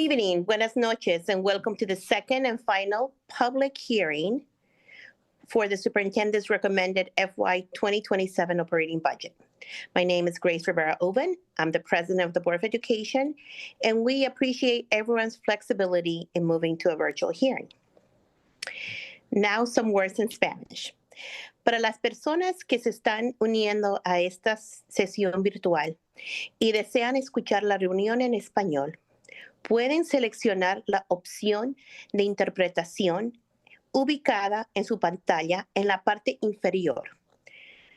evening, buenas noches, and welcome to the second and final public hearing for the Superintendent's recommended FY 2027 operating budget. My name is Grace Rivera-Oben. I'm the President of the Board of Education, and we appreciate everyone's flexibility in moving to a virtual hearing. Now, some words in Spanish. Para las personas que se están uniendo a esta sesión virtual y desean escuchar la reunión en español, pueden seleccionar la opción de interpretación ubicada en su pantalla en la parte inferior.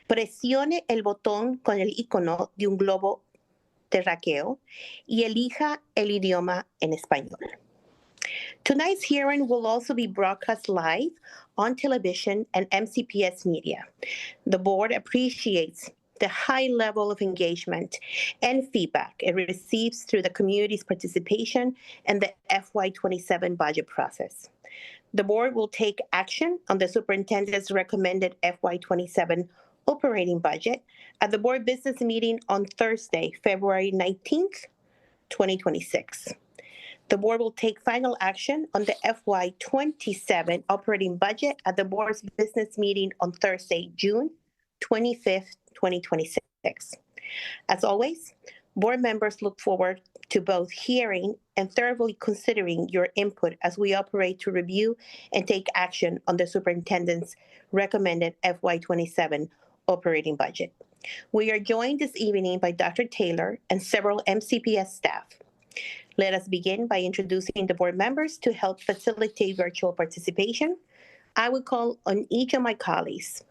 Presione el botón con el icono de un globo terráqueo y elija el idioma en español. Tonight's hearing will also be broadcast live on television and MCPS media. The board appreciates the high level of engagement and feedback it receives through the community's participation in the FY27 budget process. The board will take action on the superintendent's recommended FY27 operating budget at the board business meeting on Thursday, February 19th, 2026. The board will take final action on the FY27 operating budget at the board's business meeting on Thursday, June 25th, 2026. As always, board members look forward to both hearing and thoroughly considering your input as we operate to review and take action on the superintendent's recommended FY27 operating budget. We are joined this evening by Dr. Taylor and several MCPS staff. Let us begin by introducing the board members to help facilitate virtual participation. I will call on each of my colleagues.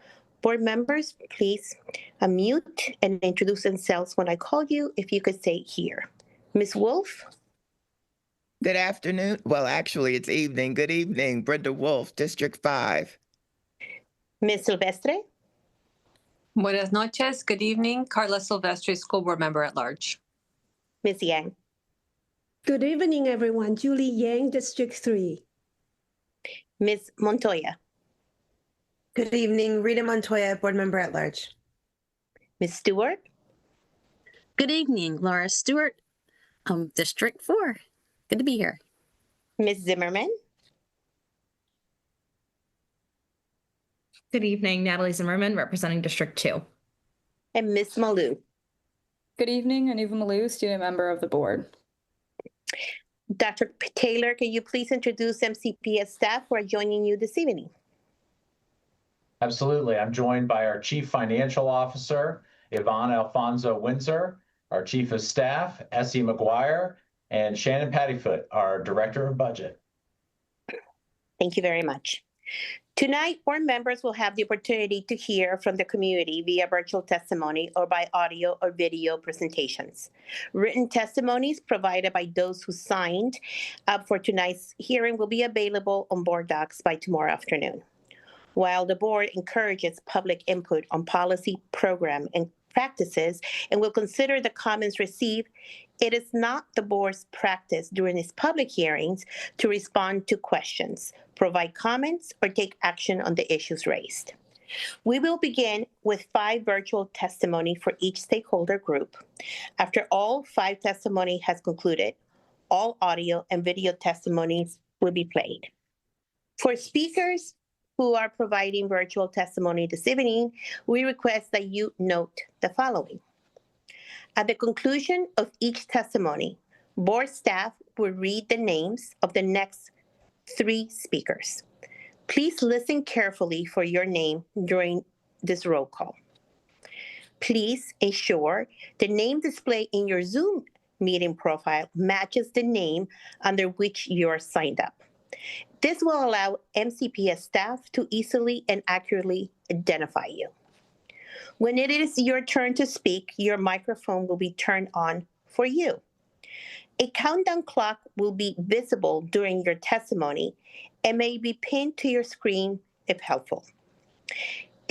Board members, please unmute and introduce themselves when I call you, if you could say here. Ms. Wolf? Good afternoon. Well, actually, it's evening. Good evening. Brenda Wolf, District 5. Ms. Silvestre? Buenas noches. Good evening. Carla Silvestre, School Board Member at Large. Ms. Yang? Good evening, everyone. Julie Yang, District 3. Ms. Montoya? Good evening. Rita Montoya, Board Member at Large. Ms. Stewart? Good evening. Laura Stewart, District 4. Good to be here. Ms. Zimmerman? Good evening, Natalie Zimmerman, representing District 2. And Ms. Malou? Good evening, Aniva Malou, student member of the board. Dr. Taylor, can you please introduce MCPS staff who are joining you this evening? Absolutely. I'm joined by our Chief Financial Officer, Yvonne Alfonso Windsor, our Chief of Staff, Essie McGuire, and Shannon Pattyfoot, our Director of Budget. Thank you very much. Tonight, board members will have the opportunity to hear from the community via virtual testimony or by audio or video presentations. Written testimonies provided by those who signed up for tonight's hearing will be available on board docs by tomorrow afternoon. While the board encourages public input on policy, program, and practices and will consider the comments received, it is not the board's practice during its public hearings to respond to questions, provide comments, or take action on the issues raised. We will begin with 5 virtual testimony for each stakeholder group. After all 5 testimony has concluded, all audio and video testimonies will be played. For speakers who are providing virtual testimony this evening, we request that you note the following. At the conclusion of each testimony, board staff will read the names of the next 3 speakers. Please listen carefully for your name during this roll call. Please ensure the name displayed in your Zoom meeting profile matches the name under which you are signed up. This will allow MCPS staff to easily and accurately identify you. When it is your turn to speak, your microphone will be turned on for you. A countdown clock will be visible during your testimony and may be pinned to your screen if helpful.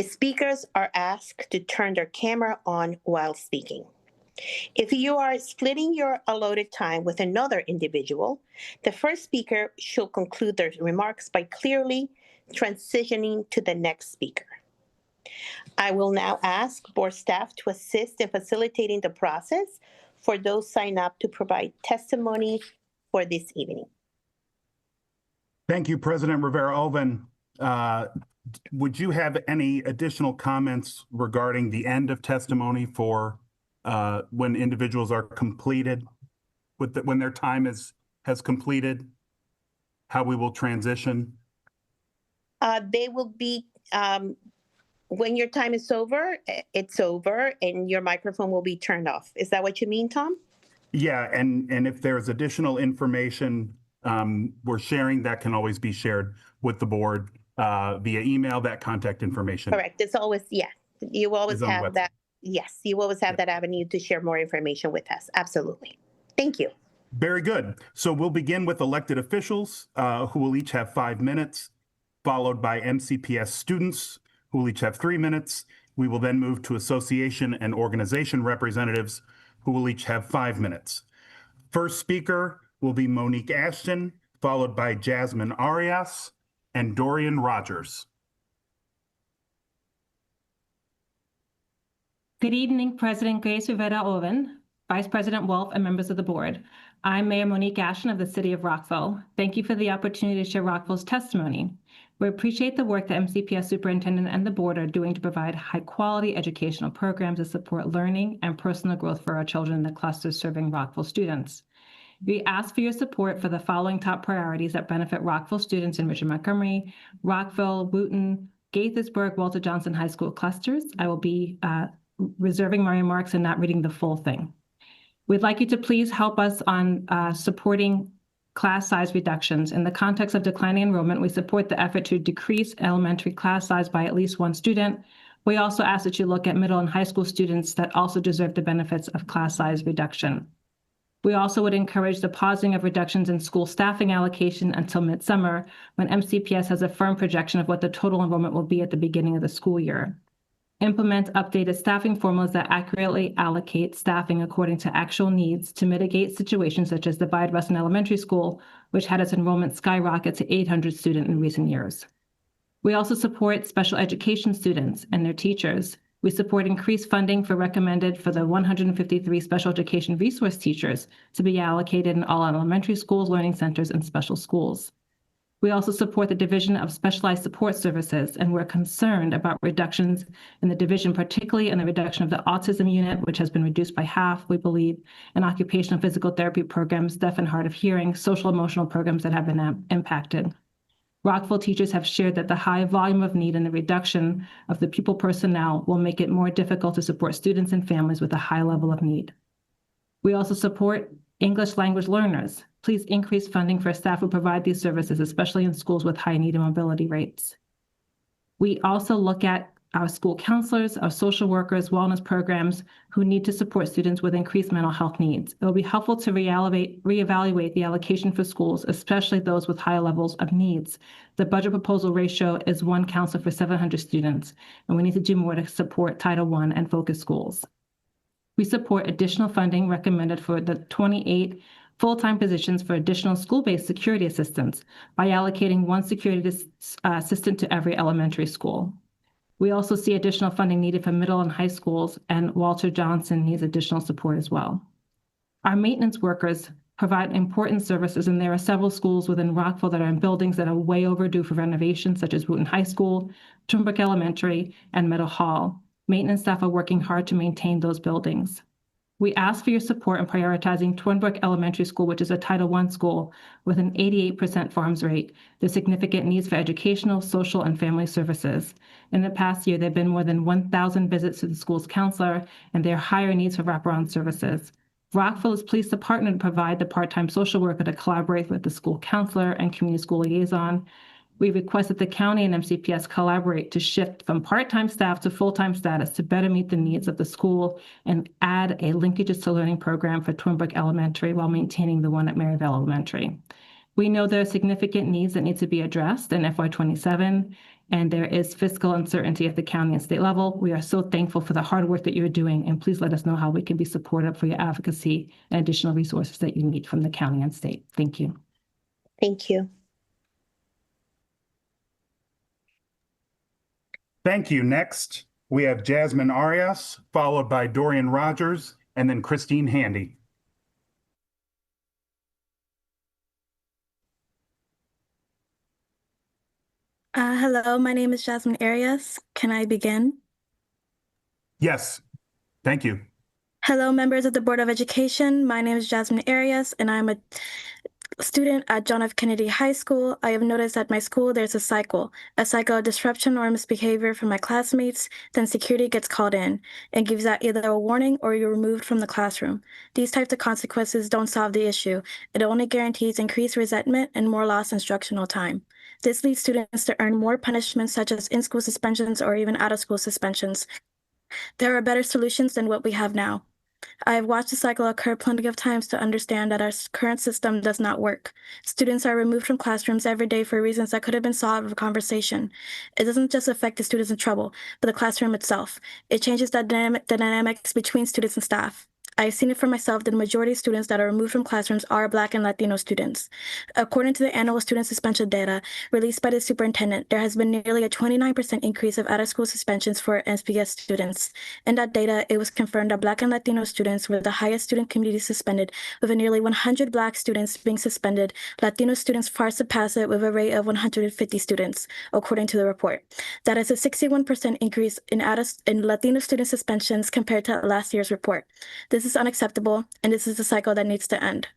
Speakers are asked to turn their camera on while speaking. If you are splitting your allotted time with another individual, the first speaker should conclude their remarks by clearly transitioning to the next speaker. I will now ask board staff to assist in facilitating the process for those signed up to provide testimony for this evening. Thank you, President Rivera-Olvin. Would you have any additional comments regarding the end of testimony for when individuals are completed, when their time has completed, how we will transition? They will be, when your time is over, it's over and your microphone will be turned off. Is that what you mean, Tom? Yeah, and if there's additional information we're sharing, that can always be shared with the board via email, that contact information. Correct. It's always, yeah, you always Is on the have website. that. Yes, you always have that avenue to share more information with us. Absolutely. Thank you. Very good. So we'll begin with elected officials who will each have 5 minutes, followed by MCPS students who will each have 3 minutes. We will then move to association and organization representatives who will each have 5 minutes. First speaker will be Monique Ashton, followed by Jasmine Arias and Dorian Rogers. Good evening, President Grace Rivera-Olvin, Vice President Wolf, and members of the board. I'm Mayor Monique Ashton of the City of Rockville. Thank you for the opportunity to share Rockville's testimony. We appreciate the work the MCPS Superintendent and the board are doing to provide high-quality educational programs that support learning and personal growth for our children in the clusters serving Rockville students. We ask for your support for the following top priorities that benefit Rockville students in Richard Montgomery, Rockville, Wooten, Gaithersburg, Walter Johnson High School clusters. I will be reserving my remarks and not reading the full thing. We'd like you to please help us on supporting class size reductions. In the context of declining enrollment, we support the effort to decrease elementary class size by at least 1 student. We also ask that you look at middle and high school students that also deserve the benefits of class size reduction. We also would encourage the pausing of reductions in school staffing allocation until midsummer, when MCPS has a firm projection of what the total enrollment will be at the beginning of the school year. Implement updated staffing formulas that accurately allocate staffing according to actual needs to mitigate situations such as the Bide-Rustin Elementary School, which had its enrollment skyrocket to 800 students in recent years. We also support special education students and their teachers. We support increased funding recommended for the 153 special education resource teachers to be allocated in all elementary schools, learning centers, and special schools. We also support the Division of Specialized Support Services, and we're concerned about reductions in the division, particularly in the reduction of the autism unit, which has been reduced by half, we believe, and occupational physical therapy programs, deaf and hard of hearing, social emotional programs that have been impacted. Rockville teachers have shared that the high volume of need and the reduction of the pupil personnel will make it more difficult to support students and families with a high level of need. We also support English language learners. Please increase funding for staff who provide these services, especially in schools with high need and mobility rates. We also look at our school counselors, our social workers, wellness programs who need to support students with increased mental health needs. It will be helpful to reevaluate the allocation for schools, especially those with high levels of needs. The budget proposal ratio is 1 counselor for 700 students, and we need to do more to support Title I and focus schools. We support additional funding recommended for the 28 full-time positions for additional school-based security assistants by allocating 1 security assistant to every elementary school. We also see additional funding needed for middle and high schools, and Walter Johnson needs additional support as well. Our maintenance workers provide important services, and there are several schools within Rockville that are in buildings that are way overdue for renovation, such as Wooten High School, Twinbrook Elementary, and Meadow Hall. Maintenance staff are working hard to maintain those buildings. We ask for your support in prioritizing Twinbrook Elementary School, which is a Title I school with an 88% farms rate. There's significant needs for educational, social, and family services. In the past year, there have been more than 1,000 visits to the school's counselor, and there are higher needs for wraparound services. Rockville is pleased to partner to provide the part-time social worker to collaborate with the school counselor and community school liaison. We request that the county and MCPS collaborate to shift from part-time staff to full-time status to better meet the needs of the school and add a linkages to learning program for Twinbrook Elementary while maintaining the one at Maryville Elementary. We know there are significant needs that need to be addressed in FY27, and there is fiscal uncertainty at the county and state level. We are so thankful for the hard work that you're doing, and please let us know how we can be supportive for your advocacy and additional resources that you need from the county and state. Thank you. Thank you. Thank you. Next, we have Jasmine Arias, followed by Dorian Rogers, and then Christine Handy. Hello, my name is Jasmine Arias. Can I begin? Yes, thank you. Hello, members of the Board of Education. My name is Jasmine Arias, and I'm a student at John F. Kennedy High School. I have noticed at my school there's a cycle of disruption or misbehavior from my classmates. Then security gets called in and gives out either a warning or you're removed from the classroom. These types of consequences don't solve the issue. It only guarantees increased resentment and more lost instructional time. This leads students to earn more punishments such as in-school suspensions or even out-of-school suspensions. There are better solutions than what we have now. I have watched the cycle occur plenty of times to understand that our current system does not work. Students are removed from classrooms every day for reasons that could have been solved with conversation. It doesn't just affect the students in trouble, but the classroom itself. It changes the dynamics between students and staff. I've seen it for myself that the majority of students that are removed from classrooms are Black and Latino students. According to the annual student suspension data released by the superintendent, there has been nearly a 29% increase of out-of-school suspensions for MCPS students. In that data, it was confirmed that Black and Latino students were the highest student community suspended, with nearly 100 Black students being suspended. Latino students far surpass it with a rate of 150 students, according to the report. That is a 61% increase in Latino student suspensions compared to last year's report. This is unacceptable, and this is a cycle that needs to end.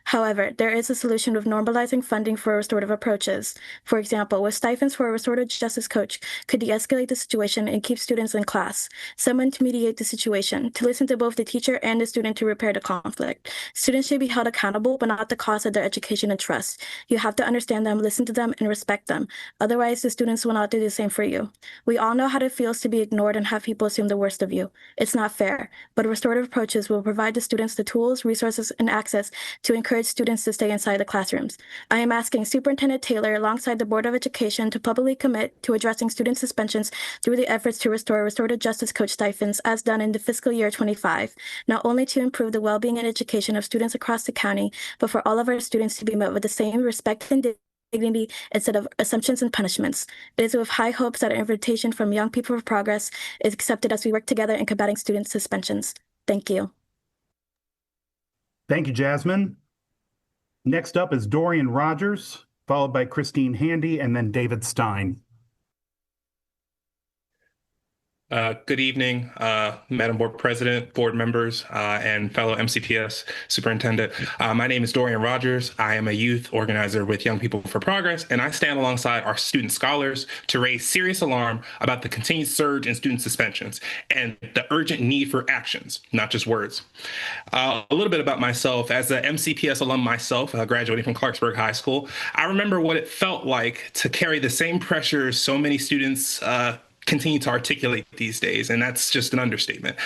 However, there is a solution with normalizing funding for restorative approaches. For example, with stipends for a restorative justice coach could de-escalate the situation and keep students in class. Someone to mediate the situation, to listen to both the teacher and the student to repair the conflict. Students should be held accountable, but not at the cost of their education and trust. You have to understand them, listen to them, and respect them. Otherwise, the students will not do the same for you. We all know how it feels to be ignored and have people assume the worst of you. It's not fair, but restorative approaches will provide the students the tools, resources, and access to encourage students to stay inside the classrooms. I am asking Superintendent Taylor, alongside the Board of Education, to publicly commit to addressing student suspensions through the efforts to restore restorative justice coach stipends as done in the fiscal year 25, not only to improve the well-being and education of students across the county, but for all of our students to be met with the same respect and dignity instead of assumptions and punishments. It is with high hopes that an invitation from Young People for Progress is accepted as we work together in combating student suspensions. Thank you. Thank you, Jasmine. Next up is Dorian Rogers, followed by Christine Handy, and then David Stein. Good evening, Madam Board President, board members, and fellow MCPS Superintendent. My name is Dorian Rogers. I am a youth organizer with Young People for Progress, and I stand alongside our student scholars to raise serious alarm about the continued surge in student suspensions and the urgent need for actions, not just words. A little bit about myself. As an MCPS alum myself, graduating from Clarksburg High School, I remember what it felt like to carry the same pressures so many students continue to articulate these days, and that's just an understatement.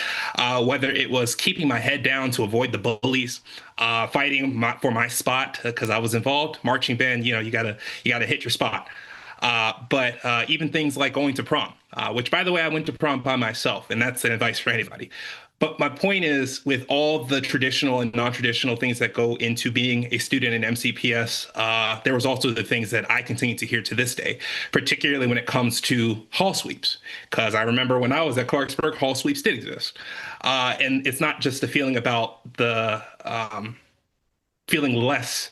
Whether it was keeping my head down to avoid the bullies, fighting for my spot because I was involved, marching band, you gotta hit your spot. But even things like going to prom, which, by the way, I went to prom by myself, and that's an advice for anybody. But my point is, with all the traditional and non-traditional things that go into being a student in MCPS, there was also the things that I continue to hear to this day, particularly when it comes to hall sweeps. Because I remember when I was at Clarksburg, hall sweeps did exist. And it's not just the feeling about the feeling less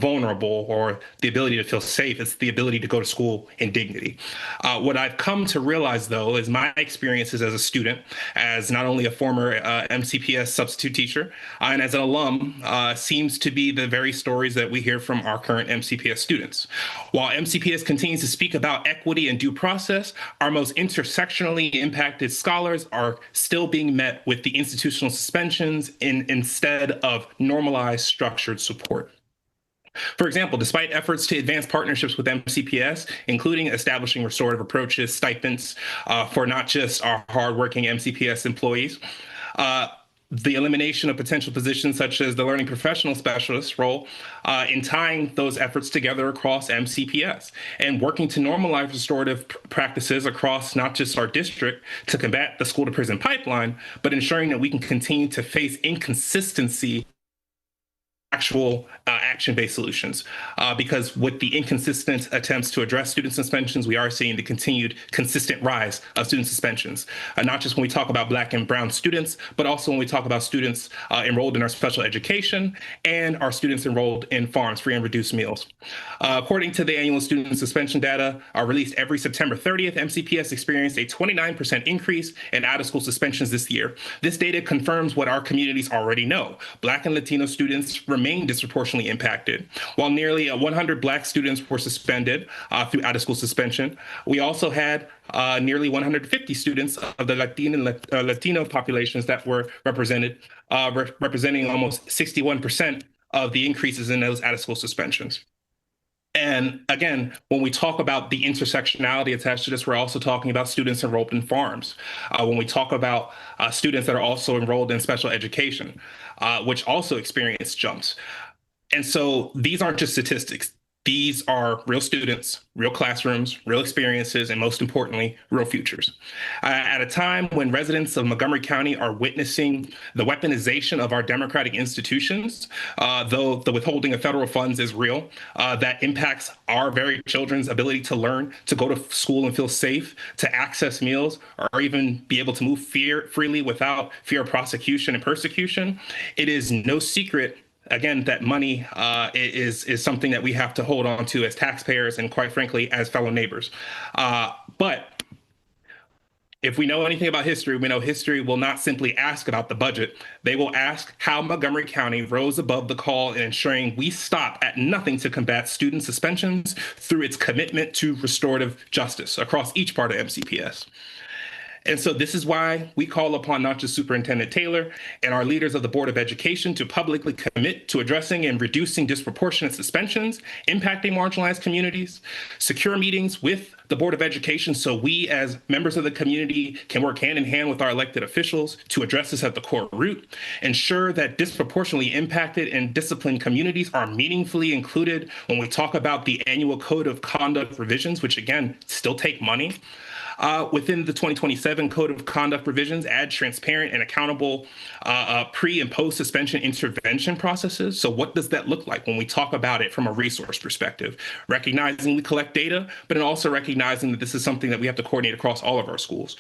vulnerable or the ability to feel safe. It's the ability to go to school in dignity. What I've come to realize, though, is my experiences as a student, as not only a former MCPS substitute teacher, and as an alum, seems to be the very stories that we hear from our current MCPS students. While MCPS continues to speak about equity and due process, our most intersectionally impacted scholars are still being met with the institutional suspensions instead of normalized structured support. For example, despite efforts to advance partnerships with MCPS, including establishing restorative approaches, stipends for not just our hardworking MCPS employees, the elimination of potential positions such as the learning professional specialist role in tying those efforts together across MCPS and working to normalize restorative practices across not just our district to combat the school to prison pipeline, but ensuring that we can continue to face inconsistency actual action-based solutions. Because with the inconsistent attempts to address student suspensions, we are seeing the continued consistent rise of student suspensions. Not just when we talk about Black and Brown students, but also when we talk about students enrolled in our special education and our students enrolled in farms, free and reduced meals. According to the annual student suspension data released every September 30th, MCPS experienced a 29% increase in out-of-school suspensions this year. This data confirms what our communities already know. Black and Latino students remain disproportionately impacted. While nearly 100 Black students were suspended through out-of-school suspension, we also had nearly 150 students of the Latino populations that were represented, representing almost 61% of the increases in those out-of-school suspensions. And again, when we talk about the intersectionality attached to this, we're also talking about students enrolled in farms. When we talk about students that are also enrolled in special education, which also experience jumps. And so these aren't just statistics. These are real students, real classrooms, real experiences, and most importantly, real futures. At a time when residents of Montgomery County are witnessing the weaponization of our democratic institutions, though the withholding of federal funds is real, that impacts our very children's ability to learn, to go to school and feel safe, to access meals, or even be able to move freely without fear of prosecution and persecution, it is no secret again, that money is something that we have to hold on to as taxpayers and, quite frankly, as fellow neighbors. But if we know anything about history, we know history will not simply ask about the budget. They will ask how Montgomery County rose above the call in ensuring we stop at nothing to combat student suspensions through its commitment to restorative justice across each part of MCPS. And so this is why we call upon not just Superintendent Taylor and our leaders of the Board of Education to publicly commit to addressing and reducing disproportionate suspensions impacting marginalized communities, secure meetings with the Board of Education so we as members of the community can work hand in hand with our elected officials to address this at the core root, ensure that disproportionately impacted and disciplined communities are meaningfully included when we talk about the annual Code of Conduct revisions, which again, still take money. Within the 2027 Code of Conduct revisions, add transparent and accountable pre- and post-suspension intervention processes. So what does that look like when we talk about it from a resource perspective? Recognizing we collect data, but then also recognizing that this is something that we have to coordinate across all of our schools.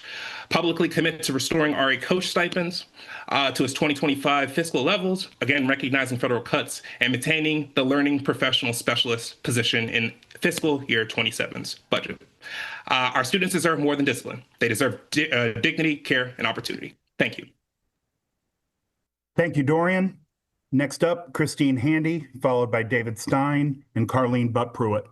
Publicly commit to restoring RA coach stipends to its 2025 fiscal levels, again, recognizing federal cuts and maintaining the learning professional specialist position in fiscal year 27's budget. Our students deserve more than discipline. They deserve dignity, care, and opportunity. Thank you. Thank you, Dorian. Next up, Christine Handy, followed by David Stein and Carlene Butt-Pruitt.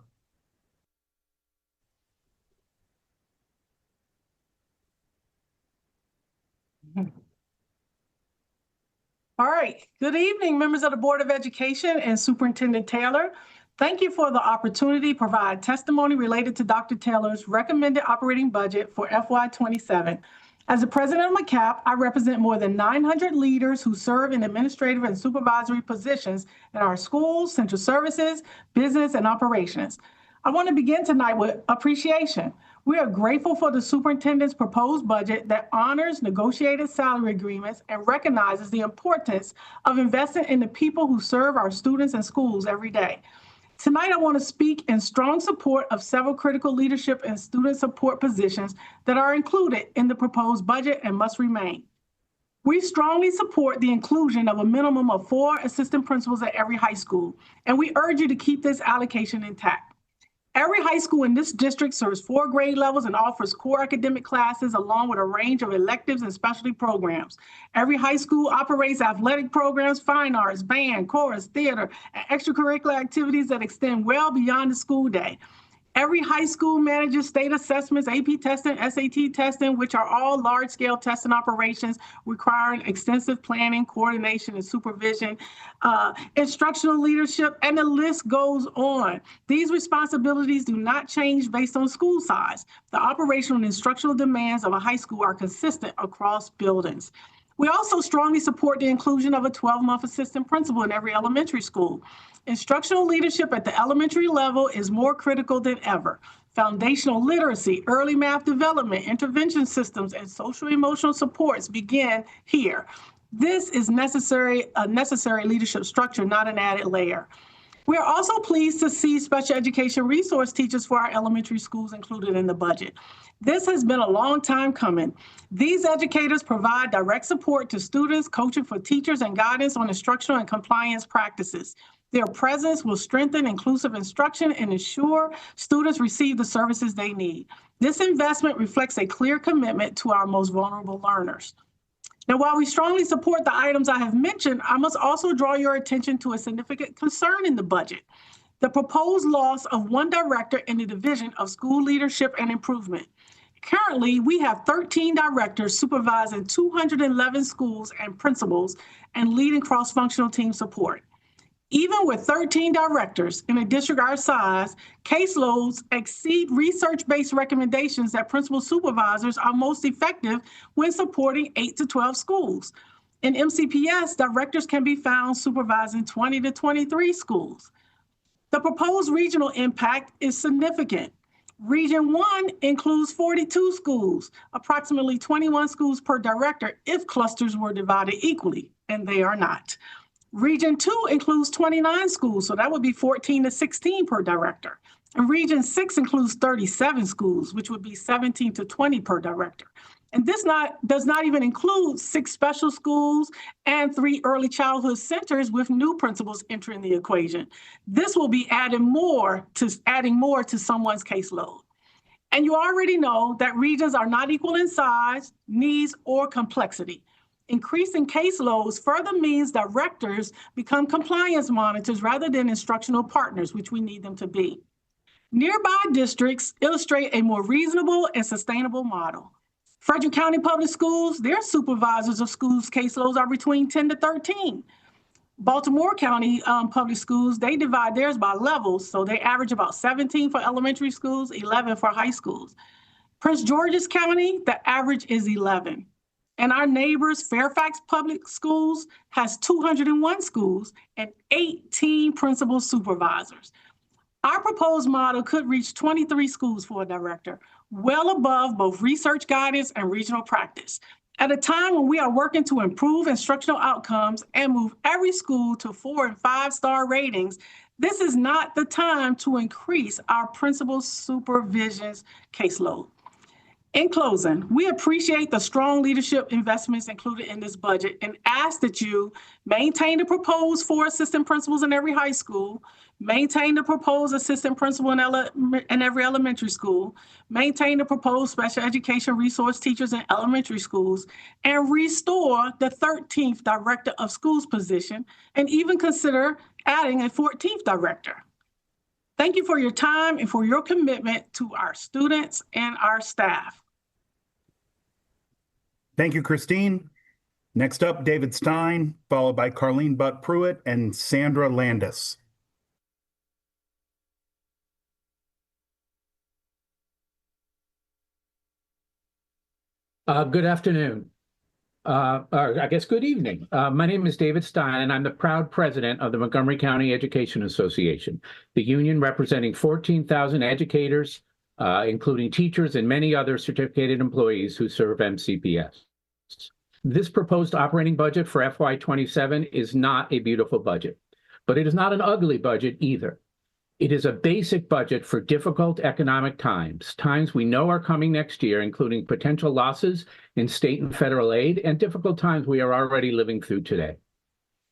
All right. Good evening, members of the Board of Education and Superintendent Taylor. Thank you for the opportunity to provide testimony related to Dr. Taylor's recommended operating budget for FY27. As the president of MCAP, I represent more than 900 leaders who serve in administrative and supervisory positions in our schools, central services, business, and operations. I want to begin tonight with appreciation. We are grateful for the superintendent's proposed budget that honors negotiated salary agreements and recognizes the importance of investing in the people who serve our students and schools every day. Tonight, I want to speak in strong support of several critical leadership and student support positions that are included in the proposed budget and must remain. We strongly support the inclusion of a minimum of 4 assistant principals at every high school, and we urge you to keep this allocation intact. Every high school in this district serves 4 grade levels and offers core academic classes along with a range of electives and specialty programs. Every high school operates athletic programs, fine arts, band, chorus, theater, and extracurricular activities that extend well beyond the school day. Every high school manages state assessments, AP testing, SAT testing, which are all large-scale testing operations requiring extensive planning, coordination, and supervision, instructional leadership, and the list goes on. These responsibilities do not change based on school size. The operational and instructional demands of a high school are consistent across buildings. We also strongly support the inclusion of a 12-month assistant principal in every elementary school. Instructional leadership at the elementary level is more critical than ever. Foundational literacy, early math development, intervention systems, and social emotional supports begin here. This is a necessary leadership structure, not an added layer. We are also pleased to see special education resource teachers for our elementary schools included in the budget. This has been a long time coming. These educators provide direct support to students, coaching for teachers, and guidance on instructional and compliance practices. Their presence will strengthen inclusive instruction and ensure students receive the services they need. This investment reflects a clear commitment to our most vulnerable learners. Now, while we strongly support the items I have mentioned, I must also draw your attention to a significant concern in the budget: the proposed loss of one director in the Division of School Leadership and Improvement. Currently, we have 13 directors supervising 211 schools and principals and leading cross-functional team support. Even with 13 directors in a district our size, caseloads exceed research-based recommendations that principal supervisors are most effective when supporting 8 to 12 schools. In MCPS, directors can be found supervising 20 to 23 schools. The proposed regional impact is significant. Region 1 includes 42 schools, approximately 21 schools per director if clusters were divided equally, and they are not. Region 2 includes 29 schools, so that would be 14 to 16 per director. And Region 6 includes 37 schools, which would be 17 to 20 per director. And this does not even include 6 special schools and 3 early childhood centers with new principals entering the equation. This will be adding more to someone's caseload. And you already know that regions are not equal in size, needs, or complexity. Increasing caseloads further means directors become compliance monitors rather than instructional partners, which we need them to be. Nearby districts illustrate a more reasonable and sustainable model. Frederick County Public Schools, their supervisors of schools caseloads are between 10 to 13. Baltimore County Public Schools, they divide theirs by levels, so they average about 17 for elementary schools, 11 for high schools. Prince George's County, the average is 11. And our neighbors, Fairfax Public Schools, has 201 schools and 18 principal supervisors. Our proposed model could reach 23 schools for a director, well above both research guidance and regional practice. At a time when we are working to improve instructional outcomes and move every school to 4- and 5-star ratings, this is not the time to increase our principal supervision's caseload. In closing, we appreciate the strong leadership investments included in this budget and ask that you maintain the proposed 4 assistant principals in every high school, maintain the proposed assistant principal in every elementary school, maintain the proposed special education resource teachers in elementary schools, and restore the 13th director of schools position, and even consider adding a 14th director. Thank you for your time and for your commitment to our students and our staff. Thank you, Christine. Next up, David Stein, followed by Carleen Butt-Pruitt and Sandra Landis. Good afternoon. Or I guess good evening. My name is David Stein, and I'm the proud president of the Montgomery County Education Association, the union representing 14,000 educators, including teachers and many other certificated employees who serve MCPS. This proposed operating budget for FY27 is not a beautiful budget, but it is not an ugly budget either. It is a basic budget for difficult economic times, times we know are coming next year, including potential losses in state and federal aid and difficult times we are already living through today.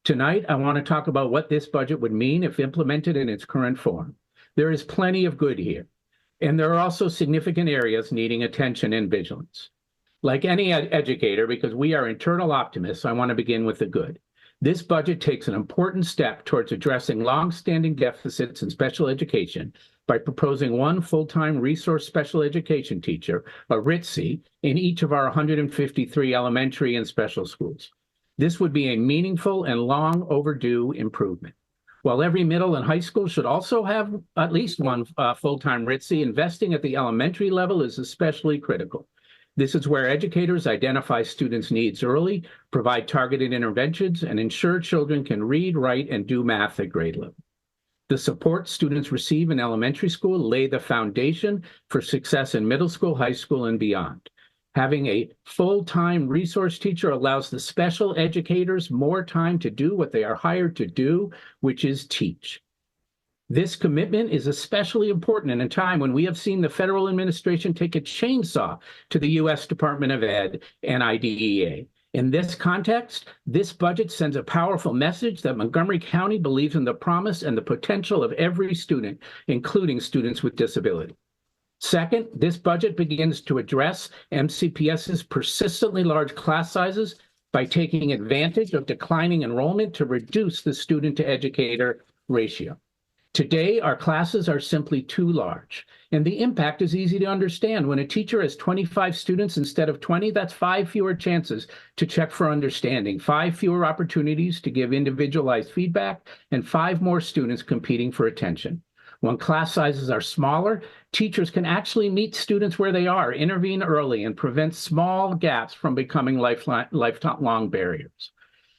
Tonight, I want to talk about what this budget would mean if implemented in its current form. There is plenty of good here, and there are also significant areas needing attention and vigilance. Like any educator, because we are internal optimists, I want to begin with the good. This budget takes an important step towards addressing longstanding deficits in special education by proposing 1 full-time resource special education teacher, a RITC, in each of our 153 elementary and special schools. This would be a meaningful and long overdue improvement. While every middle and high school should also have at least 1 full-time RITC, investing at the elementary level is especially critical. This is where educators identify students' needs early, provide targeted interventions, and ensure children can read, write, and do math at grade level. The support students receive in elementary school lay the foundation for success in middle school, high school, and beyond. Having a full-time resource teacher allows the special educators more time to do what they are hired to do, which is teach. This commitment is especially important in a time when we have seen the federal administration take a chainsaw to the U.S. Department of Ed and IDEA. In this context, this budget sends a powerful message that Montgomery County believes in the promise and the potential of every student, including students with disability. Second, this budget begins to address MCPS's persistently large class sizes by taking advantage of declining enrollment to reduce the student-to-educator ratio. Today, our classes are simply too large, and the impact is easy to understand. When a teacher has 25 students instead of 20, that's 5 fewer chances to check for understanding, 5 fewer opportunities to give individualized feedback, and 5 more students competing for attention. When class sizes are smaller, teachers can actually meet students where they are, intervene early, and prevent small gaps from becoming lifelong barriers.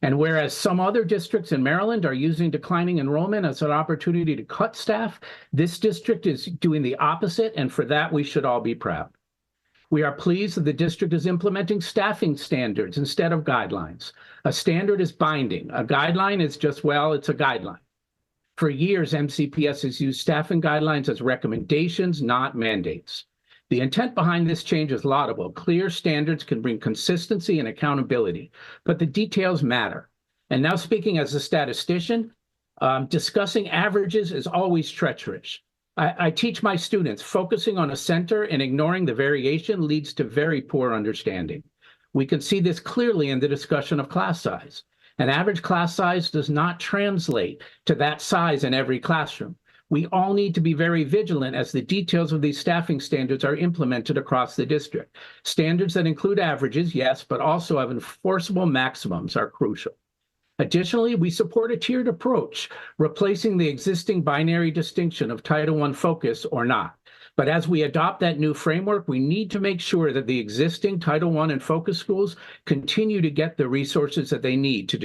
And whereas some other districts in Maryland are using declining enrollment as an opportunity to cut staff, this district is doing the opposite, and for that, we should all be proud. We are pleased that the district is implementing staffing standards instead of guidelines. A standard is binding. A guideline is just, well, it's a guideline. For years, MCPS has used staffing guidelines as recommendations, not mandates. The intent behind this change is laudable. Clear standards can bring consistency and accountability, but the details matter. And now, speaking as a statistician, discussing averages is always treacherous. I teach my students focusing on a center and ignoring the variation leads to very poor understanding. We can see this clearly in the discussion of class size. An average class size does not translate to that size in every classroom. We all need to be very vigilant as the details of these staffing standards are implemented across the district. Standards that include averages, yes, but also have enforceable maximums are crucial. Additionally, we support a tiered approach, replacing the existing binary distinction of Title I focus or not. But as we adopt that new framework, we need to make sure that the existing Title I and focus schools continue to get the resources that they need to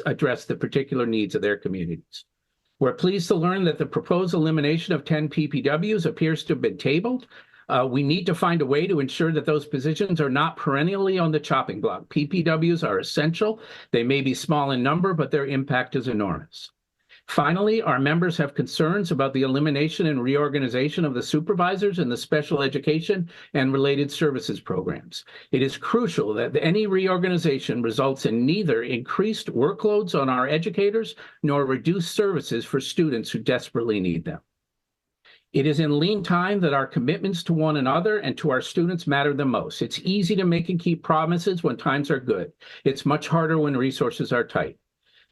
address the particular needs of their communities. We're pleased to learn that the proposed elimination of 10 PPWs appears to have been tabled. We need to find a way to ensure that those positions are not perennially on the chopping block. PPWs are essential. They may be small in number, but their impact is enormous. Finally, our members have concerns about the elimination and reorganization of the supervisors in the special education and related services programs. It is crucial that any reorganization results in neither increased workloads on our educators nor reduced services for students who desperately need them. It is in lean time that our commitments to one another and to our students matter the most. It's easy to make and keep promises when times are good. It's much harder when resources are tight.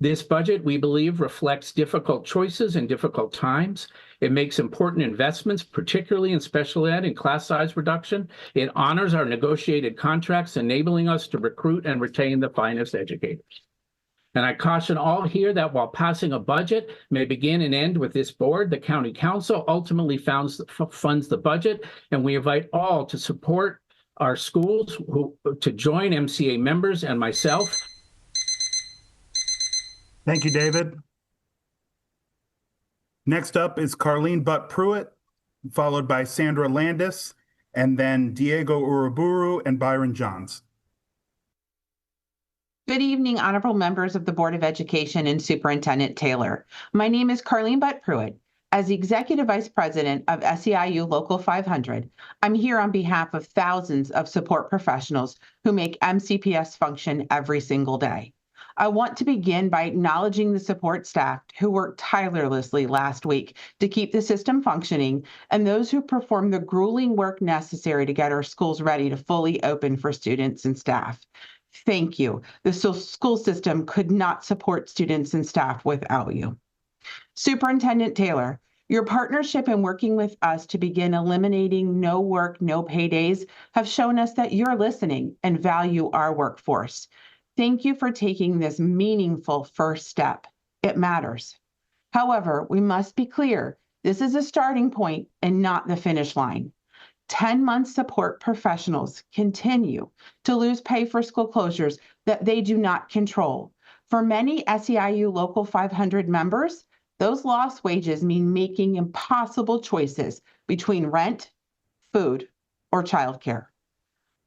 This budget, we believe, reflects difficult choices and difficult times. It makes important investments, particularly in special ed and class size reduction. It honors our negotiated contracts, enabling us to recruit and retain the finest educators. And I caution all here that while passing a budget may begin and end with this board, the county council ultimately funds the budget, and we invite all to support our schools to join MCA members and myself. Thank you, David. Next up is Carleen Butt-Pruitt, followed by Sandra Landis, and then Diego Uruburu and Byron Johns. Good evening, honorable members of the Board of Education and Superintendent Taylor. My name is Carleen Butt-Pruitt. As the Executive Vice President of SEIU Local 500, I'm here on behalf of thousands of support professionals who make MCPS function every single day. I want to begin by acknowledging the support staff who worked tirelessly last week to keep the system functioning and those who performed the grueling work necessary to get our schools ready to fully open for students and staff. Thank you. The school system could not support students and staff without you. Superintendent Taylor, your partnership in working with us to begin eliminating no work, no pay days have shown us that you're listening and value our workforce. Thank you for taking this meaningful first step. It matters. However, we must be clear, this is a starting point and not the finish line. 10-month support professionals continue to lose pay for school closures that they do not control. For many SEIU Local 500 members, those lost wages mean making impossible choices between rent, food, or childcare.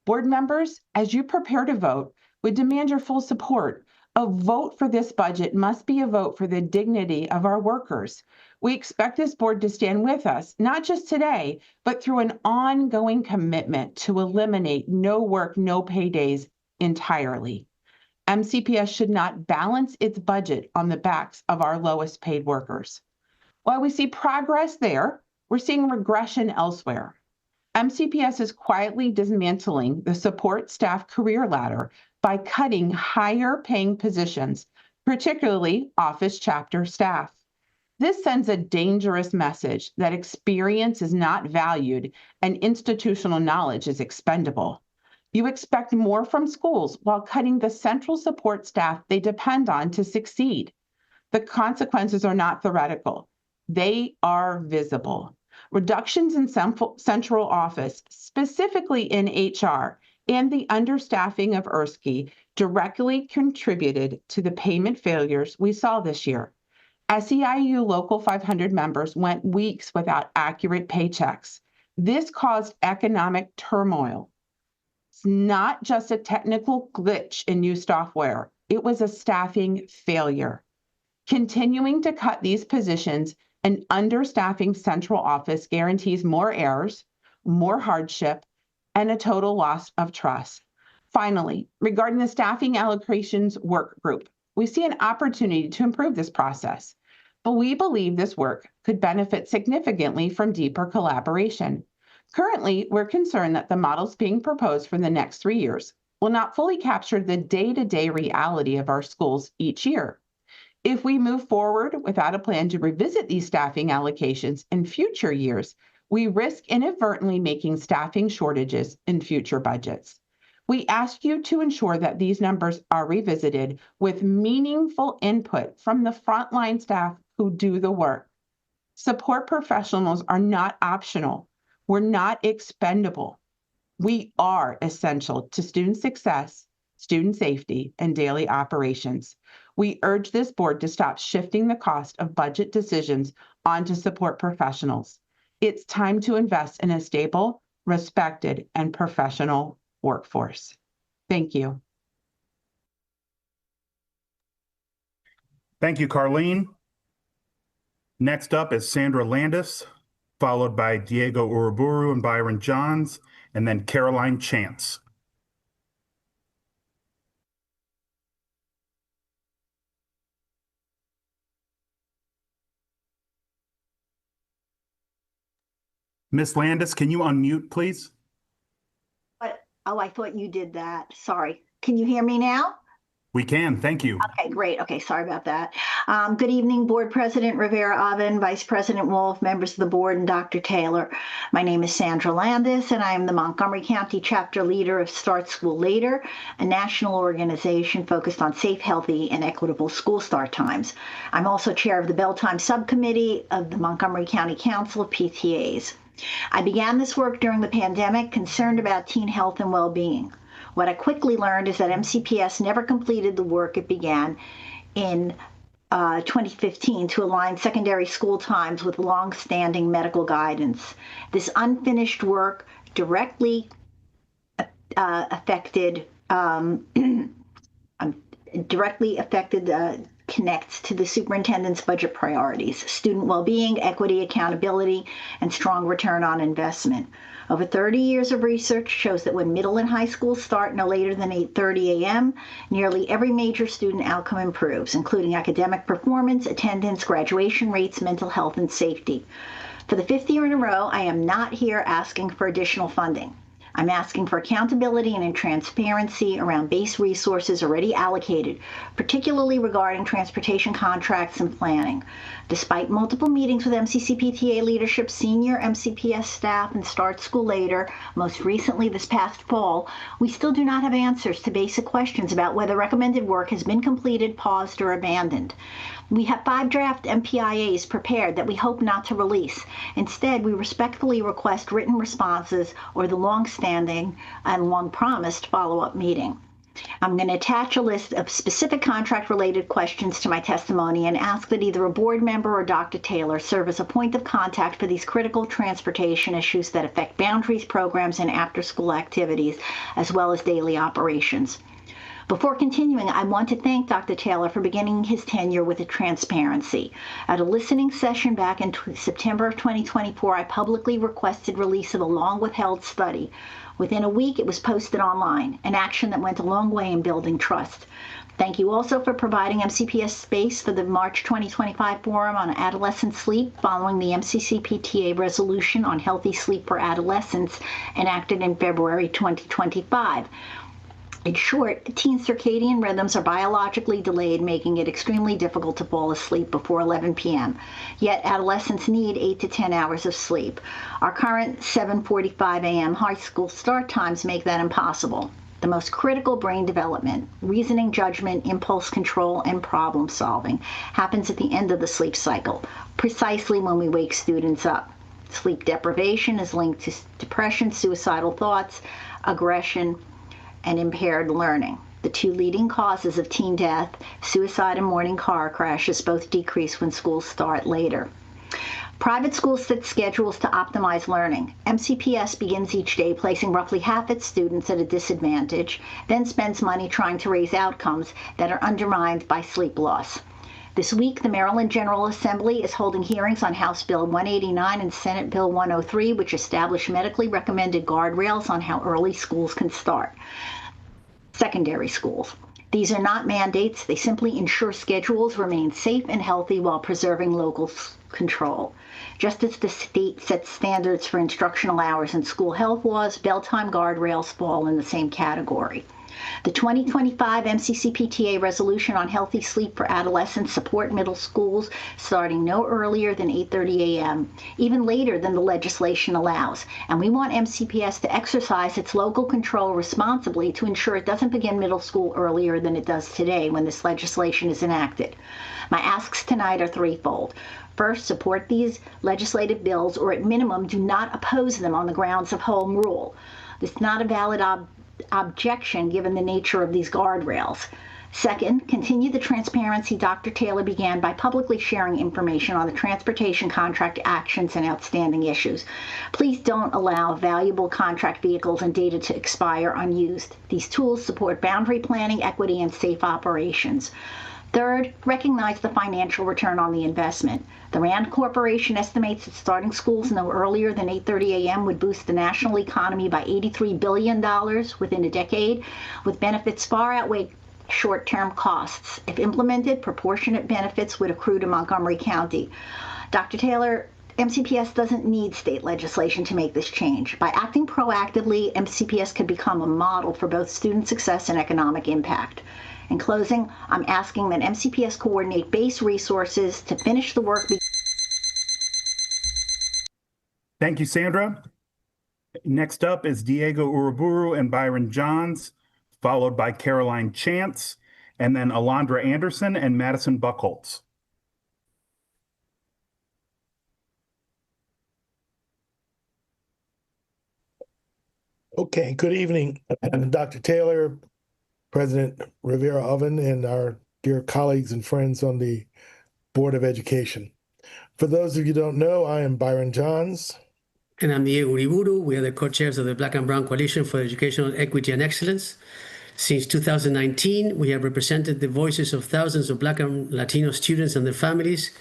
Board members, as you prepare to vote, we demand your full support. A vote for this budget must be a vote for the dignity of our workers. We expect this board to stand with us, not just today, but through an ongoing commitment to eliminate no work, no pay days entirely. MCPS should not balance its budget on the backs of our lowest paid workers. While we see progress there, we're seeing regression elsewhere. MCPS is quietly dismantling the support staff career ladder by cutting higher paying positions, particularly office chapter staff. This sends a dangerous message that experience is not valued and institutional knowledge is expendable. You expect more from schools while cutting the central support staff they depend on to succeed. The consequences are not theoretical. They are visible. Reductions in central office, specifically in HR, and the understaffing of ERSKI directly contributed to the payment failures we saw this year. SEIU Local 500 members went weeks without accurate paychecks. This caused economic turmoil. It's not just a technical glitch in new software. It was a staffing failure. Continuing to cut these positions and understaffing central office guarantees more errors, more hardship, and a total loss of trust. Finally, regarding the staffing allocations work group, we see an opportunity to improve this process, but we believe this work could benefit significantly from deeper collaboration. Currently, we're concerned that the models being proposed for the next 3 years will not fully capture the day-to-day reality of our schools each year. If we move forward without a plan to revisit these staffing allocations in future years, we risk inadvertently making staffing shortages in future budgets. We ask you to ensure that these numbers are revisited with meaningful input from the frontline staff who do the work. Support professionals are not optional. We're not expendable. We are essential to student success, student safety, and daily operations. We urge this board to stop shifting the cost of budget decisions onto support professionals. It's time to invest in a stable, respected, and professional workforce. Thank you. Thank you, Carlene. Next up is Sandra Landis, followed by Diego Uruburu and Byron Johns, and then Caroline Chance. Miss Landis, can you unmute, please? Oh, I thought you did that. Sorry. Can you hear me now? We can, thank you. Okay, great. Okay, sorry about that. Good evening, Board President Rivera-Oven, Vice President Wolf, members of the board, and Dr. Taylor. My name is Sandra Landis, and I am the Montgomery County chapter leader of Start School Later, a national organization focused on safe, healthy, and equitable school start times. I'm also chair of the Bell Time Subcommittee of the Montgomery County Council of PTAs. I began this work during the pandemic, concerned about teen health and well-being. What I quickly learned is that MCPS never completed the work it began in 2015 to align secondary school times with long-standing medical guidance. This unfinished work directly connects to the superintendent's budget priorities: student well-being, equity, accountability, and strong return on investment. Over 30 years of research shows that when middle and high schools start no later than 8:30 a.m., nearly every major student outcome improves, including academic performance, attendance, graduation rates, mental health, and safety. For the 5th year in a row, I am not here asking for additional funding. I'm asking for accountability and transparency around base resources already allocated, particularly regarding transportation contracts and planning. Despite multiple meetings with MCCPTA leadership, senior MCPS staff, and Start School Later, most recently this past fall, we still do not have answers to basic questions about whether recommended work has been completed, paused, or abandoned. We have 5 draft MPIAs prepared that we hope not to release. Instead, we respectfully request written responses or the long-standing and long-promised follow-up meeting. I'm going to attach a list of specific contract-related questions to my testimony and ask that either a board member or Dr. Taylor serve as a point of contact for these critical transportation issues that affect boundaries, programs, and after-school activities, as well as daily operations. Before continuing, I want to thank Dr. Taylor for beginning his tenure with transparency. At a listening session back in September of 2024, I publicly requested release of a long-withheld study. Within a week, it was posted online, an action that went a long way in building trust. Thank you also for providing MCPS space for the March 2025 Forum on Adolescent Sleep following the MCCPTA resolution on healthy sleep for adolescents enacted in February 2025. In short, teen circadian rhythms are biologically delayed, making it extremely difficult to fall asleep before 11 p.m. Yet adolescents need 8 to 10 hours of sleep. Our current 7:45 a.m. high school start times make that impossible. The most critical brain development, reasoning, judgment, impulse control, and problem solving happens at the end of the sleep cycle, precisely when we wake students up. Sleep deprivation is linked to depression, suicidal thoughts, aggression, and impaired learning. The two leading causes of teen death, suicide and morning car crashes, both decrease when schools start later. Private schools set schedules to optimize learning. MCPS begins each day placing roughly half its students at a disadvantage, then spends money trying to raise outcomes that are undermined by sleep loss. This week, the Maryland General Assembly is holding hearings on House Bill 189 and Senate Bill 103, which establish medically recommended guardrails on how early schools can start. Secondary schools. These are not mandates. They simply ensure schedules remain safe and healthy while preserving local control. Just as the state sets standards for instructional hours and school health laws, bedtime guardrails fall in the same category. The 2025 MCCPTA resolution on healthy sleep for adolescents support middle schools starting no earlier than 8:30 a.m., even later than the legislation allows. And we want MCPS to exercise its local control responsibly to ensure it doesn't begin middle school earlier than it does today when this legislation is enacted. My asks tonight are threefold. First, support these legislative bills, or at minimum, do not oppose them on the grounds of home rule. This is not a valid objection given the nature of these guardrails. Second, continue the transparency Dr. Taylor began by publicly sharing information on the transportation contract actions and outstanding issues. Please don't allow valuable contract vehicles and data to expire unused. These tools support boundary planning, equity, and safe operations. Third, recognize the financial return on the investment. The RAND Corporation estimates that starting schools no earlier than 8:30 a.m. would boost the national economy by $83 billion within a decade, with benefits far outweigh short-term costs. If implemented, proportionate benefits would accrue to Montgomery County. Dr. Taylor, MCPS doesn't need state legislation to make this change. By acting proactively, MCPS could become a model for both student success and economic impact. In closing, I'm asking that MCPS coordinate base resources to finish the work. Thank you, Sandra. Next up is Diego Uruburu and Byron Johns, followed by Caroline Chance, and then Alondra Anderson and Madison Buckholtz. Okay, good evening, Dr. Taylor, President Rivera Oven, and our dear colleagues and friends on the Board of Education. For those of you who don't know, I am Byron Johns. And I'm Diego Uriburu. We are the co-chairs of the Black and Brown Coalition for Educational Equity and Excellence. Since 2019, we have represented the voices of thousands of Black and Latino students and their families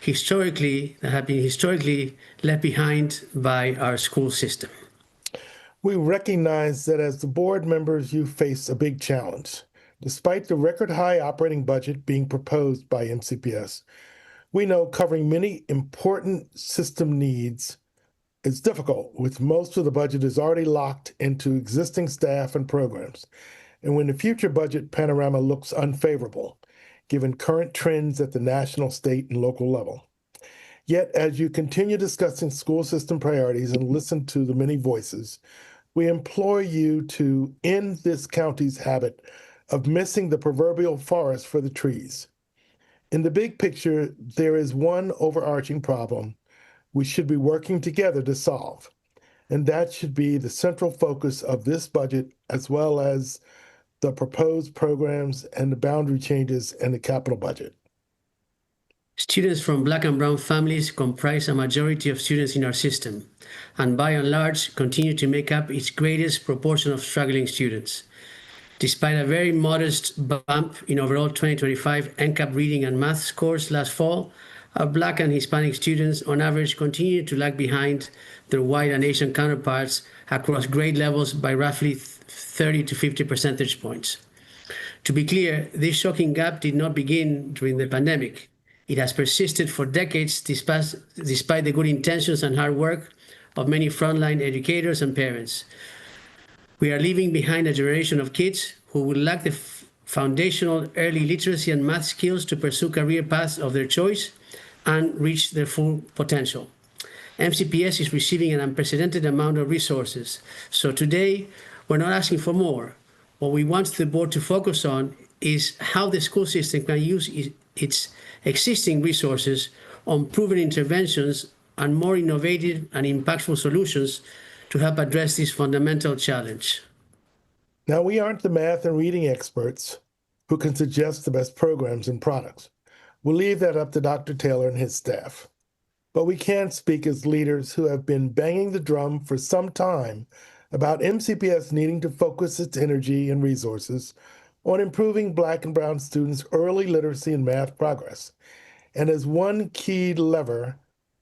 that have been historically left behind by our school system. We recognize that as the board members, you face a big challenge. Despite the record high operating budget being proposed by MCPS, we know covering many important system needs is difficult, with most of the budget is already locked into existing staff and programs, and when the future budget panorama looks unfavorable, given current trends at the national, state, and local level. Yet, as you continue discussing school system priorities and listen to the many voices, we implore you to end this county's habit of missing the proverbial forest for the trees. In the big picture, there is one overarching problem we should be working together to solve, and that should be the central focus of this budget as well as the proposed programs and the boundary changes in the capital budget. Students from Black and Brown families comprise a majority of students in our system, and by and large continue to make up its greatest proportion of struggling students. Despite a very modest bump in overall 2025 NCAP reading and math scores last fall, our Black and Hispanic students on average continue to lag behind their white and Asian counterparts across grade levels by roughly 30 to 50 percentage points. To be clear, this shocking gap did not begin during the pandemic. It has persisted for decades despite the good intentions and hard work of many frontline educators and parents. We are leaving behind a generation of kids who will lack the foundational early literacy and math skills to pursue career paths of their choice and reach their full potential. MCPS is receiving an unprecedented amount of resources. So today, we're not asking for more. What we want the board to focus on is how the school system can use its existing resources on proven interventions and more innovative and impactful solutions to help address this fundamental challenge. Now, we aren't the math and reading experts who can suggest the best programs and products. We'll leave that up to Dr. Taylor and his staff. But we can speak as leaders who have been banging the drum for some time about MCPS needing to focus its energy and resources on improving Black and Brown students' early literacy and math progress, and as one key lever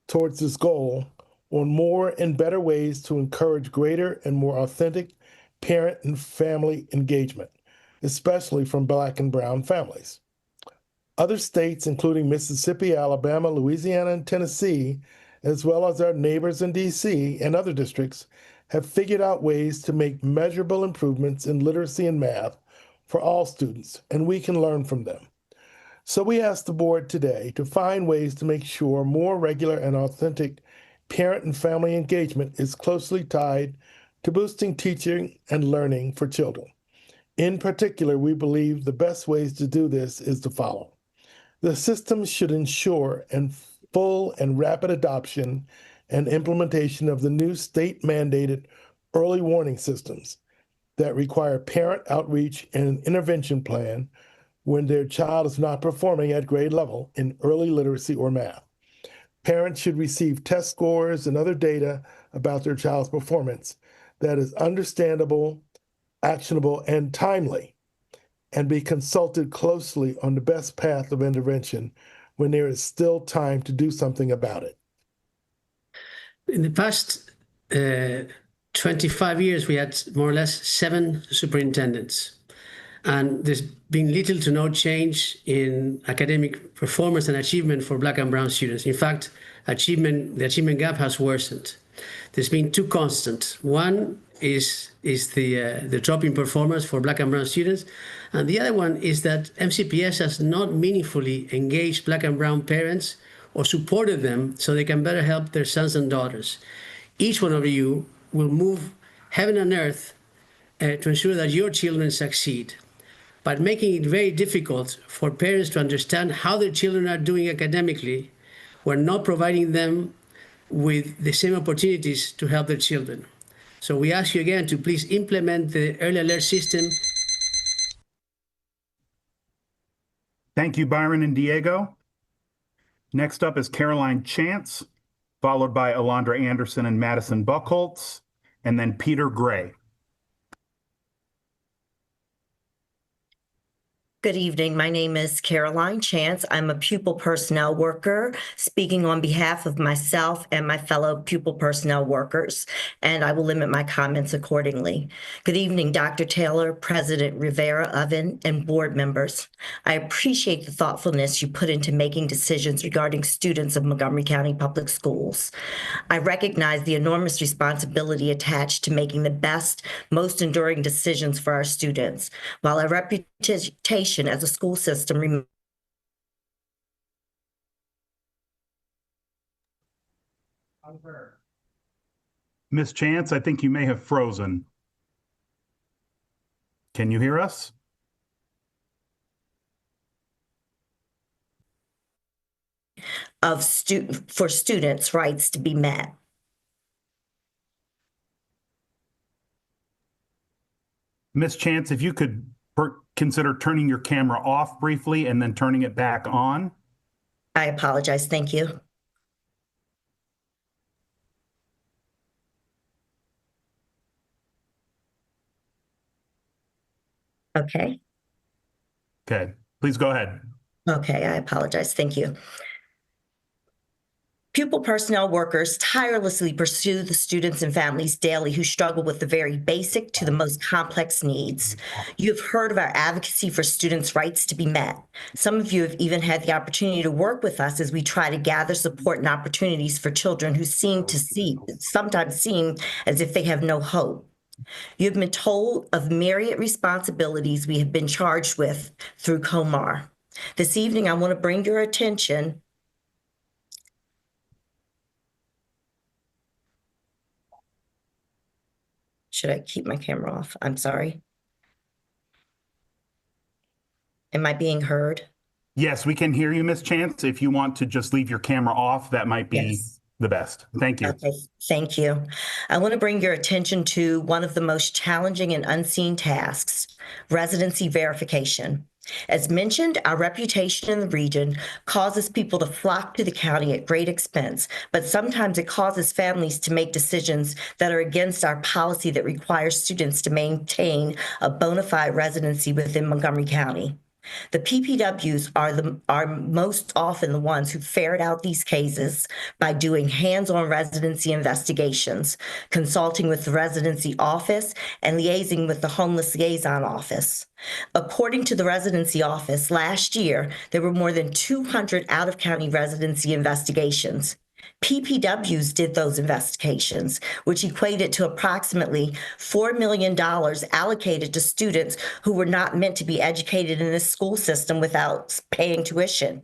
towards this goal, on more and better ways to encourage greater and more authentic parent and family engagement, especially from Black and Brown families. Other states, including Mississippi, Alabama, Louisiana, and Tennessee, as well as our neighbors in DC and other districts, have figured out ways to make measurable improvements in literacy and math for all students, and we can learn from them. So we asked the board today to find ways to make sure more regular and authentic parent and family engagement is closely tied to boosting teaching and learning for children. In particular, we believe the best ways to do this is to follow. The system should ensure full and rapid adoption and implementation of the new state-mandated early warning systems that require parent outreach and an intervention plan when their child is not performing at grade level in early literacy or math. Parents should receive test scores and other data about their child's performance that is understandable, actionable, and timely, and be consulted closely on the best path of intervention when there is still time to do something about it. In the past 25 years, we had more or less 7 superintendents. And there's been little to no change in academic performance and achievement for Black and Brown students. In fact, the achievement gap has worsened. There's been 2 constants. One is the drop in performance for Black and Brown students. And the other one is that MCPS has not meaningfully engaged Black and Brown parents or supported them so they can better help their sons and daughters. Each one of you will move heaven and earth to ensure that your children succeed, but making it very difficult for parents to understand how their children are doing academically. We're not providing them with the same opportunities to help their children. So we ask you again to please implement the early alert system. Thank you, Byron and Diego. Next up is Caroline Chance, followed by Alondra Anderson and Madison Buckholtz, and then Peter Gray. Good evening. My name is Caroline Chance. I'm a pupil personnel worker speaking on behalf of myself and my fellow pupil personnel workers, and I will limit my comments accordingly. Good evening, Dr. Taylor, President Rivera-Oven, and board members. I appreciate the thoughtfulness you put into making decisions regarding students of Montgomery County Public Schools. I recognize the enormous responsibility attached to making the best, most enduring decisions for our students, while our reputation as a school system remains. Ms. Chance, I think you may have frozen. Can you hear us? For students' rights to be met. Ms. Chance, if you could consider turning your camera off briefly and then turning it back on? I apologize. Thank you. Okay. Okay, please go ahead. Okay, I apologize. Thank you. Pupil personnel workers tirelessly pursue the students and families daily who struggle with the very basic to the most complex needs. You have heard of our advocacy for students' rights to be met. Some of you have even had the opportunity to work with us as we try to gather support and opportunities for children who sometimes seem as if they have no hope. You have been told of myriad responsibilities we have been charged with through COMAR. This evening, I want to bring your attention Should I keep my camera off? I'm sorry. Am I being heard? Yes, we can hear you, Ms. Chance. If you want to just leave your camera off, that might be the best. Thank you. Okay, thank you. I want to bring your attention to one of the most challenging and unseen tasks, residency verification. As mentioned, our reputation in the region causes people to flock to the county at great expense, but sometimes it causes families to make decisions that are against our policy that requires students to maintain a bona fide residency within Montgomery County. The PPWs are most often the ones who ferret out these cases by doing hands-on residency investigations, consulting with the residency office, and liaising with the homeless liaison office. According to the residency office, last year, there were more than 200 out-of-county residency investigations. PPWs did those investigations, which equated to approximately $4 million allocated to students who were not meant to be educated in this school system without paying tuition.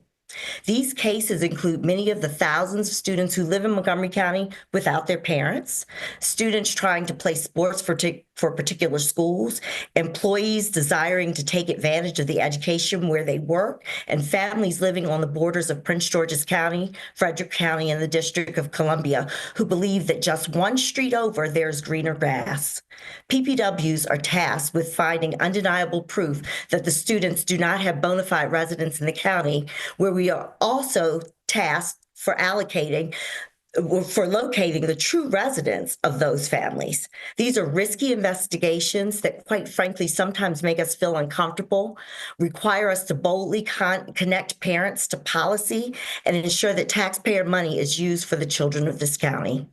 These cases include many of the thousands of students who live in Montgomery County without their parents, students trying to play sports for particular schools, employees desiring to take advantage of the education where they work, and families living on the borders of Prince George's County, Frederick County, and the District of Columbia who believe that just one street over there's greener grass. PPWs are tasked with finding undeniable proof that the students do not have bona fide residence in the county, where we are also tasked for locating the true residents of those families. These are risky investigations that, quite frankly, sometimes make us feel uncomfortable, require us to boldly connect parents to policy, and ensure that taxpayer money is used for the children of this county.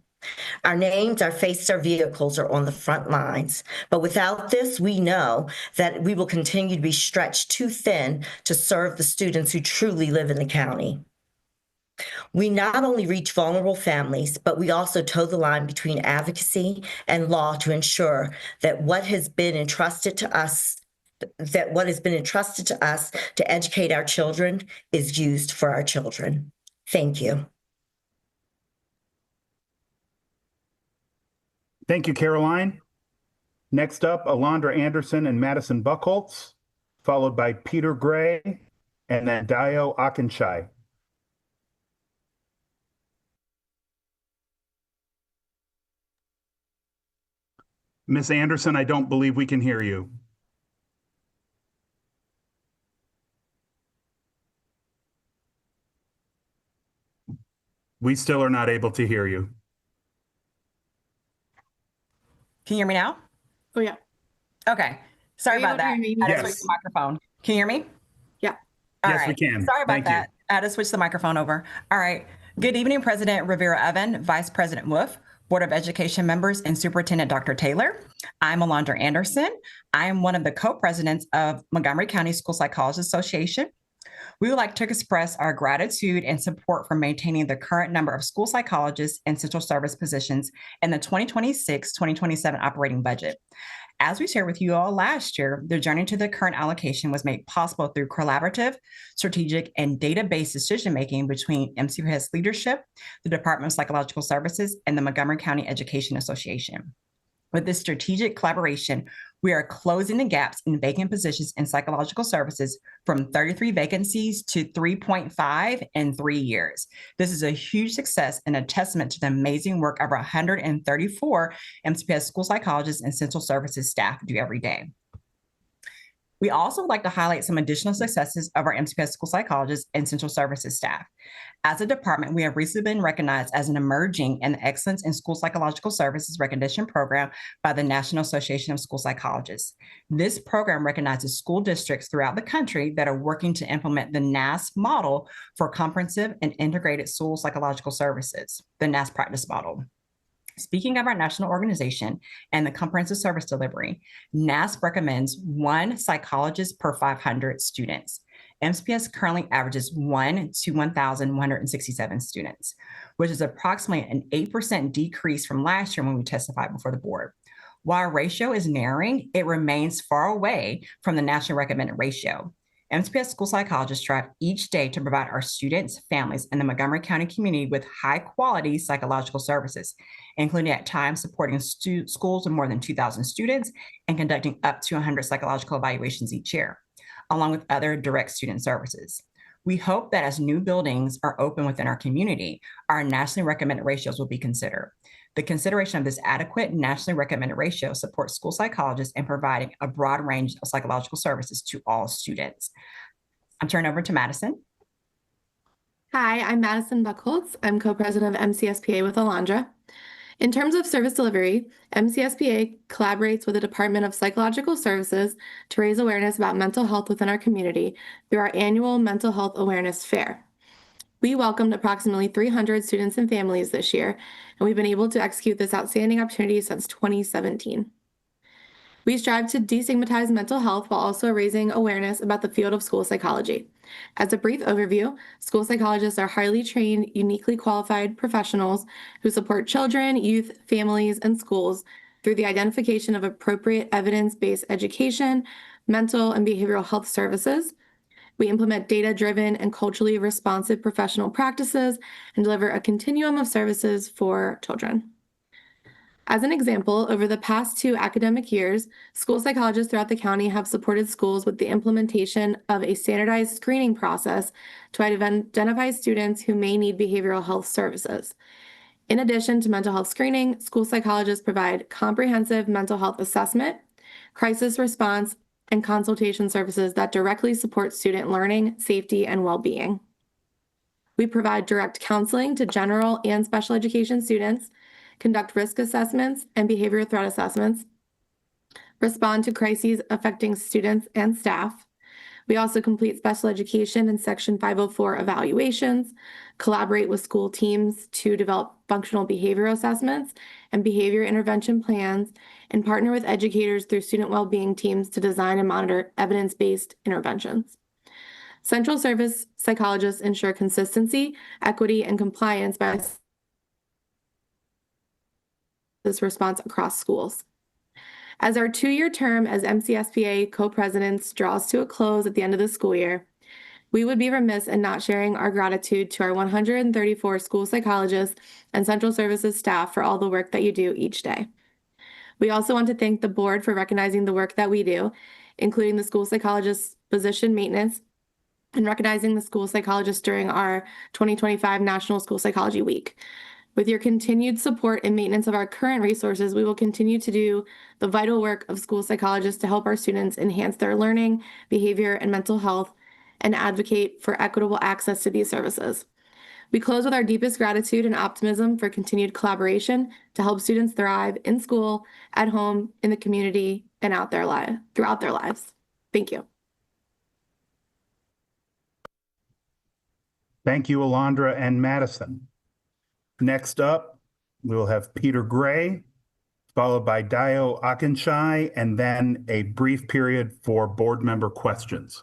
Our names, our faces, our vehicles are on the front lines. But without this, we know that we will continue to be stretched too thin to serve the students who truly live in the county. We not only reach vulnerable families, but we also toe the line between advocacy and law to ensure that what has been entrusted to us to educate our children is used for our children. Thank you. Thank you, Caroline. Next up, Alondra Anderson and Madison Buckholtz, followed by Peter Gray, and then Dio Akinchai. Miss Anderson, I don't believe we can hear you. We still are not able to hear you. Can you hear me now? Oh, yeah. Okay. Sorry about that. I had to switch Yes. the microphone. Can you hear me? Yeah. All Yes, right. we can. Sorry about Thank you. that. I had to switch the microphone over. All right. Good evening, President Rivera Evan, Vice President Wolf, Board of Education members, and Superintendent Dr. Taylor. I'm Alondra Anderson. I am one of the co-presidents of Montgomery County School Psychologists Association. We would like to express our gratitude and support for maintaining the current number of school psychologists and central service positions in the 2026-2027 operating budget. As we shared with you all last year, the journey to the current allocation was made possible through collaborative, strategic, and data-based decision-making between MCPS leadership, the Department of Psychological Services, and the Montgomery County Education Association. With this strategic collaboration, we are closing the gaps in vacant positions in psychological services from 33 vacancies to 3.5 in 3 years. This is a huge success and a testament to the amazing work of our 134 MCPS school psychologists and central services staff do every day. We also would like to highlight some additional successes of our MCPS school psychologists and central services staff. As a department, we have recently been recognized as an emerging and excellence in school psychological services recognition program by the National Association of School Psychologists. This program recognizes school districts throughout the country that are working to implement the NAS model for comprehensive and integrated school psychological services, the NAS practice model. Speaking of our national organization and the comprehensive service delivery, NASP recommends 1 psychologist per 500 students. MCPS currently averages 1 to 1,167 students, which is approximately an 8% decrease from last year when we testified before the board. While our ratio is narrowing, it remains far away from the national recommended ratio. MCPS school psychologists strive each day to provide our students, families, and the Montgomery County community with high-quality psychological services, including at times supporting schools with more than 2,000 students and conducting up to 100 psychological evaluations each year, along with other direct student services. We hope that as new buildings are open within our community, our nationally recommended ratios will be considered. The consideration of this adequate nationally recommended ratio supports school psychologists in providing a broad range of psychological services to all students. I'm turning over to Madison. Hi, I'm Madison Buckholtz. I'm co-president of MCSPA with Alondra. In terms of service delivery, MCSPA collaborates with the Department of Psychological Services to raise awareness about mental health within our community through our annual Mental Health Awareness Fair. We welcomed approximately 300 students and families this year, and we've been able to execute this outstanding opportunity since 2017. We strive to destigmatize mental health while also raising awareness about the field of school psychology. As a brief overview, school psychologists are highly trained, uniquely qualified professionals who support children, youth, families, and schools through the identification of appropriate evidence-based education, mental and behavioral health services. We implement data-driven and culturally responsive professional practices and deliver a continuum of services for children. As an example, over the past 2 academic years, school psychologists throughout the county have supported schools with the implementation of a standardized screening process to identify students who may need behavioral health services. In addition to mental health screening, school psychologists provide comprehensive mental health assessment, crisis response, and consultation services that directly support student learning, safety, and well-being. We provide direct counseling to general and special education students, conduct risk assessments and behavior threat assessments, respond to crises affecting students and staff. We also complete special education and Section 504 evaluations, collaborate with school teams to develop functional behavior assessments and behavior intervention plans, and partner with educators through student well-being teams to design and monitor evidence-based interventions. Central service psychologists ensure consistency, equity, and compliance by this response across schools. As our 2-year term as MCSPA co-presidents draws to a close at the end of the school year, we would be remiss in not sharing our gratitude to our 134 school psychologists and central services staff for all the work that you do each day. We also want to thank the board for recognizing the work that we do, including the school psychologist position maintenance and recognizing the school psychologists during our 2025 National School Psychology Week. With your continued support and maintenance of our current resources, we will continue to do the vital work of school psychologists to help our students enhance their learning, behavior, and mental health, and advocate for equitable access to these services. We close with our deepest gratitude and optimism for continued collaboration to help students thrive in school, at home, in the community, and throughout their lives. Thank you. Thank you, Alondra and Madison. Next up, we will have Peter Gray, followed by Dio Akinshai, and then a brief period for board member questions.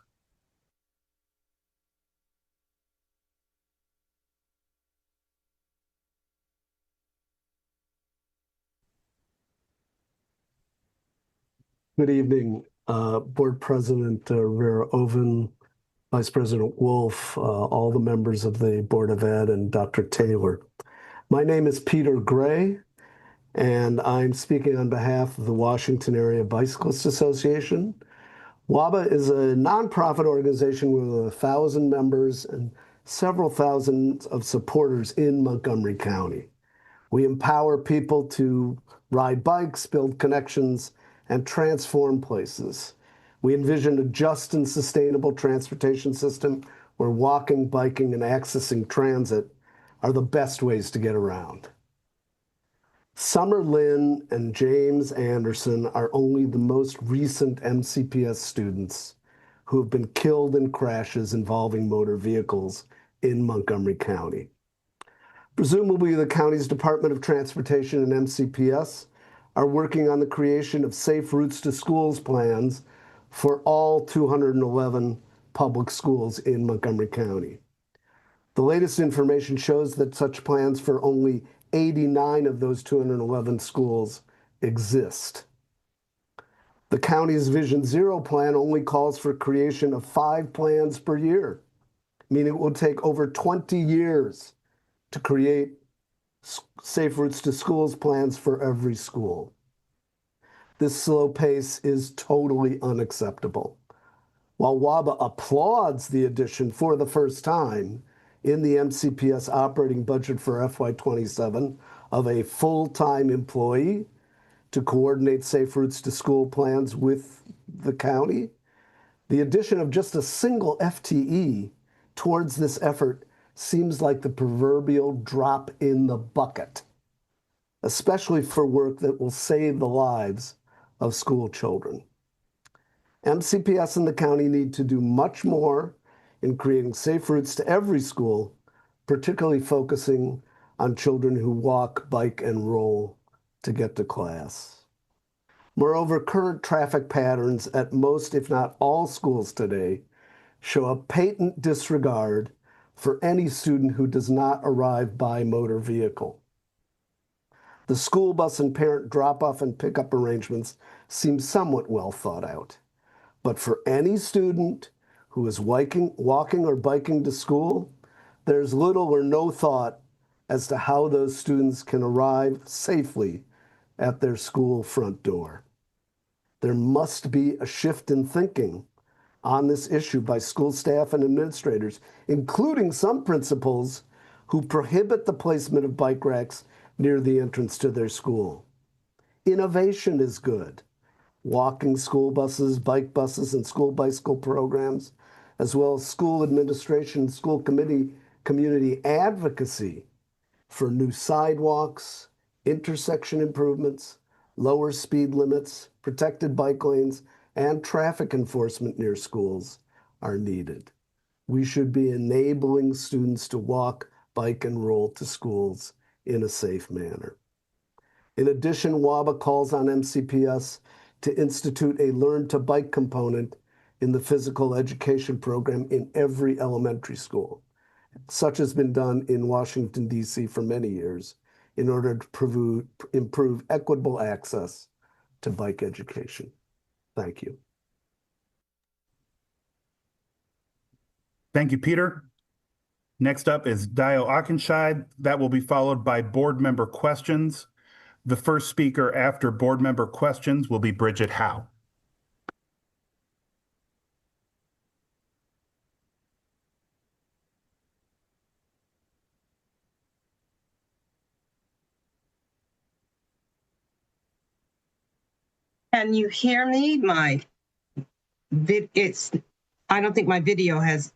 Good evening, Board President Rivera Oven, Vice President Wolf, all the members of the Board of Ed, and Dr. Taylor. My name is Peter Gray, and I'm speaking on behalf of the Washington Area Bicyclists Association. WABA is a nonprofit organization with 1,000 members and several thousands of supporters in Montgomery County. We empower people to ride bikes, build connections, and transform places. We envision a just and sustainable transportation system where walking, biking, and accessing transit are the best ways to get around. Summer Lynn and James Anderson are only the most recent MCPS students who have been killed in crashes involving motor vehicles in Montgomery County. Presumably, the county's Department of Transportation and MCPS are working on the creation of safe routes to schools plans for all 211 public schools in Montgomery County. The latest information shows that such plans for only 89 of those 211 schools exist. The county's Vision Zero plan only calls for creation of 5 plans per year, meaning it will take over 20 years to create safe routes to schools plans for every school. This slow pace is totally unacceptable. While WABA applauds the addition for the first time in the MCPS operating budget for FY27 of a full-time employee to coordinate safe routes to school plans with the county, the addition of just a single FTE towards this effort seems like the proverbial drop in the bucket, especially for work that will save the lives of school children. MCPS and the county need to do much more in creating safe routes to every school, particularly focusing on children who walk, bike, and roll to get to class. Moreover, current traffic patterns at most, if not all schools today, show a patent disregard for any student who does not arrive by motor vehicle. The school bus and parent drop-off and pickup arrangements seem somewhat well thought out. But for any student who is walking or biking to school, there's little or no thought as to how those students can arrive safely at their school front door. There must be a shift in thinking on this issue by school staff and administrators, including some principals who prohibit the placement of bike racks near the entrance to their school. Innovation is good. Walking school buses, bike buses, and school bicycle programs, as well as school administration, school community advocacy for new sidewalks, intersection improvements, lower speed limits, protected bike lanes, and traffic enforcement near schools are needed. We should be enabling students to walk, bike, and roll to schools in a safe manner. In addition, WABA calls on MCPS to institute a Learn to Bike component in the physical education program in every elementary school. Such has been done in Washington, D.C. for many years in order to improve equitable access to bike education. Thank you. Thank you, Peter. Next up is Dio Akenscheid. That will be followed by board member questions. The first speaker after board member questions will be Bridget Howe. Can you hear me? I don't think my video has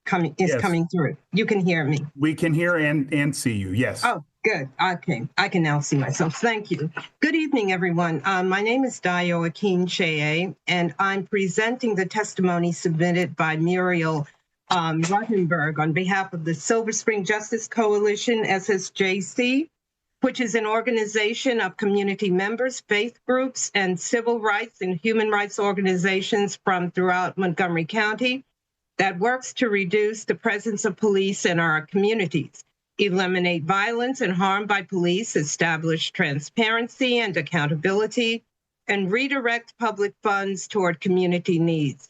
coming through. You can hear me. We can hear and see you, yes. Oh, good. Okay, I can now see myself. Thank you. Good evening, everyone. My name is Dio Akincheye, and I'm presenting the testimony submitted by Muriel Rottenberg on behalf of the Silver Spring Justice Coalition, SSJC, which is an organization of community members, faith groups, and civil rights and human rights organizations from throughout Montgomery County that works to reduce the presence of police in our communities, eliminate violence and harm by police, establish transparency and accountability, and redirect public funds toward community needs.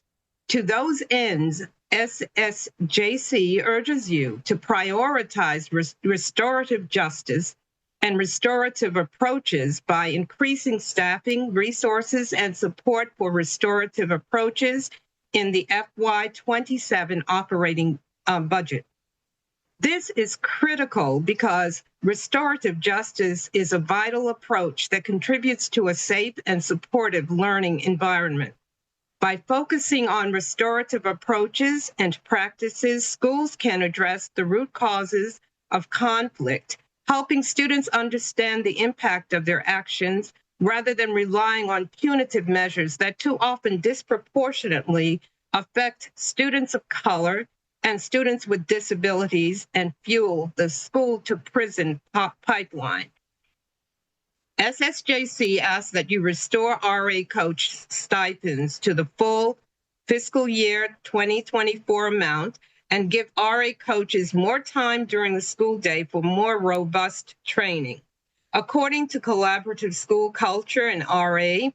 To those ends, SSJC urges you to prioritize restorative justice and restorative approaches by increasing staffing, resources, and support for restorative approaches in the FY27 operating budget. This is critical because Restorative justice is a vital approach that contributes to a safe and supportive learning environment. By focusing on restorative approaches and practices, schools can address the root causes of conflict, helping students understand the impact of their actions rather than relying on punitive measures that too often disproportionately affect students of color and students with disabilities and fuel the school-to-prison pipeline. SSJC asks that you restore RA coach stipends to the full fiscal year 2024 amount and give RA coaches more time during the school day for more robust training. According to Collaborative School Culture, an RA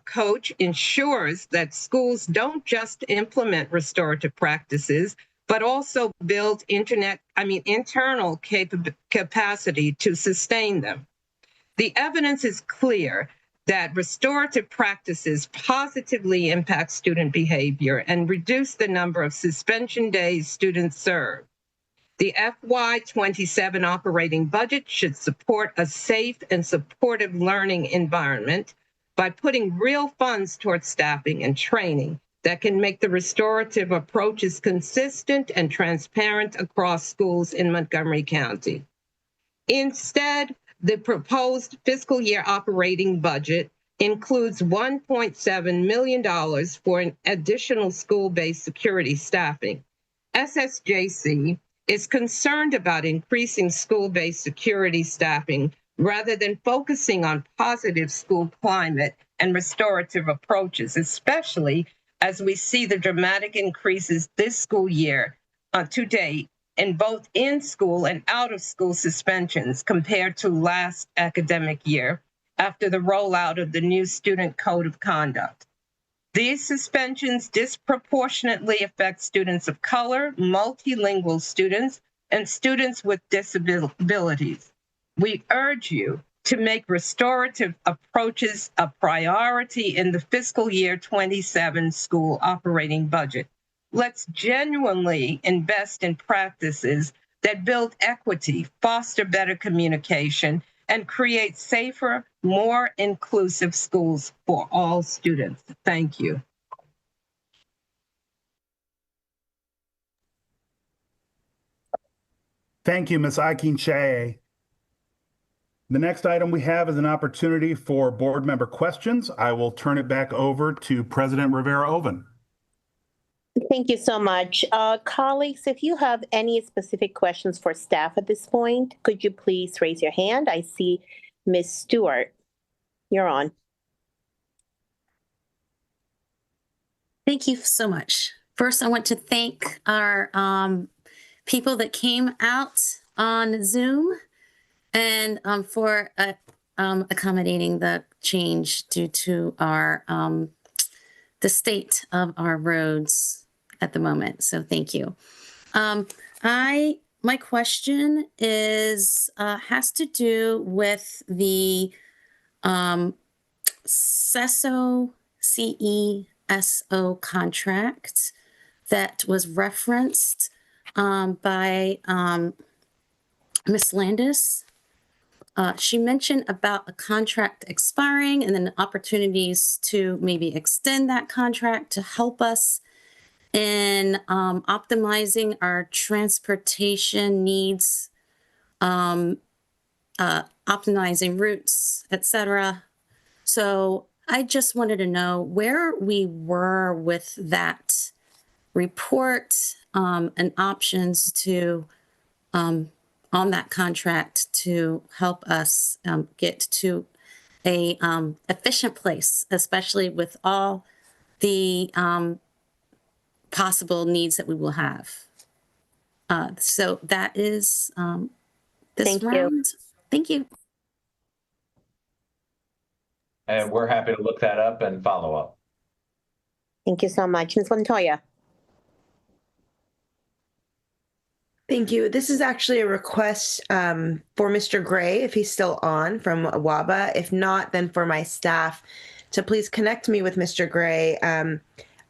coach ensures that schools don't just implement restorative practices, but also build internal capacity to sustain them. The evidence is clear that restorative practices positively impact student behavior and reduce the number of suspension days students serve. The FY27 operating budget should support a safe and supportive learning environment by putting real funds towards staffing and training that can make the restorative approaches consistent and transparent across schools in Montgomery County. Instead, the proposed fiscal year operating budget includes $1.7 million for an additional school-based security staffing. SSJC is concerned about increasing school-based security staffing rather than focusing on positive school climate and restorative approaches, especially as we see the dramatic increases this school year to date in both in-school and out-of-school suspensions compared to last academic year after the rollout of the new Student Code of Conduct. These suspensions disproportionately affect students of color, multilingual students, and students with disabilities. We urge you to make restorative approaches a priority in the fiscal year 27 school operating budget. Let's genuinely invest in practices that build equity, foster better communication, and create safer, more inclusive schools for all students. Thank you. Thank you, Ms. Akin-Shea. The next item we have is an opportunity for board member questions. I will turn it back over to President Rivera-Oven. Thank you so much. Colleagues, if you have any specific questions for staff at this point, could you please raise your hand? I see Ms. Stewart. You're on. Thank you so much. First, I want to thank our people that came out on Zoom and for accommodating the change due to our the state of our roads at the moment. So thank you. My question is has to do with the CESO contract that was referenced by Ms. Landis. She mentioned about a contract expiring and then opportunities to maybe extend that contract to help us in optimizing our transportation needs, optimizing routes, etc. So I just wanted to know where we were with that report and options to on that contract to help us get to a efficient place, especially with all the possible needs that we will have. So that is this Thank round. you. Thank you. And we're happy to look that up and follow up. Thank you so much. Ms. Montoya. Thank you. This is actually a request for Mr. Gray, if he's still on, from WABA. If not, then for my staff to please connect me with Mr. Gray.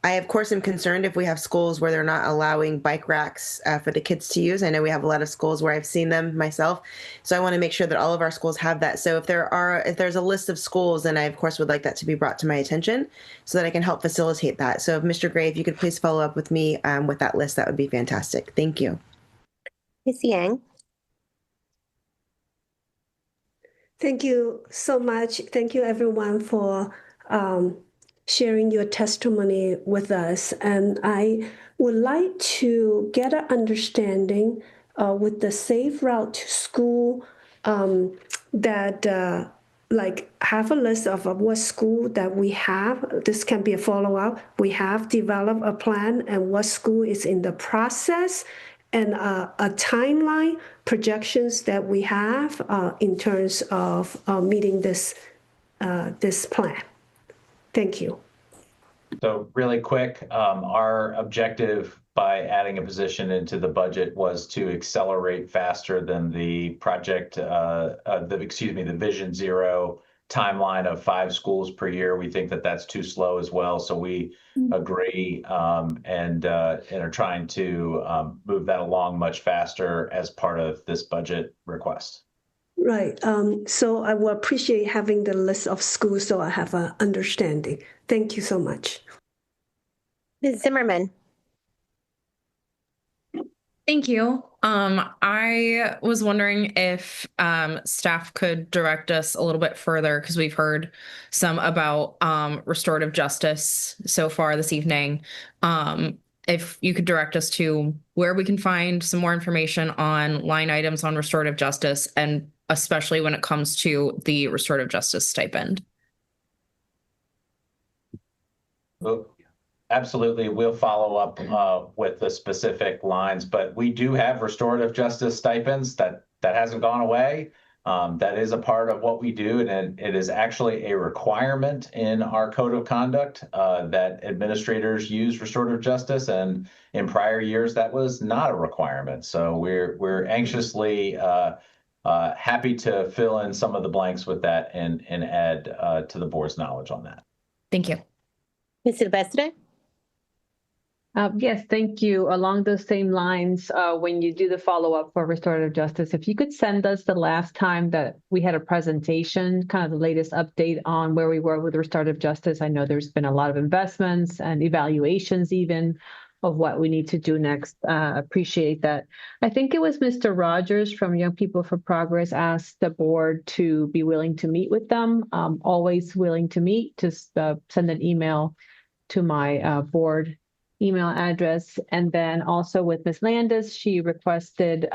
I, of course, am concerned if we have schools where they're not allowing bike racks for the kids to use. I know we have a lot of schools where I've seen them myself. So I want to make sure that all of our schools have that. So if there's a list of schools, then I, of course, would like that to be brought to my attention so that I can help facilitate that. So if Mr. Gray, if you could please follow up with me with that list, that would be fantastic. Thank you. Ms. Yang. Thank you so much. Thank you, everyone, for sharing your testimony with us. And I would like to get an understanding with the Safe Route to School that like have a list of what school that we have. This can be a follow-up. We have developed a plan and what school is in the process, and a timeline projections that we have in terms of meeting this plan. Thank you. So really quick, our objective by adding a position into the budget was to accelerate faster than the project, the Vision Zero timeline of 5 schools per year. We think that that's too slow as well. So we agree and are trying to move that along much faster as part of this budget request. Right. So I will appreciate having the list of schools so I have an understanding. Thank you so much. Ms. Zimmerman. Thank you. I was wondering if staff could direct us a little bit further, because we've heard some about restorative justice so far this evening. If you could direct us to where we can find some more information on line items on restorative justice, and especially when it comes to the restorative justice stipend. Well, absolutely. We'll follow up with the specific lines, but we do have restorative justice stipends. That hasn't gone away. That is a part of what we do, and it is actually a requirement in our code of conduct that administrators use restorative justice, and in prior years that was not a requirement. So we're anxiously happy to fill in some of the blanks with that and add to the board's knowledge on that. Thank you. Ms. Silvestre? Yes, thank you. Along those same lines, when you do the follow-up for restorative justice, if you could send us the last time that we had a presentation, kind of the latest update on where we were with restorative justice. I know there's been a lot of investments and evaluations even of what we need to do next. Appreciate that. I think it was Mr. Rogers from Young People for Progress asked the board to be willing to meet with them. Always willing to meet. Just send an email to my board email address. And then also with Ms. Landis, she requested,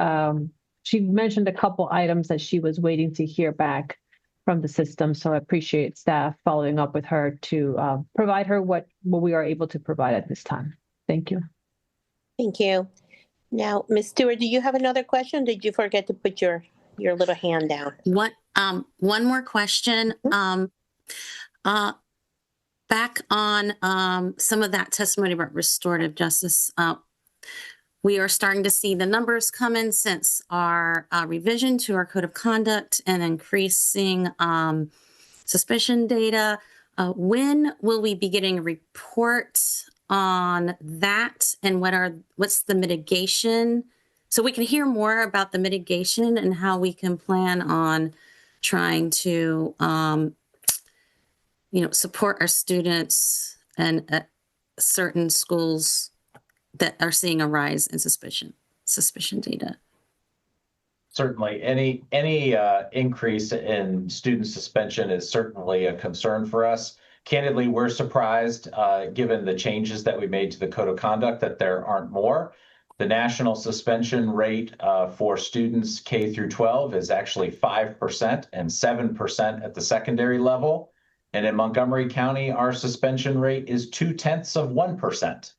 she mentioned a couple items that she was waiting to hear back from the system. So I appreciate staff following up with her to provide her what we are able to provide at this time. Thank you. Thank you. Now, Ms. Stewart, do you have another question? Did you forget to put your little hand down? One more question. Back on some of that testimony about restorative justice, we are starting to see the numbers come in since our revision to our code of conduct and increasing suspicion data. When will we be getting a report on that, and what's the mitigation? So we can hear more about the mitigation and how we can plan on trying to support our students and certain schools that are seeing a rise in suspicion data. Certainly, any increase in student suspension is certainly a concern for us. Candidly, we're surprised, given the changes that we made to the code of conduct, that there aren't more. The national suspension rate for students K through 12 is actually 5% and 7% at the secondary level. And in Montgomery County, our suspension rate is 0.2%.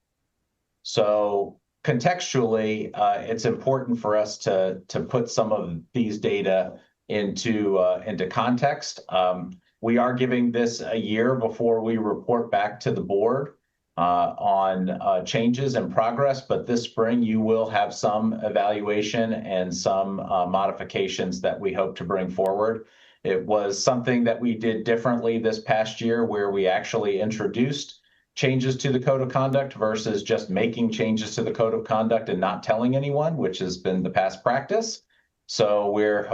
So contextually, it's important for us to put some of these data into context. We are giving this a year before we report back to the board on changes and progress, but this spring you will have some evaluation and some modifications that we hope to bring forward. It was something that we did differently this past year, where we actually introduced changes to the code of conduct versus just making changes to the code of conduct and not telling anyone, which has been the past practice. So we're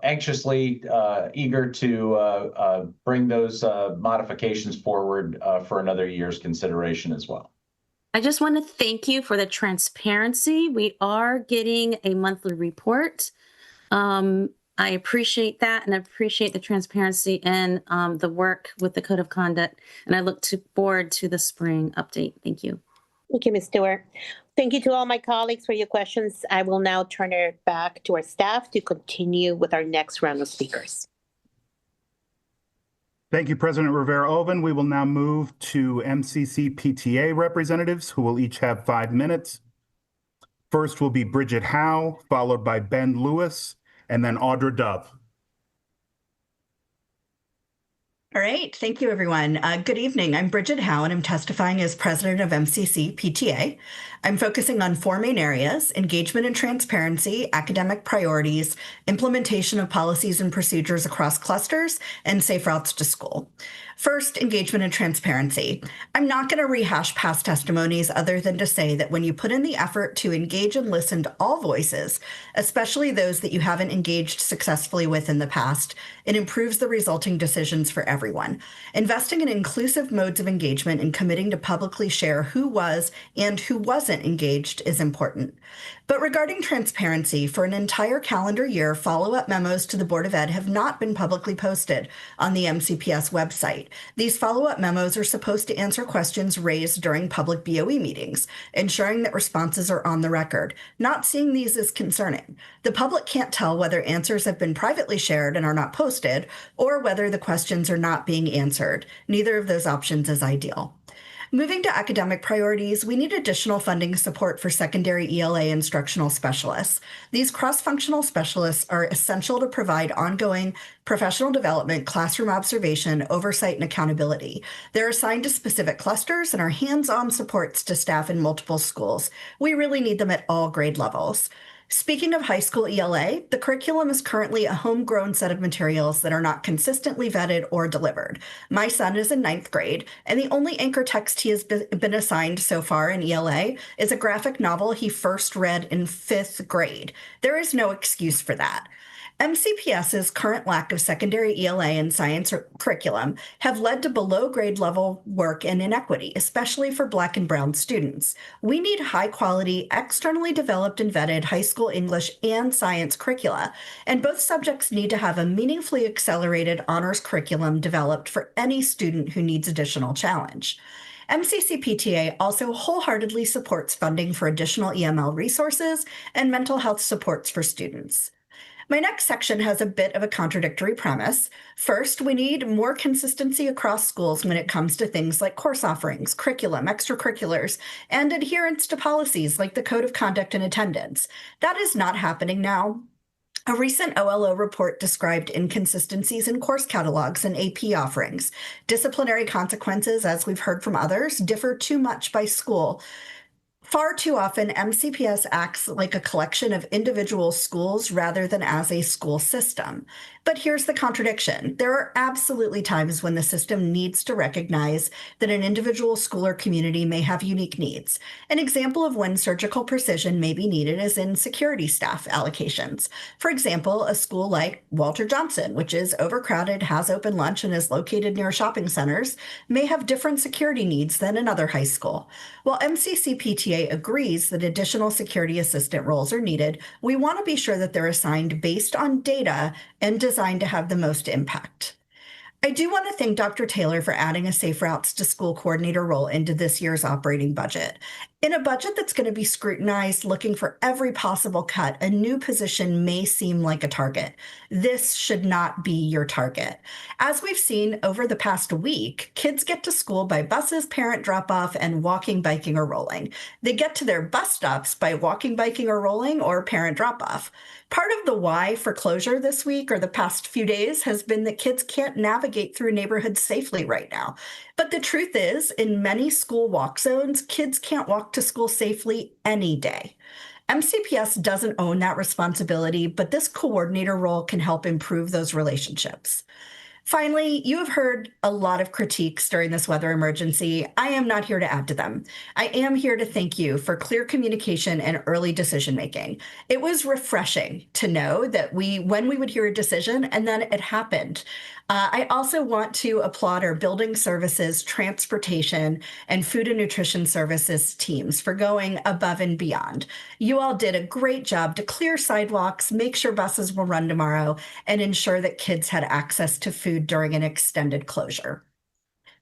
anxiously eager to bring those modifications forward for another year's consideration as well. I just want to thank you for the transparency. We are getting a monthly report. I appreciate that, and I appreciate the transparency and the work with the code of conduct. And I look forward to the spring update. Thank you. Thank you, Ms. Stewart. Thank you to all my colleagues for your questions. I will now turn it back to our staff to continue with our next round of speakers. Thank you, President Rivera-Oven. We will now move to MCC-PTA representatives who will each have 5 minutes. First will be Bridget Howe, followed by Ben Lewis, and then Audra Dove. All right. Thank you, everyone. Good evening. I'm Bridget Howe, and I'm testifying as president of MCC-PTA. I'm focusing on 4 main areas: engagement and transparency, academic priorities, implementation of policies and procedures across clusters, and safe routes to school. First, engagement and transparency. I'm not going to rehash past testimonies other than to say that when you put in the effort to engage and listen to all voices, especially those that you haven't engaged successfully with in the past, it improves the resulting decisions for everyone. Investing in inclusive modes of engagement and committing to publicly share who was and who wasn't engaged is important. But regarding transparency, for an entire calendar year, follow-up memos to the Board of Ed have not been publicly posted on the MCPS website. These follow-up memos are supposed to answer questions raised during public BOE meetings, ensuring that responses are on the record. Not seeing these is concerning. The public can't tell whether answers have been privately shared and are not posted, or whether the questions are not being answered. Neither of those options is ideal. Moving to academic priorities, we need additional funding support for secondary ELA instructional specialists. These cross-functional specialists are essential to provide ongoing professional development, classroom observation, oversight, and accountability. They're assigned to specific clusters and are hands-on supports to staff in multiple schools. We really need them at all grade levels. Speaking of high school ELA, the curriculum is currently a homegrown set of materials that are not consistently vetted or delivered. My son is in 9th grade, and the only anchor text he has been assigned so far in ELA is a graphic novel he first read in 5th grade. There is no excuse for that. MCPS's current lack of secondary ELA and science curriculum have led to below grade level work and inequity, especially for Black and Brown students. We need high quality, externally developed and vetted high school English and science curricula, and both subjects need to have a meaningfully accelerated honors curriculum developed for any student who needs additional challenge. MCC-PTA also wholeheartedly supports funding for additional EML resources and mental health supports for students. My next section has a bit of a contradictory premise. First, we need more consistency across schools when it comes to things like course offerings, curriculum, extracurriculars, and adherence to policies like the Code of Conduct and Attendance. That is not happening now. A recent OLO report described inconsistencies in course catalogs and AP offerings. Disciplinary consequences, as we've heard from others, differ too much by school. Far too often, MCPS acts like a collection of individual schools rather than as a school system. But here's the contradiction. There are absolutely times when the system needs to recognize that an individual school or community may have unique needs. An example of when surgical precision may be needed is in security staff allocations. For example, a school like Walter Johnson, which is overcrowded, has open lunch, and is located near shopping centers, may have different security needs than another high school. While MCC-PTA agrees that additional security assistant roles are needed, we want to be sure that they're assigned based on data and designed to have the most impact. I do want to thank Dr. Taylor for adding a Safe Routes to School coordinator role into this year's operating budget. In a budget that's going to be scrutinized, looking for every possible cut, a new position may seem like a target. This should not be your target. As we've seen over the past week, kids get to school by buses, parent drop-off, and walking, biking, or rolling. They get to their bus stops by walking, biking, or rolling, or parent drop-off. Part of the why for closure this week or the past few days has been that kids can't navigate through neighborhoods safely right now. But the truth is, in many school walk zones, kids can't walk to school safely any day. MCPS doesn't own that responsibility, but this coordinator role can help improve those relationships. Finally, you have heard a lot of critiques during this weather emergency. I am not here to add to them. I am here to thank you for clear communication and early decision making. It was refreshing to know that when we would hear a decision and then it happened. I also want to applaud our building services, transportation, and food and nutrition services teams for going above and beyond. You all did a great job to clear sidewalks, make sure buses will run tomorrow, and ensure that kids had access to food during an extended closure.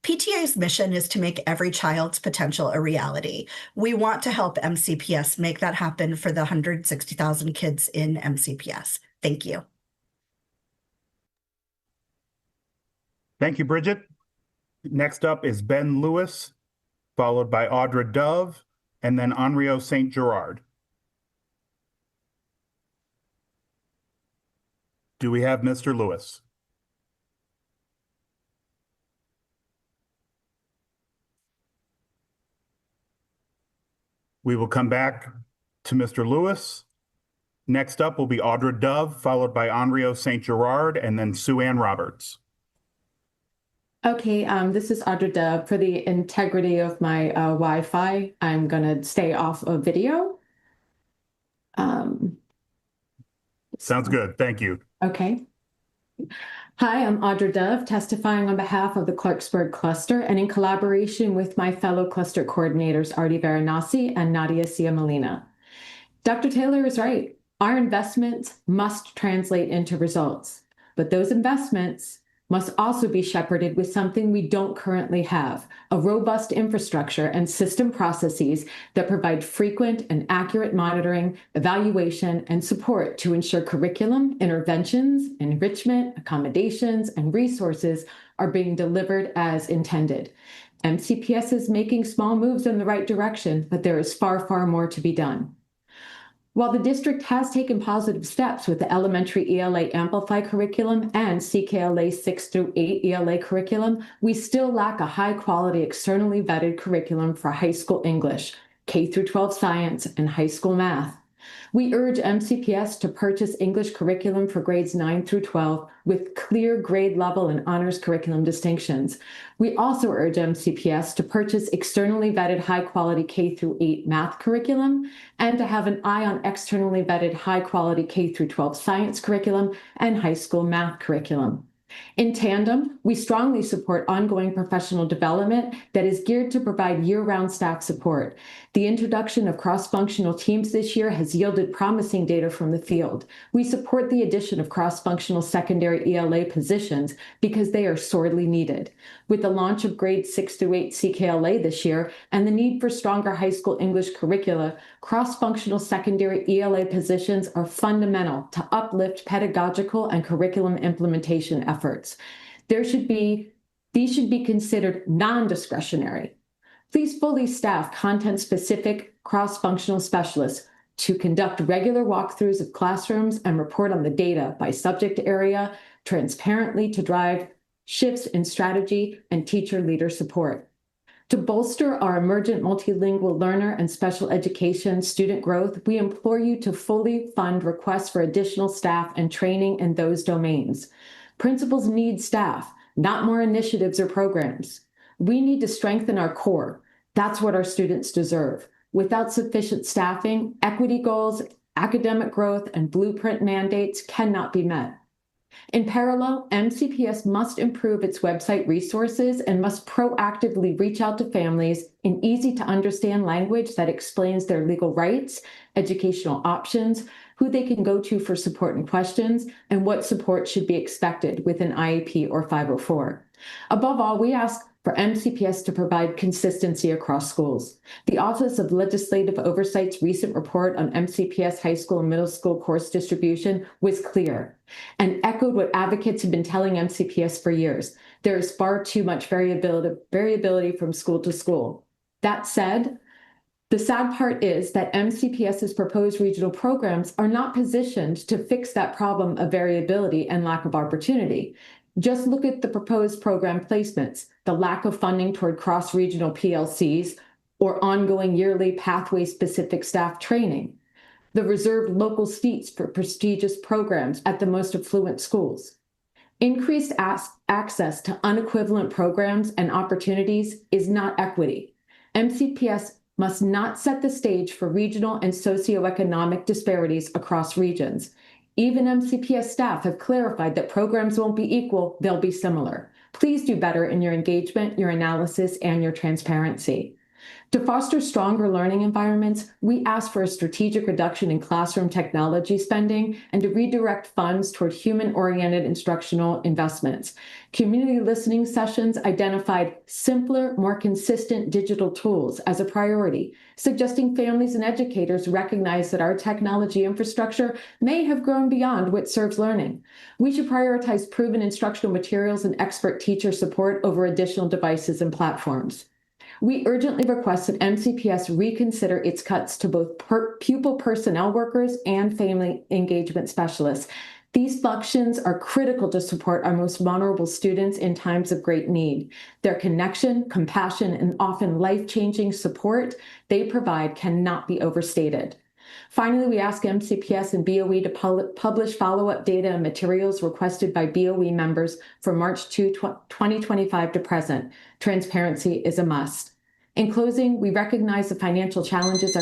PTA's mission is to make every child's potential a reality. We want to help MCPS make that happen for the 160,000 kids in MCPS. Thank you. Thank you, Bridget. Next up is Ben Lewis, followed by Audra Dove, and then Henrio St. Gerard. Do we have Mr. Lewis? We will come back to Mr. Lewis. Next up will be Audra Dove, followed by Henrio St. Gerard, and then Sue Ann Roberts. Okay, this is Audra Dove. For the integrity of my Wi-Fi, I'm going to stay off of video. Sounds good. Thank you. Okay. Hi, I'm Audra Dove, testifying on behalf of the Clarksburg Cluster and in collaboration with my fellow cluster coordinators, Artie Varanasi and Nadia Ciamolina. Dr. Taylor is right. Our investments must translate into results, but those investments must also be shepherded with something we don't currently have, a robust infrastructure and system processes that provide frequent and accurate monitoring, evaluation, and support to ensure curriculum, interventions, enrichment, accommodations, and resources are being delivered as intended. MCPS is making small moves in the right direction, but there is far, far more to be done. While the district has taken positive steps with the elementary ELA Amplify curriculum and CKLA 6 through 8 ELA curriculum, we still lack a high-quality, externally vetted curriculum for high school English, K through 12 science, and high school math. We urge MCPS to purchase English curriculum for grades 9 through 12 with clear grade level and honors curriculum distinctions. We also urge MCPS to purchase externally vetted high-quality K through 8 math curriculum and to have an eye on externally vetted high-quality K through 12 science curriculum and high school math curriculum. In tandem, we strongly support ongoing professional development that is geared to provide year-round staff support. The introduction of cross-functional teams this year has yielded promising data from the field. We support the addition of cross-functional secondary ELA positions because they are sorely needed. With the launch of grades 6 through 8 CKLA this year and the need for stronger high school English curricula, cross-functional secondary ELA positions are fundamental to uplift pedagogical and curriculum implementation efforts. These should be considered non-discretionary. Please fully staff content-specific cross-functional specialists to conduct regular walkthroughs of classrooms and report on the data by subject area transparently to drive shifts in strategy and teacher leader support. To bolster our emergent multilingual learner and special education student growth, we implore you to fully fund requests for additional staff and training in those domains. Principals need staff, not more initiatives or programs. We need to strengthen our core. That's what our students deserve. Without sufficient staffing, equity goals, academic growth, and blueprint mandates cannot be met. In parallel, MCPS must improve its website resources and must proactively reach out to families in easy-to-understand language that explains their legal rights, educational options, who they can go to for support and questions, and what support should be expected with an IEP or 504. Above all, we ask for MCPS to provide consistency across schools. The Office of Legislative Oversight's recent report on MCPS high school and middle school course distribution was clear and echoed what advocates have been telling MCPS for years. There is far too much variability from school to school. That said, the sad part is that MCPS's proposed regional programs are not positioned to fix that problem of variability and lack of opportunity. Just look at the proposed program placements, the lack of funding toward cross-regional PLCs, or ongoing yearly pathway-specific staff training, the reserved local seats for prestigious programs at the most affluent schools. Increased access to unequivalent programs and opportunities is not equity. MCPS must not set the stage for regional and socioeconomic disparities across regions. Even MCPS staff have clarified that programs won't be equal, they'll be similar. Please do better in your engagement, your analysis, and your transparency. To foster stronger learning environments, we ask for a strategic reduction in classroom technology spending and to redirect funds toward human-oriented instructional investments. Community listening sessions identified simpler, more consistent digital tools as a priority, suggesting families and educators recognize that our technology infrastructure may have grown beyond what serves learning. We should prioritize proven instructional materials and expert teacher support over additional devices and platforms. We urgently request that MCPS reconsider its cuts to both pupil personnel workers and family engagement specialists. These functions are critical to support our most vulnerable students in times of great need. Their connection, compassion, and often life-changing support they provide cannot be overstated. Finally, we ask MCPS and BOE to publish follow-up data and materials requested by BOE members from March 2, 2025 to present. Transparency is a must. In closing, we recognize the financial challenges.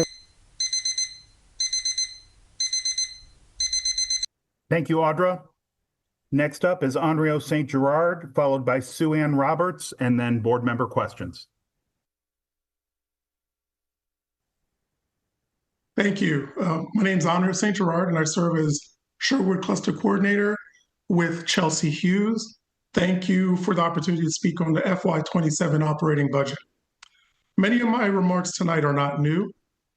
Thank you, Audra. Next up is Andrea St. Gerard, followed by Sue Ann Roberts, and then board member questions. Thank you. My name is Andrea St. Gerard, and I serve as Sherwood Cluster Coordinator with Chelsea Hughes. Thank you for the opportunity to speak on the FY27 operating budget. Many of my remarks tonight are not new.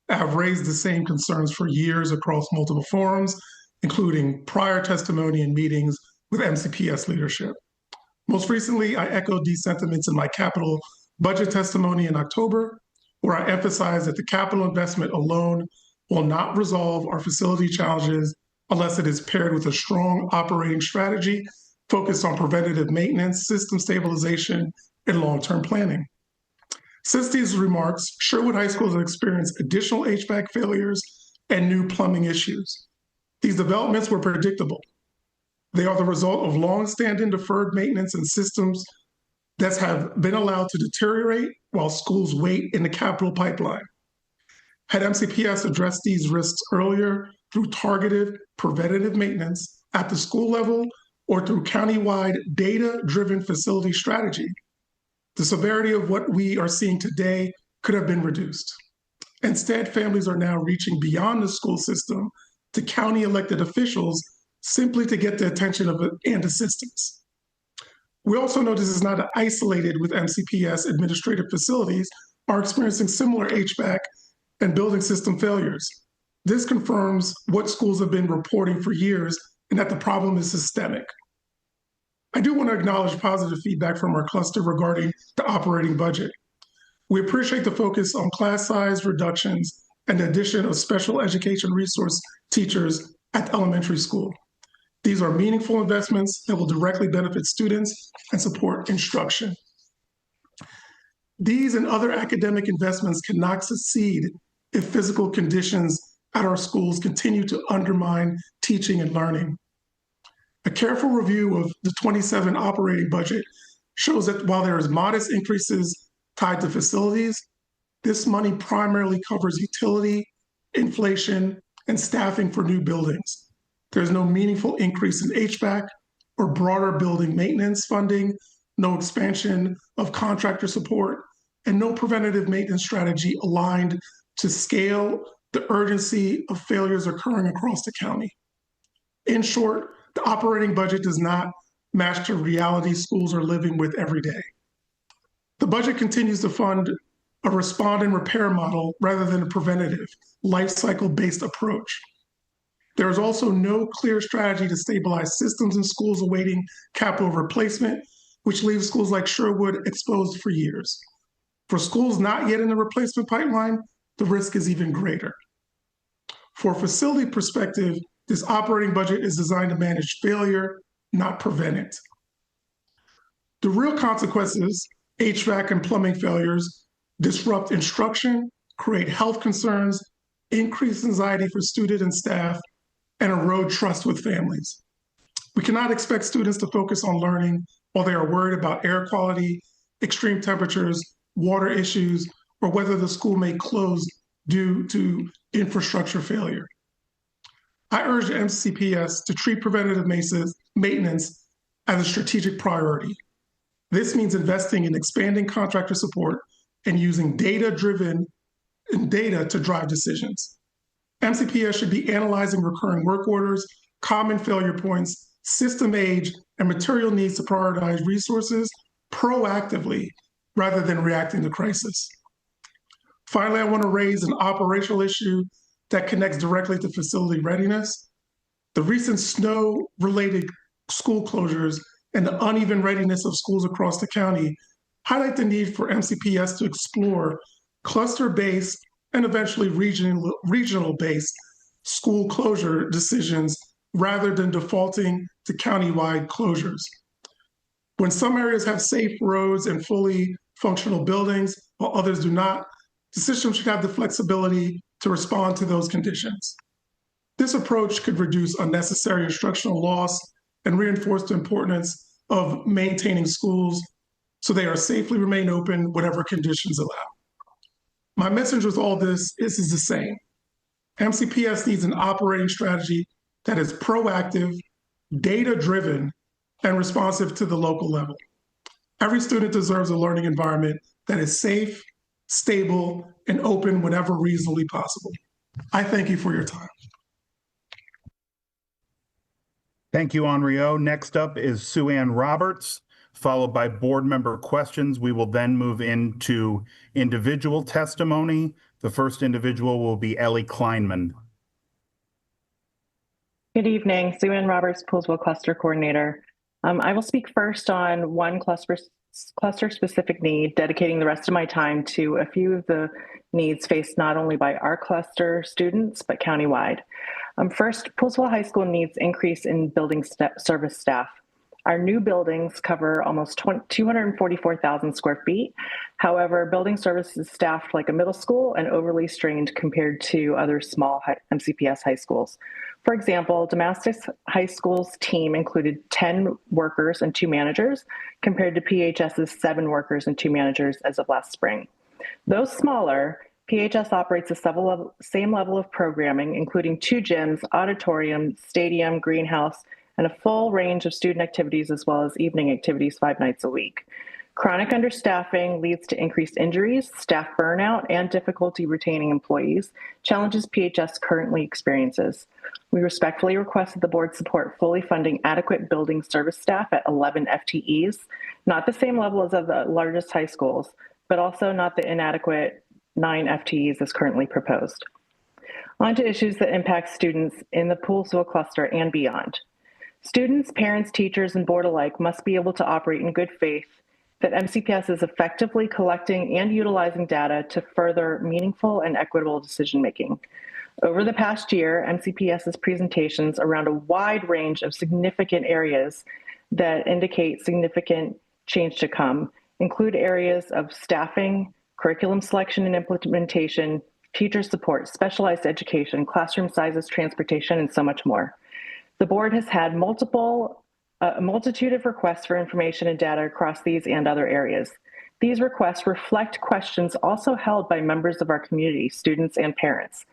I've raised the same concerns for years across multiple forums, including prior testimony and meetings with MCPS leadership. Most recently, I echoed these sentiments in my capital budget testimony in October, where I emphasized that the capital investment alone will not resolve our facility challenges unless it is paired with a strong operating strategy focused on preventative maintenance, system stabilization, and long-term planning. Since these remarks, Sherwood High School has experienced additional HVAC failures and new plumbing issues. These developments were predictable. They are the result of long-standing deferred maintenance and systems that have been allowed to deteriorate while schools wait in the capital pipeline. Had MCPS addressed these risks earlier through targeted preventative maintenance at the school level or through countywide data-driven facility strategy, the severity of what we are seeing today could have been reduced. Instead, families are now reaching beyond the school system to county elected officials simply to get the attention of and assistance. We also know this is not isolated with MCPS administrative facilities are experiencing similar HVAC and building system failures. This confirms what schools have been reporting for years and that the problem is systemic. I do want to acknowledge positive feedback from our cluster regarding the operating budget. We appreciate the focus on class size reductions and the addition of special education resource teachers at the elementary school. These are meaningful investments that will directly benefit students and support instruction. These and other academic investments cannot succeed if physical conditions at our schools continue to undermine teaching and learning. A careful review of the 27 operating budget shows that while there is modest increases tied to facilities, this money primarily covers utility, inflation, and staffing for new buildings. There's no meaningful increase in HVAC or broader building maintenance funding, no expansion of contractor support, and no preventative maintenance strategy aligned to scale the urgency of failures occurring across the county. In short, the operating budget does not match the reality schools are living with every day. The budget continues to fund a respond and repair model rather than a preventative, life cycle-based approach. There is also no clear strategy to stabilize systems in schools awaiting capital replacement, which leaves schools like Sherwood exposed for years. For schools not yet in the replacement pipeline, the risk is even greater. For a facility perspective, this operating budget is designed to manage failure, not prevent it. The real consequences, HVAC and plumbing failures, disrupt instruction, create health concerns, increase anxiety for students and staff, and erode trust with families. We cannot expect students to focus on learning while they are worried about air quality, extreme temperatures, water issues, or whether the school may close due to infrastructure failure. I urge the MCPS to treat preventative maintenance as a strategic priority. This means investing in expanding contractor support and using data to drive decisions. MCPS should be analyzing recurring work orders, common failure points, system age, and material needs to prioritize resources proactively rather than reacting to crisis. Finally, I want to raise an operational issue that connects directly to facility readiness. The recent snow-related school closures and the uneven readiness of schools across the county highlight the need for MCPS to explore cluster-based and eventually regional-based school closure decisions rather than defaulting to countywide closures. When some areas have safe roads and fully functional buildings, while others do not, the system should have the flexibility to respond to those conditions. This approach could reduce unnecessary instructional loss and reinforce the importance of maintaining schools so they are safely remain open whatever conditions allow. My message with all this is the same. MCPS needs an operating strategy that is proactive, data-driven, and responsive to the local level. Every student deserves a learning environment that is safe, stable, and open whenever reasonably possible. I thank you for your time. Thank you, Henriot. Next up is Sue Ann Roberts, followed by board member questions. We will then move into individual testimony. The first individual will be Ellie Kleinman. Good evening, Sue Ann Roberts, Poolsville Cluster Coordinator. I will speak first on one cluster-specific need, dedicating the rest of my time to a few of the needs faced not only by our cluster students, but countywide. First, Poolsville High School needs increase in building service staff. Our new buildings cover almost 244,000 square feet. However, building services staffed like a middle school and overly strained compared to other small MCPS high schools. For example, Damascus High School's team included 10 workers and 2 managers, compared to PHS's 7 workers and 2 managers as of last spring. Though smaller, PHS operates the same level of programming, including 2 gyms, auditorium, stadium, greenhouse, and a full range of student activities as well as evening activities 5 nights a week. Chronic understaffing leads to increased injuries, staff burnout, and difficulty retaining employees, challenges PHS currently experiences. We respectfully request that the board support fully funding adequate building service staff at 11 FTEs, not the same level as of the largest high schools, but also not the inadequate 9 FTEs as currently proposed. On to issues that impact students in the Poolsville cluster and beyond. Students, parents, teachers, and board alike must be able to operate in good faith that MCPS is effectively collecting and utilizing data to further meaningful and equitable decision-making. Over the past year, MCPS's presentations around a wide range of significant areas that indicate significant change to come include areas of staffing, curriculum selection and implementation, teacher support, specialized education, classroom sizes, transportation, and so much more. The board has had a multitude of requests for information and data across these and other areas. These requests reflect questions also held by members of our community, students and parents.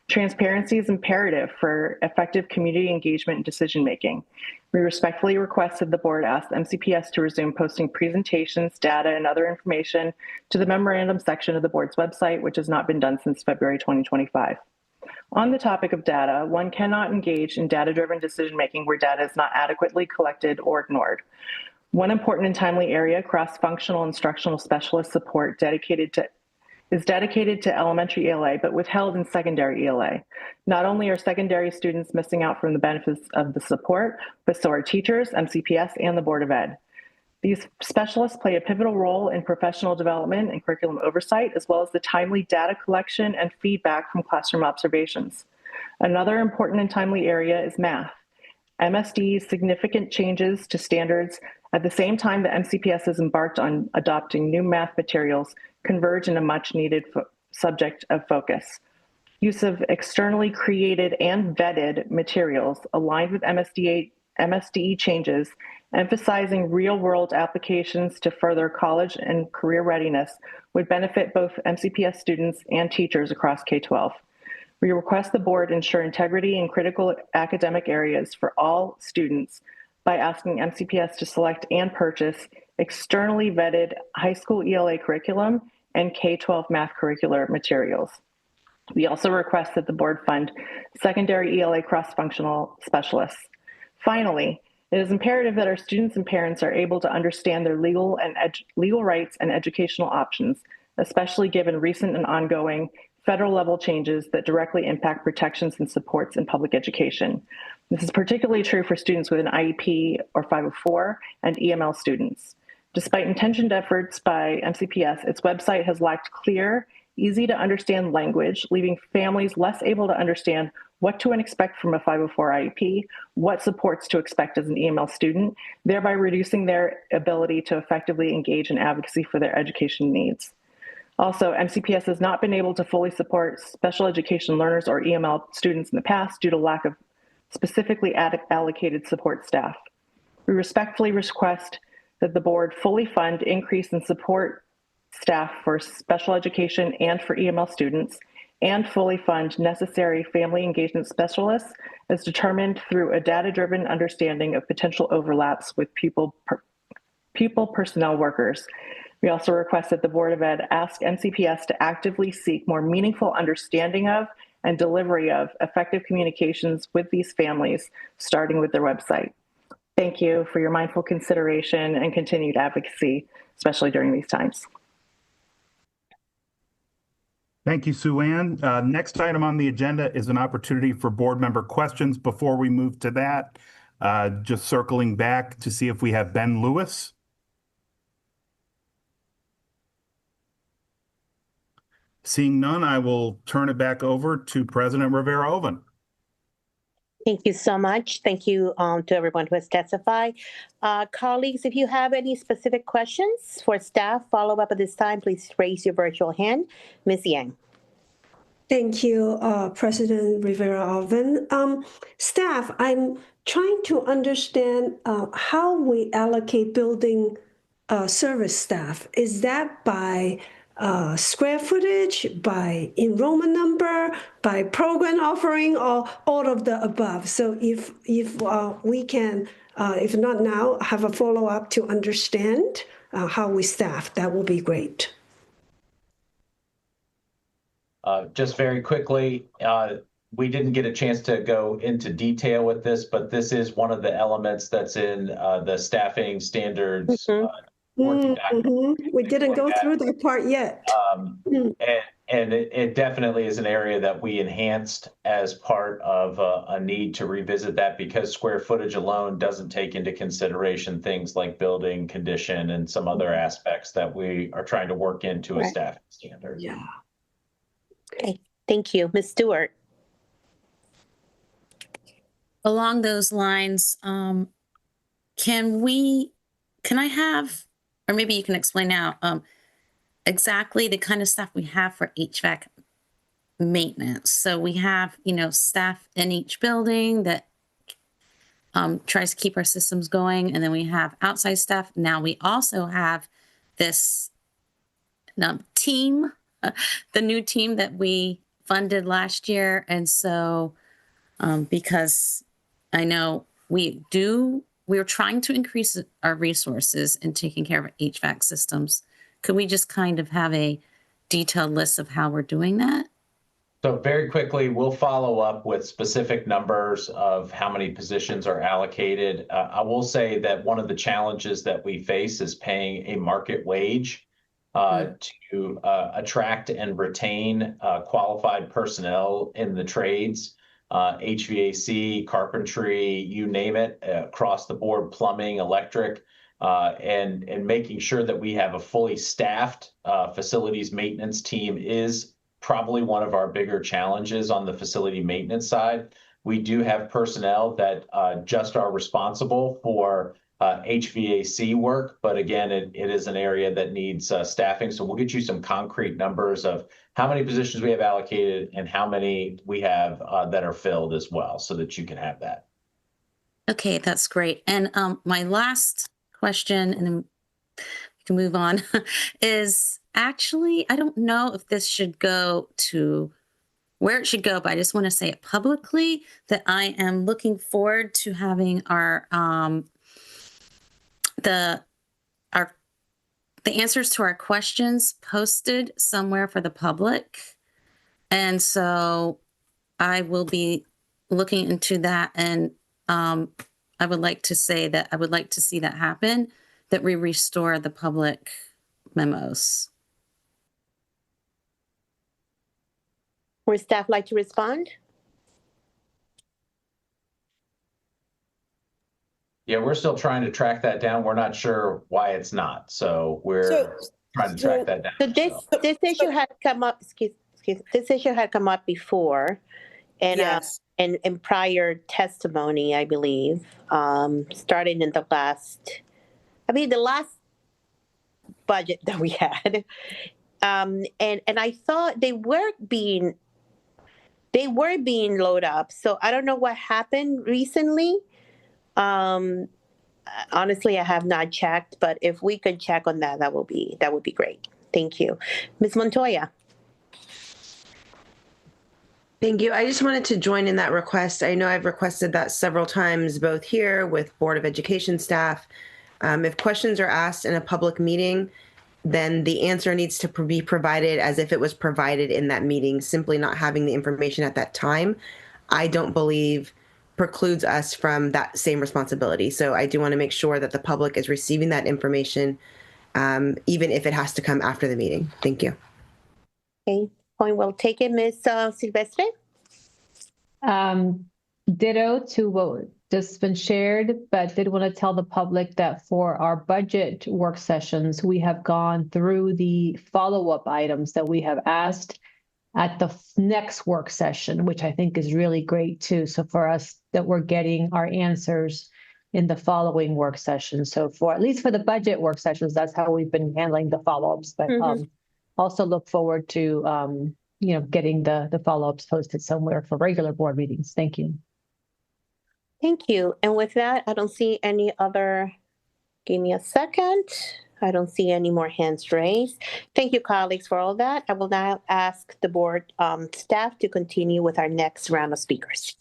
Transparency is imperative for effective community engagement and decision-making. We respectfully request that the board ask MCPS to resume posting presentations, data, and other information to the memorandum section of the board's website, which has not been done since February 2025. On the topic of data, one cannot engage in data-driven decision-making where data is not adequately collected or ignored. One important and timely area, cross-functional instructional specialist support is dedicated to elementary ELA, but withheld in secondary ELA. Not only are secondary students missing out from the benefits of the support, but so are teachers, MCPS, and the Board of Ed. These specialists play a pivotal role in professional development and curriculum oversight, as well as the timely data collection and feedback from classroom observations. Another important and timely area is math. MSD's significant changes to standards at the same time that MCPS has embarked on adopting new math materials converge in a much needed subject of focus. Use of externally created and vetted materials aligned with MSD MSDE changes, emphasizing real-world applications to further college and career readiness would benefit both MCPS students and teachers across K-12. We request the board ensure integrity in critical academic areas for all students by asking MCPS to select and purchase externally vetted high school ELA curriculum and K-12 math curricular materials. We also request that the board fund secondary ELA cross-functional specialists. Finally, it is imperative that our students and parents are able to understand their legal rights and educational options, especially given recent and ongoing federal level changes that directly impact protections and supports in public education. This is particularly true for students with an IEP or 504 and EML students. Despite intentioned efforts by MCPS, its website has lacked clear, easy to understand language, leaving families less able to understand what to expect from a 504 IEP, what supports to expect as an EML student, thereby reducing their ability to effectively engage in advocacy for their education needs. Also, MCPS has not been able to fully support special education learners or EML students in the past due to lack of specifically allocated support staff. We respectfully request that the board fully fund increase in support staff for special education and for EML students, and fully fund necessary family engagement specialists as determined through a data-driven understanding of potential overlaps with pupil personnel workers. We also request that the Board of Ed ask MCPS to actively seek more meaningful understanding of and delivery of effective communications with these families, starting with their website. Thank you for your mindful consideration and continued advocacy, especially during these times. Thank you, Sue Ann. Next item on the agenda is an opportunity for board member questions. Before we move to that, just circling back to see if we have Ben Lewis. Seeing none, I will turn it back over to President Rivera-Oven. Thank you so much. Thank you to everyone who has testified. Colleagues, if you have any specific questions for staff follow-up at this time, please raise your virtual hand. Ms. Yang. Thank you, President Rivera-Oven. Staff, I'm trying to understand how we allocate building service staff. Is that by square footage, by enrollment number, by program offering, or all of the above? So if we can, if not now, have a follow-up to understand how we staff, that will be great. Just very quickly, we didn't get a chance to go into detail with this, but this is one of the elements that's in the staffing standards working document. We didn't go through that part yet. And it definitely is an area that we enhanced as part of a need to revisit that, because square footage alone doesn't take into consideration things like building condition and some other aspects that we are trying to work into a staffing standard. Yeah. Okay, thank you. Ms. Stewart. Along those lines, can I have, or maybe you can explain now, exactly the kind of stuff we have for HVAC maintenance. So we have, staff in each building that tries to keep our systems going. And then we have outside staff. Now we also have this team, the new team that we funded last year. And so because I know we're trying to increase our resources in taking care of HVAC systems. Could we just kind of have a detailed list of how we're doing that? So very quickly, we'll follow up with specific numbers of how many positions are allocated. I will say that one of the challenges that we face is paying a market wage to attract and retain qualified personnel in the trades. HVAC, carpentry, you name it, across the board, plumbing, electric, and making sure that we have a fully staffed facilities maintenance team is probably one of our bigger challenges on the facility maintenance side. We do have personnel that just are responsible for HVAC work, but again, it is an area that needs staffing. So we'll get you some concrete numbers of how many positions we have allocated and how many we have that are filled as well, so that you can have that. Okay, that's great. And my last question, and then we can move on, is actually, I don't know if this should go to where it should go, but I just want to say it publicly that I am looking forward to having our the answers to our questions posted somewhere for the public. And so I will be looking into that, and I would like to say that I would like to see that happen, that we restore the public memos. Would staff like to respond? Yeah, we're still trying to track that down. We're not sure why it's not. So we're trying to track that down. So this issue had come up. This issue had come up before, and Yes. in prior testimony, I believe, starting in the last budget that we had, and I thought they were being loaded up. So I don't know what happened recently. Honestly, I have not checked, but if we could check on that, that would be great. Thank you. Ms. Montoya. Thank you. I just wanted to join in that request. I know I've requested that several times, both here with Board of Education staff. If questions are asked in a public meeting, then the answer needs to be provided as if it was provided in that meeting. Simply not having the information at that time, I don't believe precludes us from that same responsibility. So I do want to make sure that the public is receiving that information, even if it has to come after the meeting. Thank you. Okay, point well taken, Ms. Silvestre. Ditto to what just been shared, but did want to tell the public that for our budget work sessions, we have gone through the follow-up items that we have asked at the next work session, which I think is really great too. So for us, that we're getting our answers in the following work session. So for at least for the budget work sessions, that's how we've been handling the follow-ups. But also look forward to getting the follow-ups posted somewhere for regular board meetings. Thank you. Thank you. And with that, I don't see any other. Give me a second. I don't see any more hands raised. Thank you, colleagues, for all that. I will now ask the board staff to continue with our next round of speakers.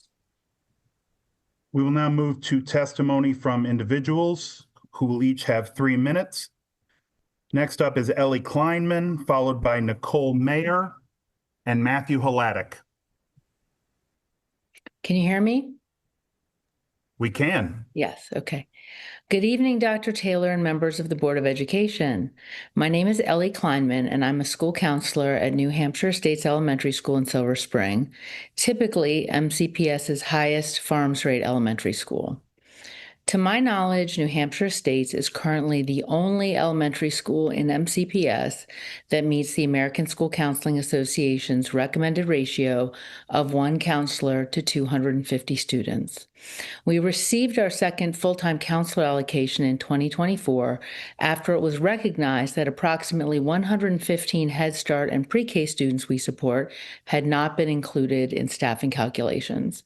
We will now move to testimony from individuals who will each have 3 minutes. Next up is Ellie Kleinman, followed by Nicole Mayer and Matthew Hladek. Can you hear me? We can. Yes, okay. Good evening, Dr. Taylor and members of the Board of Education. My name is Ellie Kleinman, and I'm a school counselor at New Hampshire Estates Elementary School in Silver Spring, typically MCPS's highest farms rate elementary school. To my knowledge, New Hampshire Estates is currently the only elementary school in MCPS that meets the American School Counseling Association's recommended ratio of 1 counselor to 250 students. We received our second full-time counselor allocation in 2024 after it was recognized that approximately 115 Head Start and pre-K students we support had not been included in staffing calculations.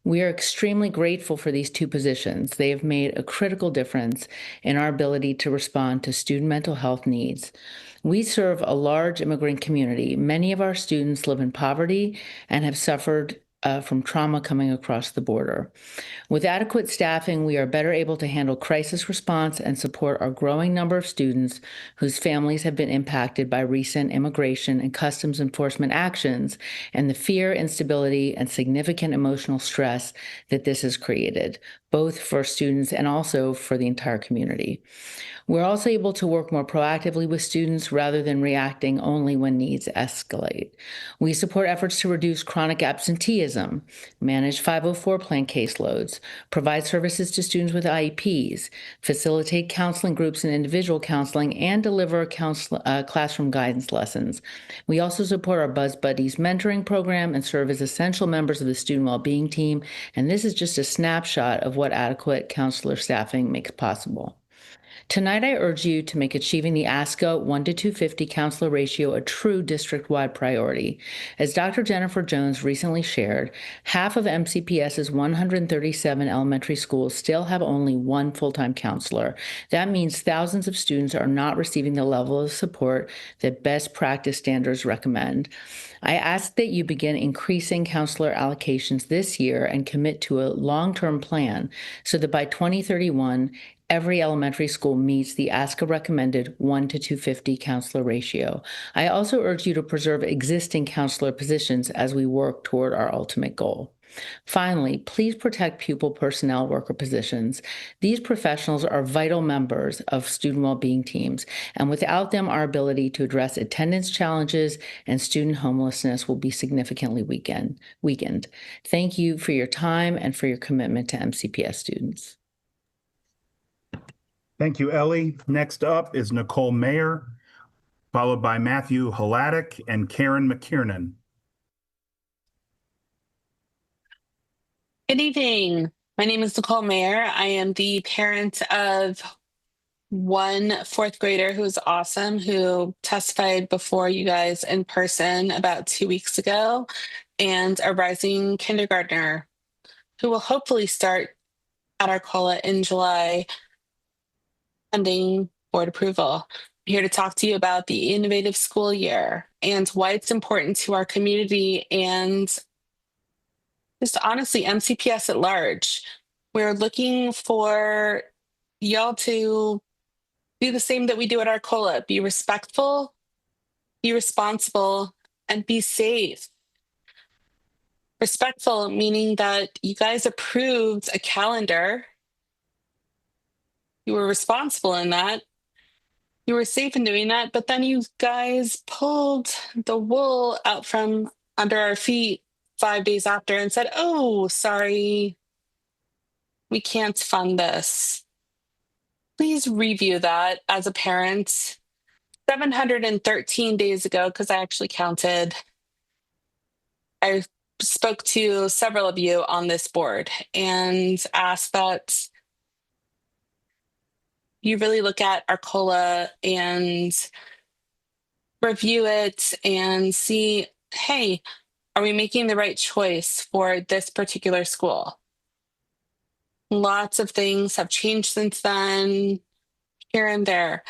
We are extremely grateful for these 2 positions. They have made a critical difference in our ability to respond to student mental health needs. We serve a large immigrant community. Many of our students live in poverty and have suffered from trauma coming across the border. With adequate staffing, we are better able to handle crisis response and support our growing number of students whose families have been impacted by recent immigration and customs enforcement actions and the fear, instability, and significant emotional stress that this has created, both for students and also for the entire community. We're also able to work more proactively with students rather than reacting only when needs escalate. We support efforts to reduce chronic absenteeism, manage 504 plan caseloads, provide services to students with IEPs, facilitate counseling groups and individual counseling, and deliver classroom guidance lessons. We also support our Buzz Buddies mentoring program and serve as essential members of the student well-being team. And this is just a snapshot of what adequate counselor staffing makes possible. Tonight, I urge you to make achieving the ASCA 1:250 counselor ratio a true district-wide priority. As Dr. Jennifer Jones recently shared, half of MCPS's 137 elementary schools still have only one full-time counselor. That means thousands of students are not receiving the level of support that best practice standards recommend. I ask that you begin increasing counselor allocations this year and commit to a long-term plan so that by 2031, every elementary school meets the ASCA recommended 1:250 counselor ratio. I also urge you to preserve existing counselor positions as we work toward our ultimate goal. Finally, please protect pupil personnel worker positions. These professionals are vital members of student well-being teams, and without them, our ability to address attendance challenges and student homelessness will be significantly weakened. Thank you for your time and for your commitment to MCPS students. Thank you, Ellie. Next up is Nicole Mayer, followed by Matthew Hladek and Karen McKiernan. Good evening. My name is Nicole Mayer. I am the parent of one fourth grader who's awesome, who testified before you guys in person about 2 weeks ago, and a rising kindergartner who will hopefully start at Arcola in July, pending board approval. I'm here to talk to you about the innovative school year and why it's important to our community and just honestly, MCPS at large. We're looking for y'all to do the same that we do at Arcola. Be respectful, be responsible, and be safe. Respectful, meaning that you guys approved a calendar. You were responsible in that. You were safe in doing that, but then you guys pulled the wool out from under our feet 5 days after and said, oh, sorry, we can't fund this. Please review that as a parent. 713 days ago, because I actually counted, I spoke to several of you on this board and asked that you really look at Arcola and review it and see, hey, are we making the right choice for this particular school? Lots of things have changed since then, here and there.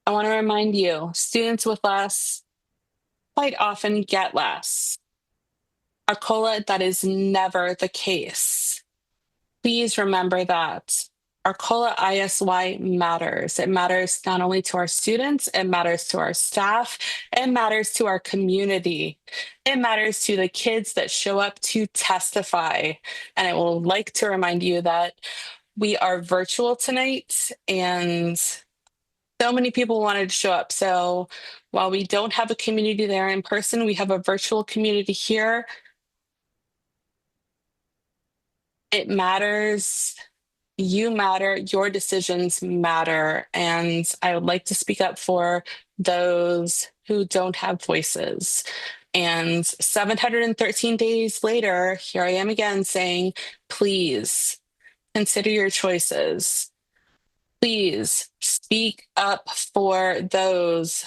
I want to remind you, students with less quite often get less. Arcola, that is never the case. Please remember that. Arcola ISY matters. It matters not only to our students, it matters to our staff, it matters to our community. It matters to the kids that show up to testify. And I will like to remind you that we are virtual tonight and so many people wanted to show up. So while we don't have a community there in person, we have a virtual community here. It matters. You matter. Your decisions matter. And I would like to speak up for those who don't have voices. And 713 days later, here I am again saying, please consider your choices. Please speak up for those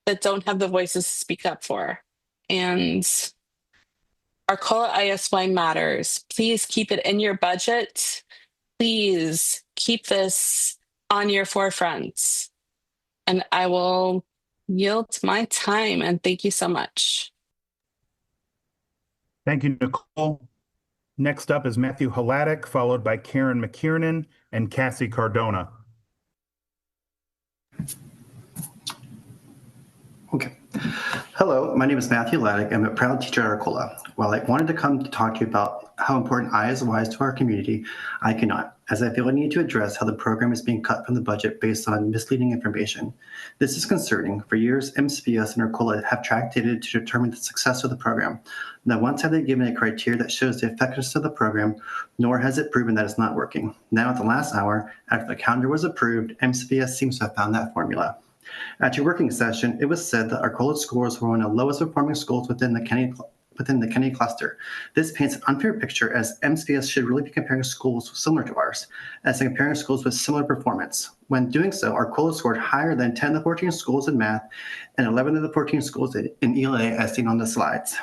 that don't have the voices to speak up for. And Arcola ISY matters. Please keep it in your budget. Please keep this on your forefront. And I will yield my time. And thank you so much. Thank you, Nicole. Next up is Matthew Hladek, followed by Karen McKiernan and Cassie Cardona. Okay. Hello, my name is Matthew Hladek. I'm a proud teacher at Arcola. While I wanted to come to talk to you about how important ISY is to our community, I cannot, as I feel I need to address how the program is being cut from the budget based on misleading information. This is concerning. For years, MCPS and Arcola have tracked data to determine the success of the program. Not once have they given a criteria that shows the effectiveness of the program, nor has it proven that it's not working. Now, at the last hour, after the calendar was approved, MCPS seems to have found that formula. At your working session, it was said that Arcola schools were one of the lowest performing schools within the within the Kennedy cluster. This paints an unfair picture as MCPS should really be comparing schools similar to ours, as in comparing schools with similar performance. When doing so, our COLA scored higher than 10 of the 14 schools in math and 11 of the 14 schools in ELA as seen on the slides.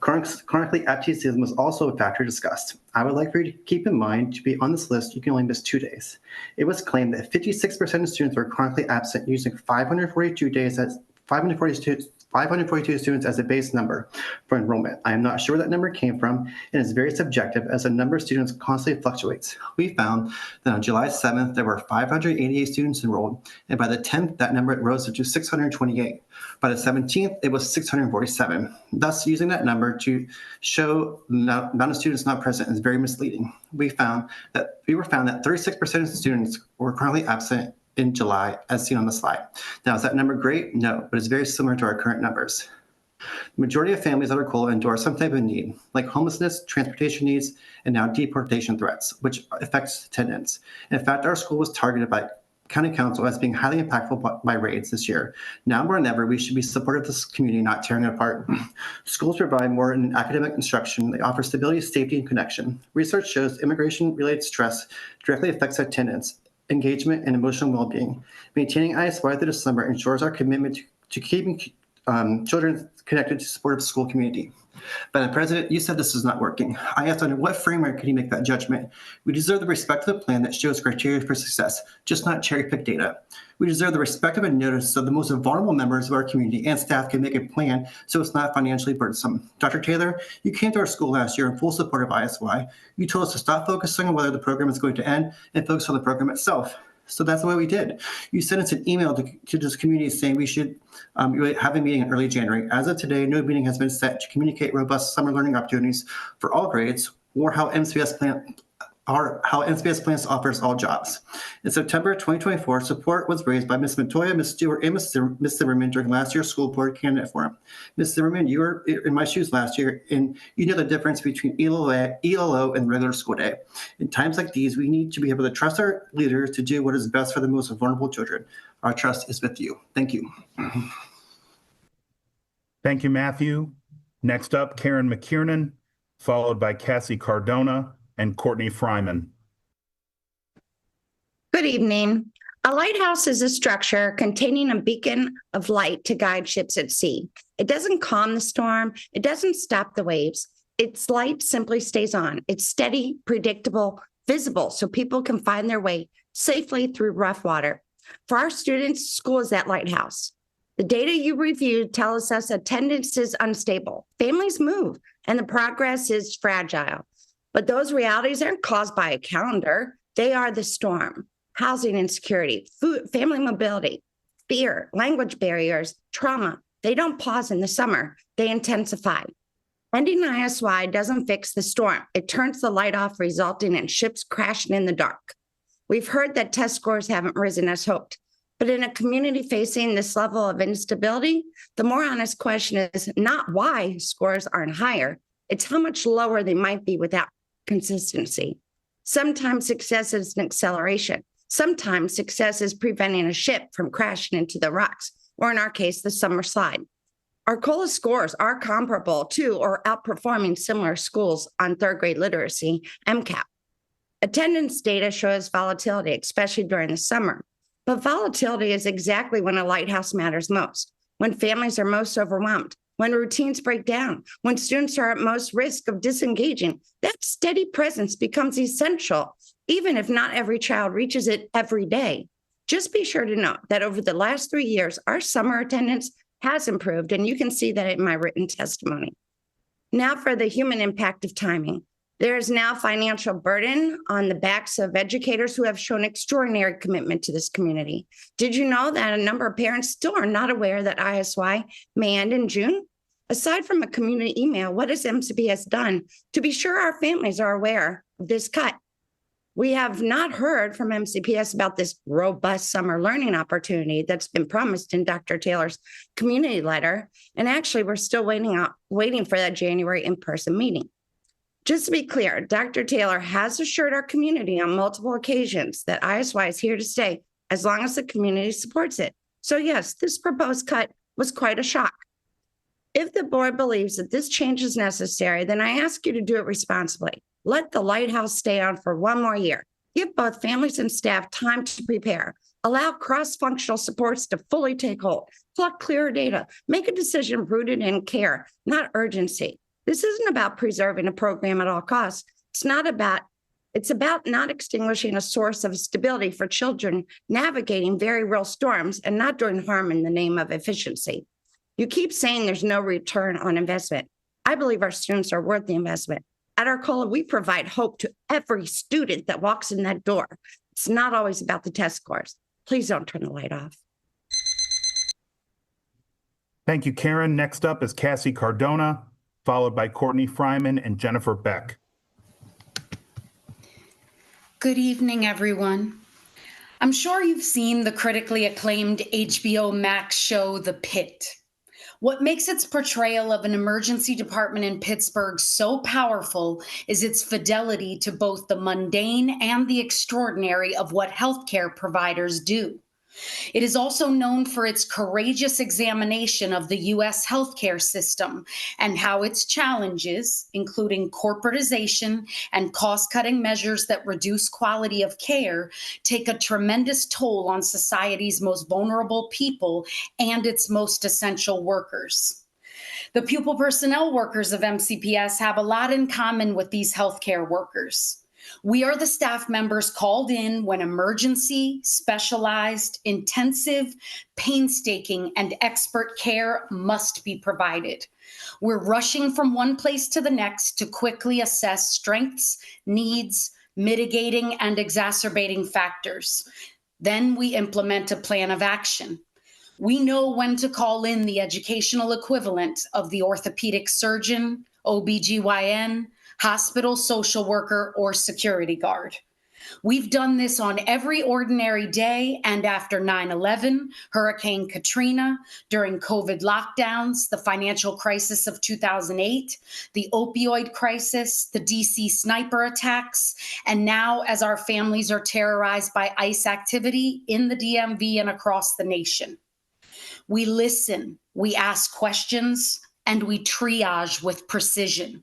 Chronically absenteeism was also a factor discussed. I would like for you to keep in mind to be on this list, you can only miss 2 days. It was claimed that 56% of students were chronically absent using 542 students as a base number for enrollment. I am not sure where that number came from and is very subjective as the number of students constantly fluctuates. We found that on July 7th, there were 588 students enrolled, and by the 10th, that number rose to 628. By the 17th, it was 647. Thus, using that number to show the amount of students not present is very misleading. We found that 36% of students were currently absent in July, as seen on the slide. Now, is that number great? No, but it's very similar to our current numbers. The majority of families under COLA endure some type of need, like homelessness, transportation needs, and now deportation threats, which affects attendance. In fact, our school was targeted by County Council as being highly impactful by raids this year. Now more than ever, we should be supportive of this community, not tearing it apart. Schools provide more in academic instruction. They offer stability, safety, and connection. Research shows immigration-related stress directly affects attendance, engagement, and emotional well-being. Maintaining ISY through the summer ensures our commitment to keeping children connected to supportive school community. Madam President, you said this is not working. I asked under what framework can you make that judgment? We deserve the respect of a plan that shows criteria for success, just not cherry-pick data. We deserve the respect of a notice so the most vulnerable members of our community and staff can make a plan so it's not financially burdensome. Dr. Taylor, you came to our school last year in full support of ISY. You told us to stop focusing on whether the program is going to end and focus on the program itself. So that's what we did. You sent us an email to this community saying we should have a meeting in early January. As of today, no meeting has been set to communicate robust summer learning opportunities for all grades or how MCPS plans to offer us all jobs. In September 2024, support was raised by Ms. Montoya, Ms. Stewart, and Ms. Zimmerman during last year's school board candidate forum. Ms. Zimmerman, you were in my shoes last year, and you know the difference between ELO and regular school day. In times like these, we need to be able to trust our leaders to do what is best for the most vulnerable children. Our trust is with you. Thank you. Thank you, Matthew. Next up, Karen McKiernan, followed by Cassie Cardona and Courtney Fryman. Good evening. A lighthouse is a structure containing a beacon of light to guide ships at sea. It doesn't calm the storm. It doesn't stop the waves. Its light simply stays on. It's steady, predictable, visible, so people can find their way safely through rough water. For our students, school is that lighthouse. The data you reviewed tells us attendance is unstable. Families move, and the progress is fragile. But those realities aren't caused by a calendar. They are the storm. Housing insecurity, food, family mobility, fear, language barriers, trauma. They don't pause in the summer. They intensify. Ending ISY doesn't fix the storm. It turns the light off, resulting in ships crashing in the dark. We've heard that test scores haven't risen as hoped. But in a community facing this level of instability, the more honest question is not why scores aren't higher. It's how much lower they might be without consistency. Sometimes success is an acceleration. Sometimes success is preventing a ship from crashing into the rocks, or in our case, the summer slide. Our COLA scores are comparable to or outperforming similar schools on third grade literacy, MCAP. Attendance data shows volatility, especially during the summer. But volatility is exactly when a lighthouse matters most, when families are most overwhelmed, when routines break down, when students are at most risk of disengaging. That steady presence becomes essential, even if not every child reaches it every day. Just be sure to note that over the last 3 years, our summer attendance has improved, and you can see that in my written testimony. Now for the human impact of timing. There is now financial burden on the backs of educators who have shown extraordinary commitment to this community. Did you know that a number of parents still are not aware that ISY may end in June? Aside from a community email, what has MCPS done to be sure our families are aware of this cut? We have not heard from MCPS about this robust summer learning opportunity that's been promised in Dr. Taylor's community letter. And actually, we're still waiting for that January in-person meeting. Just to be clear, Dr. Taylor has assured our community on multiple occasions that ISY is here to stay as long as the community supports it. So yes, this proposed cut was quite a shock. If the board believes that this change is necessary, then I ask you to do it responsibly. Let the lighthouse stay on for one more year. Give both families and staff time to prepare. Allow cross-functional supports to fully take hold. Collect clear data. Make a decision rooted in care, not urgency. This isn't about preserving a program at all costs. It's about not extinguishing a source of stability for children navigating very real storms and not doing harm in the name of efficiency. You keep saying there's no return on investment. I believe our students are worth the investment. At Arcola, we provide hope to every student that walks in that door. It's not always about the test scores. Please don't turn the light off. Thank you, Karen. Next up is Cassie Cardona, followed by Courtney Fryman and Jennifer Beck. Good evening, everyone. I'm sure you've seen the critically acclaimed HBO Max show, The Pit. What makes its portrayal of an emergency department in Pittsburgh so powerful is its fidelity to both the mundane and the extraordinary of what healthcare providers do. It is also known for its courageous examination of the U.S. healthcare system and how its challenges, including corporatization and cost-cutting measures that reduce quality of care, take a tremendous toll on society's most vulnerable people and its most essential workers. The pupil personnel workers of MCPS have a lot in common with these healthcare workers. We are the staff members called in when emergency, specialized, intensive, painstaking, and expert care must be provided. We're rushing from one place to the next to quickly assess strengths, needs, mitigating and exacerbating factors. Then we implement a plan of action. We know when to call in the educational equivalent of the orthopedic surgeon, OBGYN, hospital social worker, or security guard. We've done this on every ordinary day and after 9/11, Hurricane Katrina, during COVID lockdowns, the financial crisis of 2008, the opioid crisis, the DC sniper attacks, and now as our families are terrorized by ICE activity in the DMV and across the nation. We listen, we ask questions, and we triage with precision.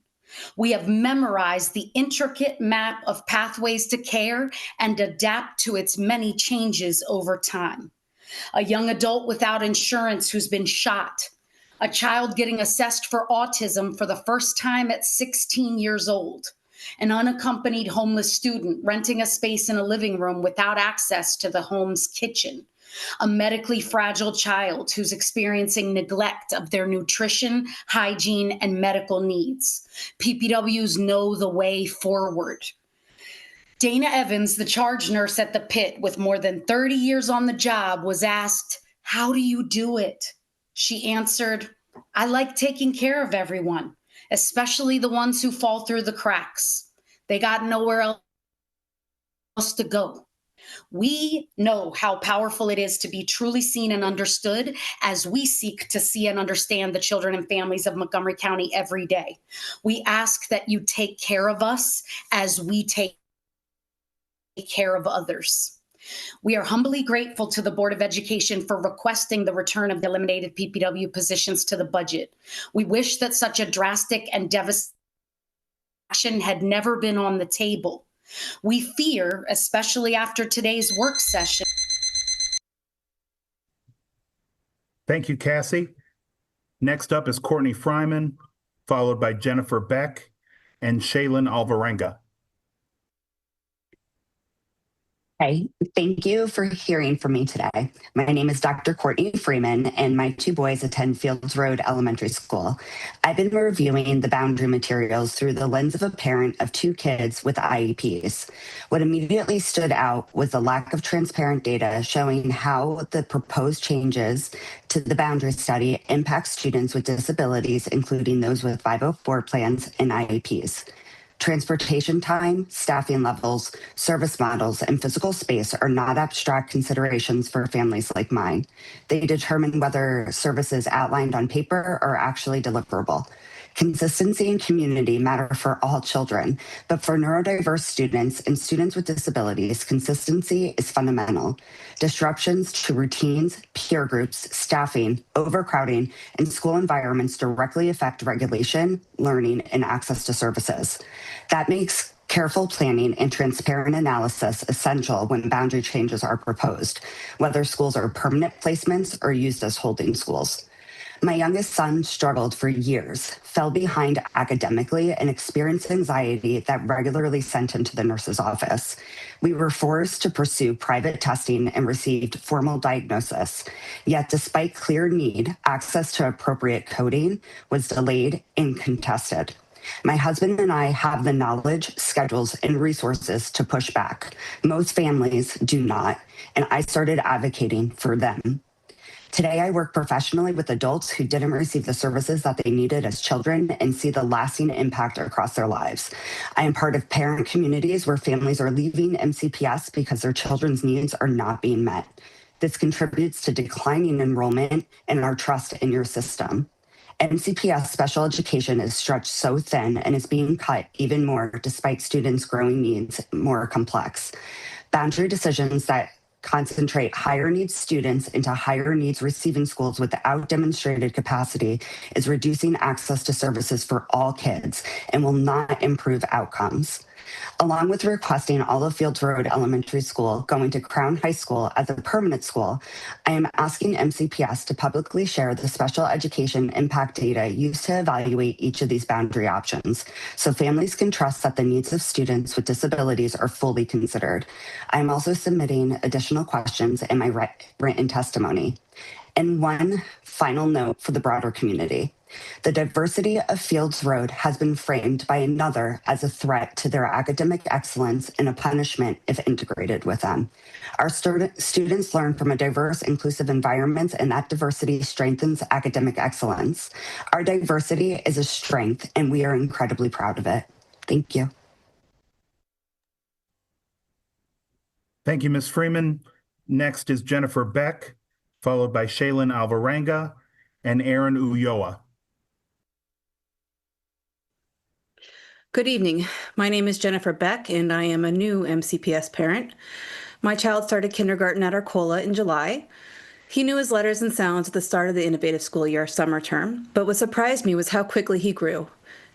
We have memorized the intricate map of pathways to care and adapt to its many changes over time. A young adult without insurance who's been shot, a child getting assessed for autism for the first time at 16 years old, an unaccompanied homeless student renting a space in a living room without access to the home's kitchen, a medically fragile child who's experiencing neglect of their nutrition, hygiene, and medical needs. PPWs know the way forward. Dana Evans, the charge nurse at the Pit with more than 30 years on the job, was asked, "How do you do it?" She answered, "I like taking care of everyone, especially the ones who fall through the cracks. They got nowhere else to go." We know how powerful it is to be truly seen and understood as we seek to see and understand the children and families of Montgomery County every day. We ask that you take care of us as we take care of others. We are humbly grateful to the Board of Education for requesting the return of the eliminated PPW positions to the budget. We wish that such a drastic and devastating action had never been on the table. We fear, especially after today's work session. Thank you, Cassie. Next up is Courtney Fryman, followed by Jennifer Beck and Shaylin Alvarenga. Hi, thank you for hearing from me today. My name is Dr. Courtney Freeman, and my two boys attend Fields Road Elementary School. I've been reviewing the boundary materials through the lens of a parent of two kids with IEPs. What immediately stood out was the lack of transparent data showing how the proposed changes to the boundary study impact students with disabilities, including those with 504 plans and IEPs. Transportation time, staffing levels, service models, and physical space are not abstract considerations for families like mine. They determine whether services outlined on paper are actually deliverable. Consistency and community matter for all children, but for neurodiverse students and students with disabilities, consistency is fundamental. Disruptions to routines, peer groups, staffing, overcrowding, and school environments directly affect regulation, learning, and access to services. That makes careful planning and transparent analysis essential when boundary changes are proposed, whether schools are permanent placements or used as holding schools. My youngest son struggled for years, fell behind academically, and experienced anxiety that regularly sent him to the nurse's office. We were forced to pursue private testing and received formal diagnosis. Yet, despite clear need, access to appropriate coding was delayed and contested. My husband and I have the knowledge, schedules, and resources to push back. Most families do not, and I started advocating for them. Today, I work professionally with adults who didn't receive the services that they needed as children and see the lasting impact across their lives. I am part of parent communities where families are leaving MCPS because their children's needs are not being met. This contributes to declining enrollment and our trust in your system. MCPS special education is stretched so thin and is being cut even more despite students' growing needs more complex. Boundary decisions that concentrate higher needs students into higher needs receiving schools without demonstrated capacity is reducing access to services for all kids and will not improve outcomes. Along with requesting Olive Fields Road Elementary School going to Crown High School as a permanent school, I am asking MCPS to publicly share the special education impact data used to evaluate each of these boundary options, so families can trust that the needs of students with disabilities are fully considered. I am also submitting additional questions in my written testimony. And one final note for the broader community. The diversity of Fields Road has been framed by another as a threat to their academic excellence and a punishment if integrated with them. Our students learn from a diverse, inclusive environment, and that diversity strengthens academic excellence. Our diversity is a strength, and we are incredibly proud of it. Thank you. Thank you, Ms. Freeman. Next is Jennifer Beck, followed by Shaylin Alvarenga and Aaron Ulloa. Good evening. My name is Jennifer Beck, and I am a new MCPS parent. My child started kindergarten at Arcola in July. He knew his letters and sounds at the start of the innovative school year summer term, but what surprised me was how quickly he grew,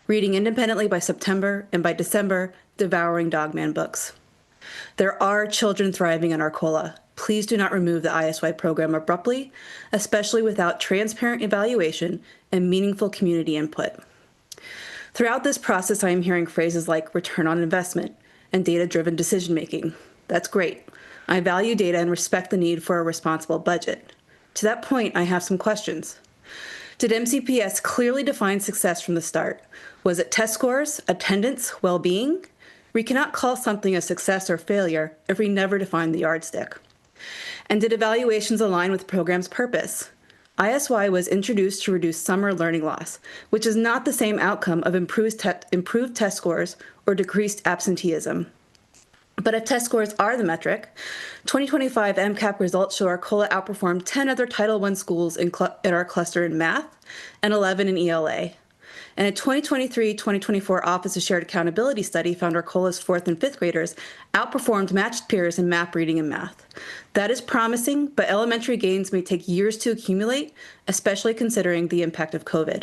reading independently by September, and by December, devouring Dogman books. There are children thriving in Arcola. Please do not remove the ISY program abruptly, especially without transparent evaluation and meaningful community input. Throughout this process, I am hearing phrases like return on investment and data-driven decision-making. That's great. I value data and respect the need for a responsible budget. To that point, I have some questions. Did MCPS clearly define success from the start? Was it test scores, attendance, well-being? We cannot call something a success or failure if we never define the yardstick. And did evaluations align with the program's purpose? ISY was introduced to reduce summer learning loss, which is not the same outcome of improved test scores or decreased absenteeism. But if test scores are the metric, 2025 MCAP results show Arcola outperformed 10 other Title I schools in our cluster in math and 11 in ELA. And a 2023-2024 Office of Shared Accountability study found Arcola's 4th and 5th graders outperformed matched peers in map reading and math. That is promising, but elementary gains may take years to accumulate, especially considering the impact of COVID.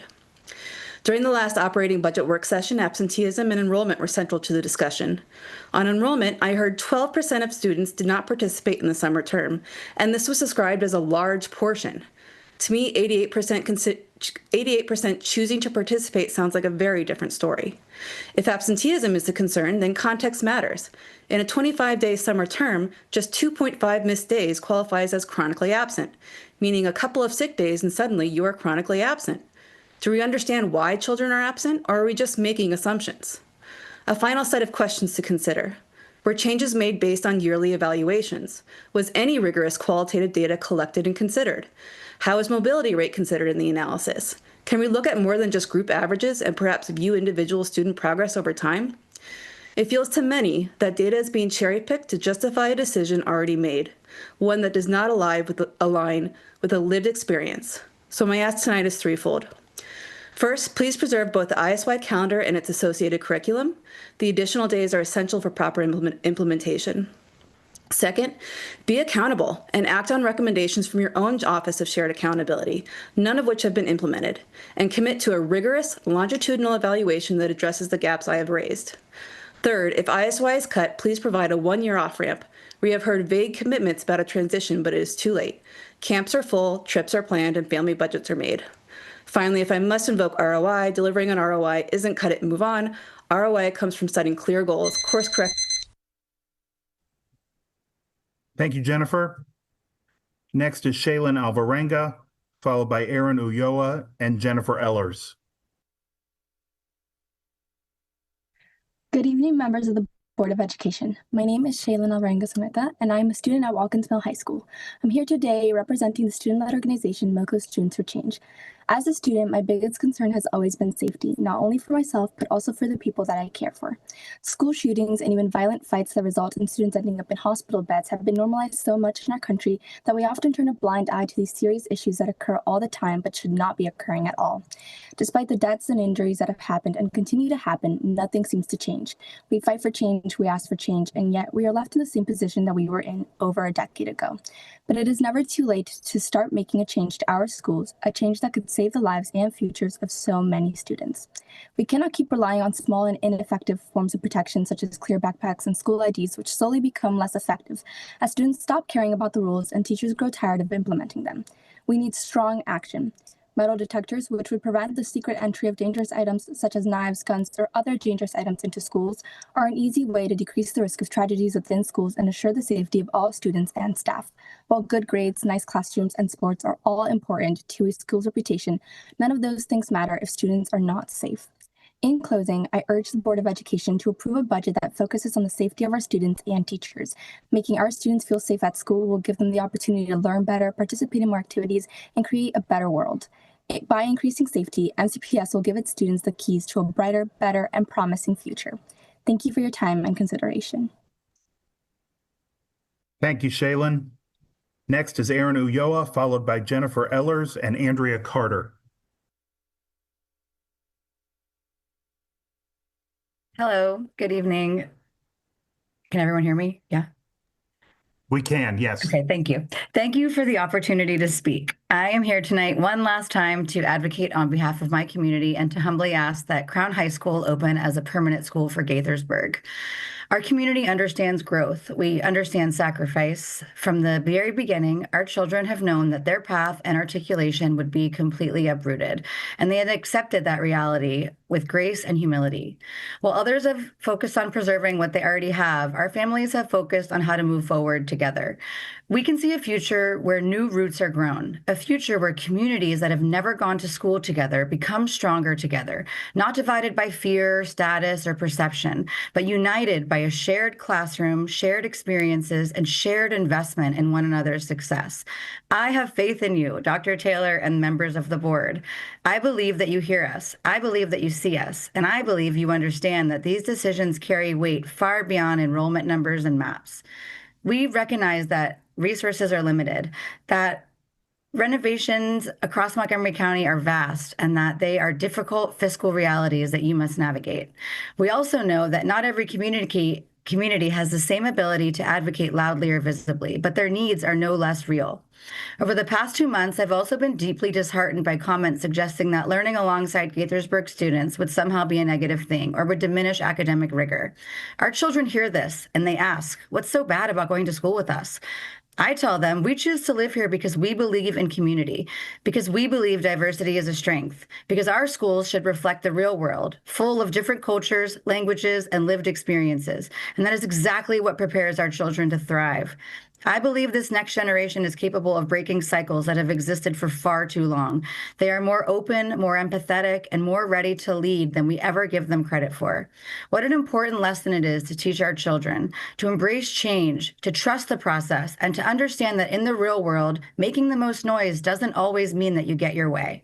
During the last operating budget work session, absenteeism and enrollment were central to the discussion. On enrollment, I heard 12% of students did not participate in the summer term, and this was described as a large portion. To me, 88% choosing to participate sounds like a very different story. If absenteeism is the concern, then context matters. In a 25-day summer term, just 2.5 missed days qualifies as chronically absent, meaning a couple of sick days and suddenly you are chronically absent. Do we understand why children are absent, or are we just making assumptions? A final set of questions to consider. Were changes made based on yearly evaluations? Was any rigorous qualitative data collected and considered? How is mobility rate considered in the analysis? Can we look at more than just group averages and perhaps view individual student progress over time? It feels to many that data is being cherry-picked to justify a decision already made, one that does not align with a lived experience. So my ask tonight is threefold. First, please preserve both the ISY calendar and its associated curriculum. The additional days are essential for proper implementation. Second, be accountable and act on recommendations from your own Office of Shared Accountability, none of which have been implemented, and commit to a rigorous longitudinal evaluation that addresses the gaps I have raised. Third, if ISY is cut, please provide a one-year off-ramp. We have heard vague commitments about a transition, but it is too late. Camps are full, trips are planned, and family budgets are made. Finally, if I must invoke ROI, delivering on ROI isn't cut it and move on. ROI comes from setting clear goals, course correct. Thank you, Jennifer. Next is Shaylin Alvarenga, followed by Aaron Ulloa and Jennifer Ellers. Good evening, members of the Board of Education. My name is Shaylin Alvarenga, and I am a student at Watkins Mill High School. I'm here today representing the student-led organization MoCo Students for Change. As a student, my biggest concern has always been safety, not only for myself, but also for the people that I care for. School shootings and even violent fights that result in students ending up in hospital beds have been normalized so much in our country that we often turn a blind eye to these serious issues that occur all the time but should not be occurring at all. Despite the deaths and injuries that have happened and continue to happen, nothing seems to change. We fight for change, we ask for change, and yet we are left in the same position that we were in over a decade ago. But it is never too late to start making a change to our schools, a change that could save the lives and futures of so many students. We cannot keep relying on small and ineffective forms of protection such as clear backpacks and school IDs, which slowly become less effective as students stop caring about the rules and teachers grow tired of implementing them. We need strong action. Metal detectors, which would prevent the secret entry of dangerous items such as knives, guns, or other dangerous items into schools, are an easy way to decrease the risk of tragedies within schools and assure the safety of all students and staff. While good grades, nice classrooms, and sports are all important to a school's reputation, none of those things matter if students are not safe. In closing, I urge the Board of Education to approve a budget that focuses on the safety of our students and teachers. Making our students feel safe at school will give them the opportunity to learn better, participate in more activities, and create a better world. By increasing safety, MCPS will give its students the keys to a brighter, better, and promising future. Thank you for your time and consideration. Thank you, Shaylin. Next is Aaron Ulloa, followed by Jennifer Ellers and Andrea Carter. Hello, good evening. Can everyone hear me? Yeah. We can, yes. Okay, thank you. Thank you for the opportunity to speak. I am here tonight one last time to advocate on behalf of my community and to humbly ask that Crown High School open as a permanent school for Gaithersburg. Our community understands growth. We understand sacrifice. From the very beginning, our children have known that their path and articulation would be completely uprooted, and they had accepted that reality with grace and humility. While others have focused on preserving what they already have, our families have focused on how to move forward together. We can see a future where new roots are grown, a future where communities that have never gone to school together become stronger together, not divided by fear, status, or perception, but united by a shared classroom, shared experiences, and shared investment in one another's success. I have faith in you, Dr. Taylor and members of the board. I believe that you hear us. I believe that you see us. And I believe you understand that these decisions carry weight far beyond enrollment numbers and maps. We recognize that resources are limited, that renovations across Montgomery County are vast, and that they are difficult fiscal realities that you must navigate. We also know that not every community has the same ability to advocate loudly or visibly, but their needs are no less real. Over the past 2 months, I've also been deeply disheartened by comments suggesting that learning alongside Gaithersburg students would somehow be a negative thing or would diminish academic rigor. Our children hear this and they ask, what's so bad about going to school with us? I tell them we choose to live here because we believe in community, because we believe diversity is a strength, because our schools should reflect the real world, full of different cultures, languages, and lived experiences. And that is exactly what prepares our children to thrive. I believe this next generation is capable of breaking cycles that have existed for far too long. They are more open, more empathetic, and more ready to lead than we ever give them credit for. What an important lesson it is to teach our children, to embrace change, to trust the process, and to understand that in the real world, making the most noise doesn't always mean that you get your way.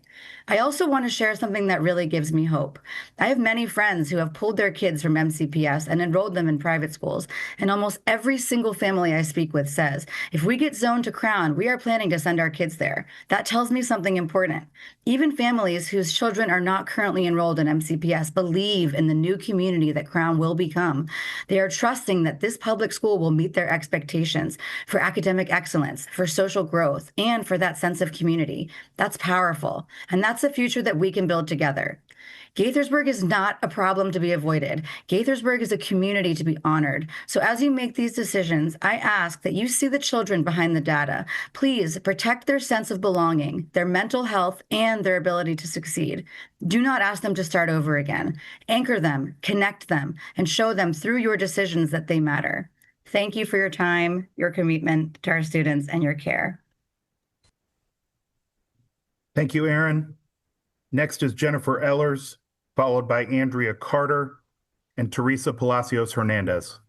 I also want to share something that really gives me hope. I have many friends who have pulled their kids from MCPS and enrolled them in private schools, and almost every single family I speak with says, if we get zoned to Crown, we are planning to send our kids there. That tells me something important. Even families whose children are not currently enrolled in MCPS believe in the new community that Crown will become. They are trusting that this public school will meet their expectations for academic excellence, for social growth, and for that sense of community. That's powerful, and that's the future that we can build together. Gaithersburg is not a problem to be avoided. Gaithersburg is a community to be honored. So as you make these decisions, I ask that you see the children behind the data. Please protect their sense of belonging, their mental health, and their ability to succeed. Do not ask them to start over again. Anchor them, connect them, and show them through your decisions that they matter. Thank you for your time, your commitment to our students, and your care. Thank you, Erin. Next is Jennifer Ellers, followed by Andrea Carter and Teresa Palacios Hernandez.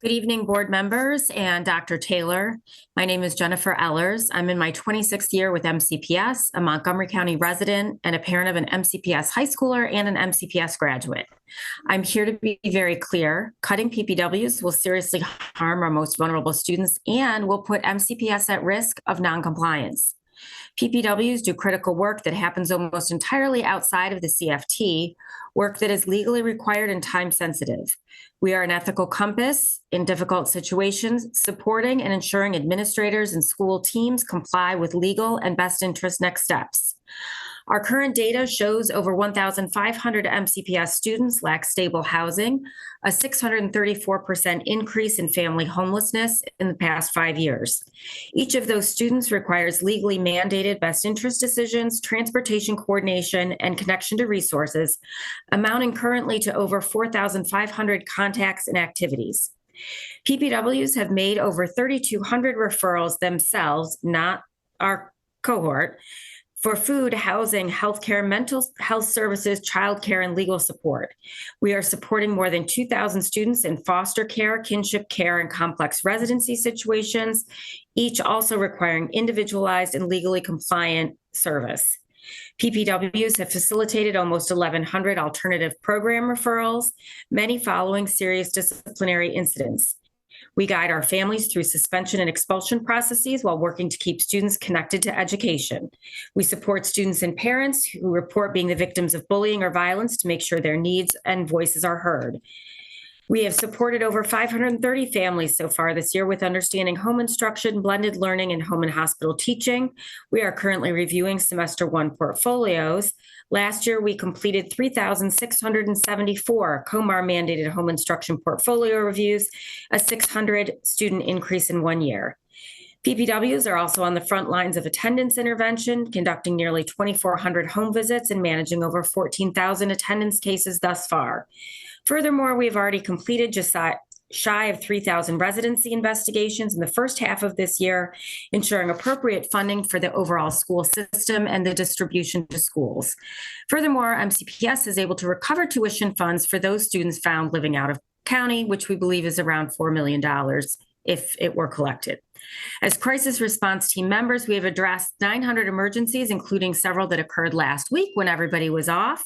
Good evening, board members and Dr. Taylor. My name is Jennifer Ellers. I'm in my 26th year with MCPS, a Montgomery County resident and a parent of an MCPS high schooler and an MCPS graduate. I'm here to be very clear. Cutting PPWs will seriously harm our most vulnerable students and will put MCPS at risk of noncompliance. PPWs do critical work that happens almost entirely outside of the CFT, work that is legally required and time sensitive. We are an ethical compass in difficult situations, supporting and ensuring administrators and school teams comply with legal and best interest next steps. Our current data shows over 1,500 MCPS students lack stable housing, a 634% increase in family homelessness in the past 5 years. Each of those students requires legally mandated best interest decisions, transportation coordination, and connection to resources, amounting currently to over 4,500 contacts and activities. PPWs have made over 3,200 referrals themselves, not our cohort, for food, housing, healthcare, mental health services, childcare, and legal support. We are supporting more than 2,000 students in foster care, kinship care, and complex residency situations, each also requiring individualized and legally compliant service. PPWs have facilitated almost 1,100 alternative program referrals, many following serious disciplinary incidents. We guide our families through suspension and expulsion processes while working to keep students connected to education. We support students and parents who report being the victims of bullying or violence to make sure their needs and voices are heard. We have supported over 530 families so far this year with understanding home instruction, blended learning, and home and hospital teaching. We are currently reviewing semester 1 portfolios. Last year, we completed 3,674 COMAR mandated home instruction portfolio reviews, a 600 student increase in 1 year. PPWs are also on the front lines of attendance intervention, conducting nearly 2,400 home visits and managing over 14,000 attendance cases thus far. Furthermore, we've already completed just shy of 3,000 residency investigations in the first half of this year, ensuring appropriate funding for the overall school system and the distribution to schools. Furthermore, MCPS is able to recover tuition funds for those students found living out of county, which we believe is around $4 million if it were collected. As crisis response team members, we have addressed 900 emergencies, including several that occurred last week when everybody was off.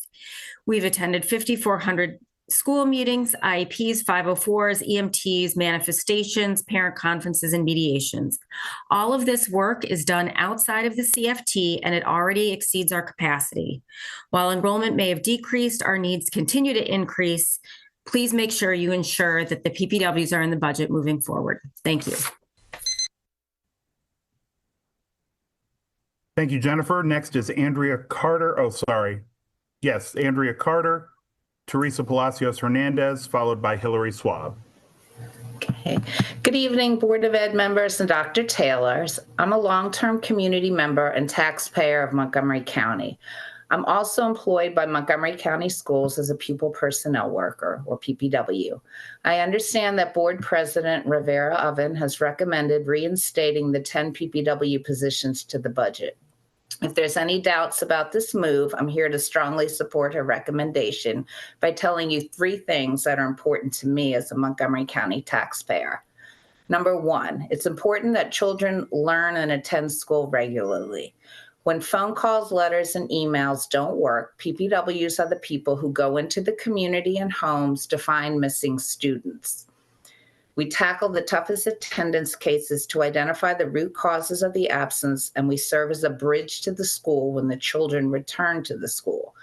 We've attended 5,400 school meetings, IEPs, 504s, EMTs, manifestations, parent conferences, and mediations. All of this work is done outside of the CFT, and it already exceeds our capacity. While enrollment may have decreased, our needs continue to increase. Please make sure you ensure that the PPWs are in the budget moving forward. Thank you. Thank you, Jennifer. Next is Andrea Carter. Oh, sorry. Yes, Andrea Carter, Teresa Palacios Hernandez, followed by Hillary Swab. Okay. Good evening, Board of Ed members and Dr. Taylors. I'm a long-term community member and taxpayer of Montgomery County. I'm also employed by Montgomery County Schools as a pupil personnel worker, or PPW. I understand that Board President Rivera Oven has recommended reinstating the 10 PPW positions to the budget. If there's any doubts about this move, I'm here to strongly support her recommendation by telling you 3 things that are important to me as a Montgomery County taxpayer. Number 1, it's important that children learn and attend school regularly. When phone calls, letters, and emails don't work, PPWs are the people who go into the community and homes to find missing students. We tackle the toughest attendance cases to identify the root causes of the absence, and we serve as a bridge to the school when the children return to the school.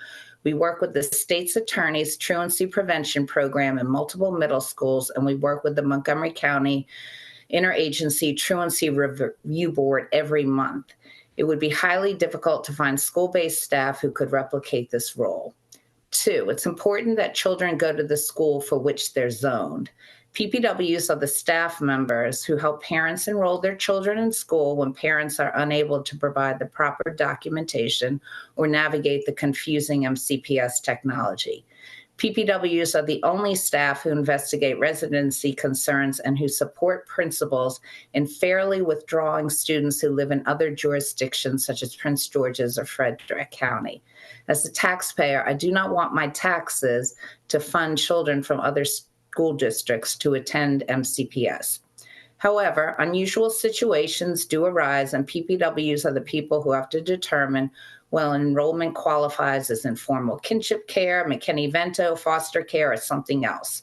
We work with the state's attorney's truancy prevention program in multiple middle schools, and we work with the Montgomery County Interagency Truancy Review Board every month. It would be highly difficult to find school-based staff who could replicate this role. 2, it's important that children go to the school for which they're zoned. PPWs are the staff members who help parents enroll their children in school when parents are unable to provide the proper documentation or navigate the confusing MCPS technology. PPWs are the only staff who investigate residency concerns and who support principals in fairly withdrawing students who live in other jurisdictions such as Prince George's or Frederick County. As a taxpayer, I do not want my taxes to fund children from other school districts to attend MCPS. However, unusual situations do arise, and PPWs are the people who have to determine whether enrollment qualifies as informal kinship care, McKinney-Vento, foster care, or something else.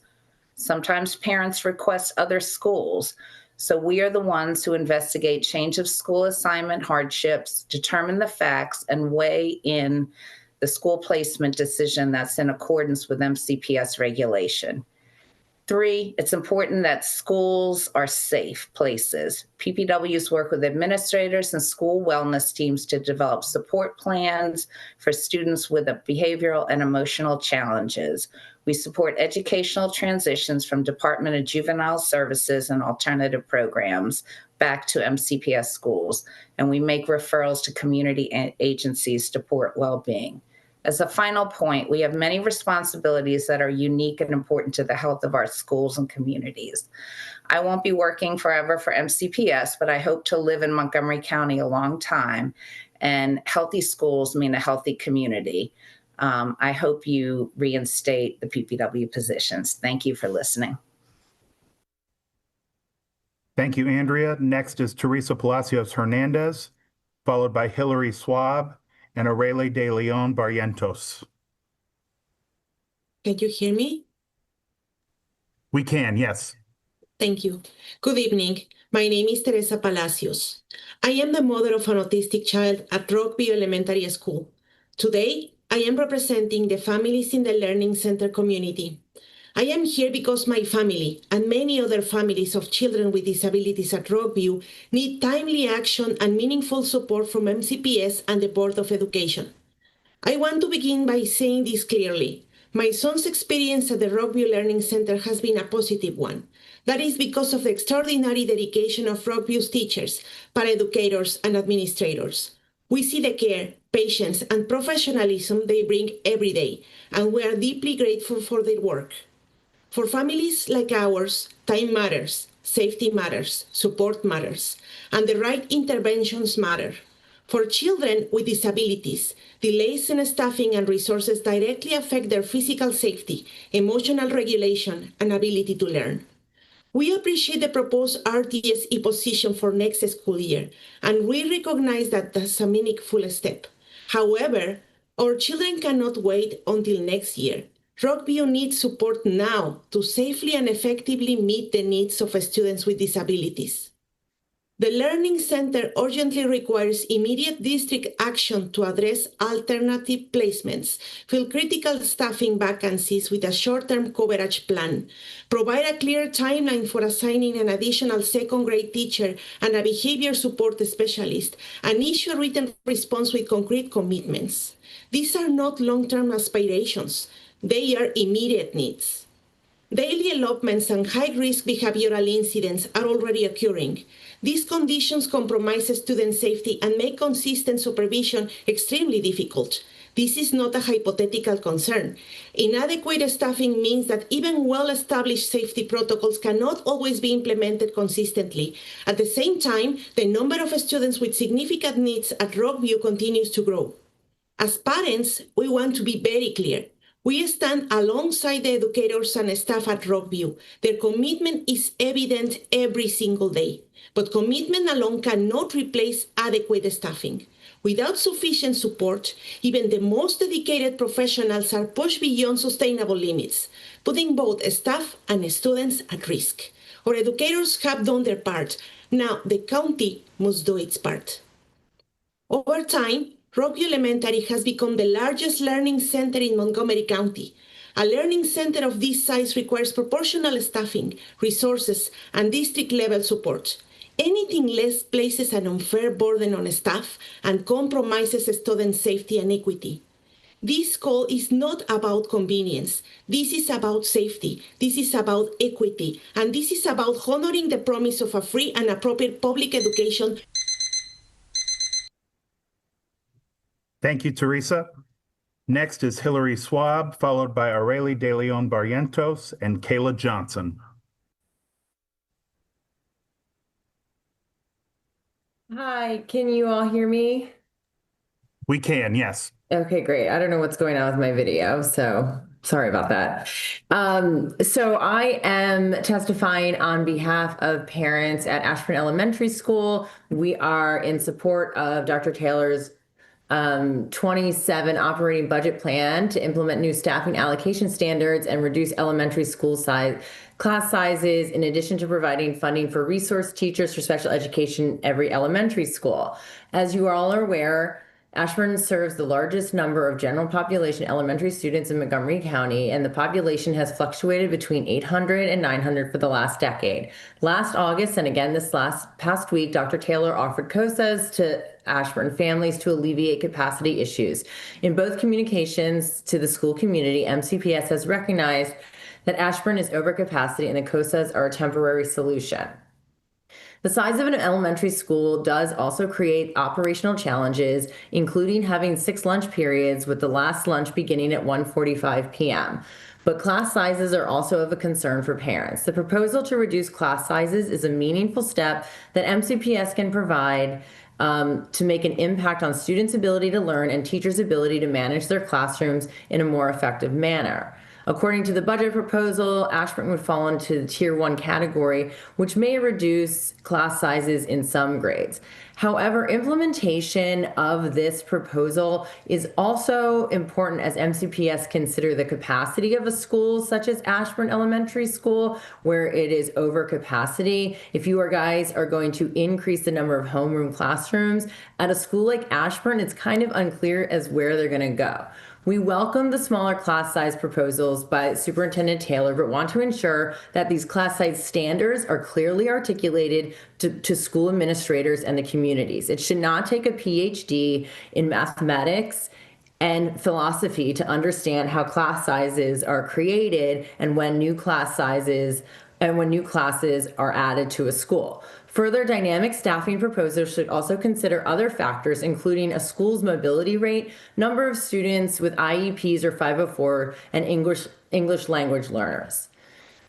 Sometimes parents request other schools, so we are the ones who investigate change of school assignment hardships, determine the facts, and weigh in the school placement decision that's in accordance with MCPS regulation. 3, it's important that schools are safe places. PPWs work with administrators and school wellness teams to develop support plans for students with behavioral and emotional challenges. We support educational transitions from Department of Juvenile Services and alternative programs back to MCPS schools, and we make referrals to community agencies to support well-being. As a final point, we have many responsibilities that are unique and important to the health of our schools and communities. I won't be working forever for MCPS, but I hope to live in Montgomery County a long time, and healthy schools mean a healthy community. I hope you reinstate the PPW positions. Thank you for listening. Thank you, Andrea. Next is Teresa Palacios Hernandez, followed by Hilary Swab and Aurelie de Leon Barrientos. Can you hear me? We can, yes. Thank you. Good evening. My name is Teresa Palacios. I am the mother of an autistic child at Rockview Elementary School. Today, I am representing the families in the Learning Center community. I am here because my family and many other families of children with disabilities at Rockview need timely action and meaningful support from MCPS and the Board of Education. I want to begin by saying this clearly. My son's experience at the Rockview Learning Center has been a positive one. That is because of the extraordinary dedication of Rockview's teachers, paraeducators, and administrators. We see the care, patience, and professionalism they bring every day, and we are deeply grateful for their work. For families like ours, time matters, safety matters, support matters, and the right interventions matter. For children with disabilities, delays in staffing and resources directly affect their physical safety, emotional regulation, and ability to learn. We appreciate the proposed RTSE position for next school year, and we recognize that that's a meaningful step. However, our children cannot wait until next year. Rockview needs support now to safely and effectively meet the needs of students with disabilities. The Learning Center urgently requires immediate district action to address alternative placements, fill critical staffing vacancies with a short-term coverage plan, provide a clear timeline for assigning an additional second-grade teacher and a behavior support specialist, and issue a written response with concrete commitments. These are not long-term aspirations. They are immediate needs. Daily elopements and high-risk behavioral incidents are already occurring. These conditions compromise student safety and make consistent supervision extremely difficult. This is not a hypothetical concern. Inadequate staffing means that even well-established safety protocols cannot always be implemented consistently. At the same time, the number of students with significant needs at Rockview continues to grow. As parents, we want to be very clear. We stand alongside the educators and staff at Rockview. Their commitment is evident every single day. But commitment alone cannot replace adequate staffing. Without sufficient support, even the most dedicated professionals are pushed beyond sustainable limits, putting both staff and students at risk. Our educators have done their part. Now the county must do its part. Over time, Rockview Elementary has become the largest learning center in Montgomery County. A learning center of this size requires proportional staffing, resources, and district-level support. Anything less places an unfair burden on staff and compromises student safety and equity. This call is not about convenience. This is about safety. This is about equity. And this is about honoring the promise of a free and appropriate public education. Thank you, Teresa. Next is Hillary Swab, followed by Aurelie De Leon Barrientos and Kayla Johnson. Hi, can you all hear me? We can, yes. Okay, great. I don't know what's going on with my video, so sorry about that. So I am testifying on behalf of parents at Ashburn Elementary School. We are in support of Dr. Taylor's 27 operating budget plan to implement new staffing allocation standards and reduce elementary school class sizes, in addition to providing funding for resource teachers for special education every elementary school. As you all are aware, Ashburn serves the largest number of general population elementary students in Montgomery County, and the population has fluctuated between 800 and 900 for the last decade. Last August, and again this past week, Dr. Taylor offered COSAs to Ashburn families to alleviate capacity issues. In both communications to the school community, MCPS has recognized that Ashburn is over capacity and the COSAs are a temporary solution. The size of an elementary school does also create operational challenges, including having 6 lunch periods with the last lunch beginning at 1:45 p.m. But class sizes are also of a concern for parents. The proposal to reduce class sizes is a meaningful step that MCPS can provide to make an impact on students' ability to learn and teachers' ability to manage their classrooms in a more effective manner. According to the budget proposal, Ashburn would fall into the Tier 1 category, which may reduce class sizes in some grades. However, implementation of this proposal is also important as MCPS consider the capacity of a school such as Ashburn Elementary School, where it is over capacity. If you guys are going to increase the number of homeroom classrooms at a school like Ashburn, it's kind of unclear as where they're going to go. We welcome the smaller class size proposals by Superintendent Taylor, but want to ensure that these class size standards are clearly articulated to school administrators and the communities. It should not take a PhD in mathematics and philosophy to understand how class sizes are created and when new classes are added to a school. Further, dynamic staffing proposals should also consider other factors, including a school's mobility rate, number of students with IEPs or 504, and English language learners.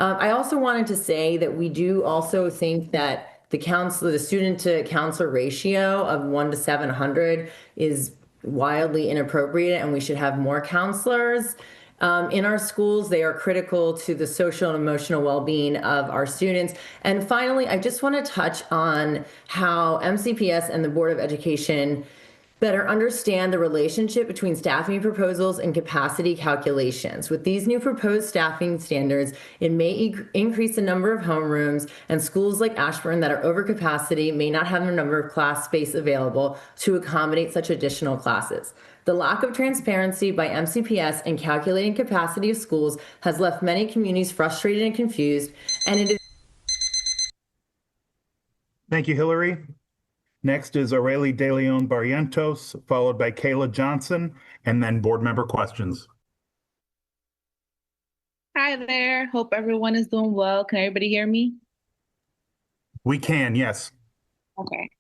I also wanted to say that we do also think that the student to counselor ratio of 1 to 700 is wildly inappropriate, and we should have more counselors. In our schools, they are critical to the social and emotional well-being of our students. And finally, I just want to touch on how MCPS and the Board of Education better understand the relationship between staffing proposals and capacity calculations. With these new proposed staffing standards, it may increase the number of homerooms, and schools like Ashburn that are over capacity may not have the number of class space available to accommodate such additional classes. The lack of transparency by MCPS in calculating capacity of schools has left many communities frustrated and confused, and it is. Thank you, Hillary. Next is Aurelie De Leon Barrientos, followed by Kayla Johnson, and then board member questions. Hi there. Hope everyone is doing well. Can everybody hear me? We can, yes. Okay.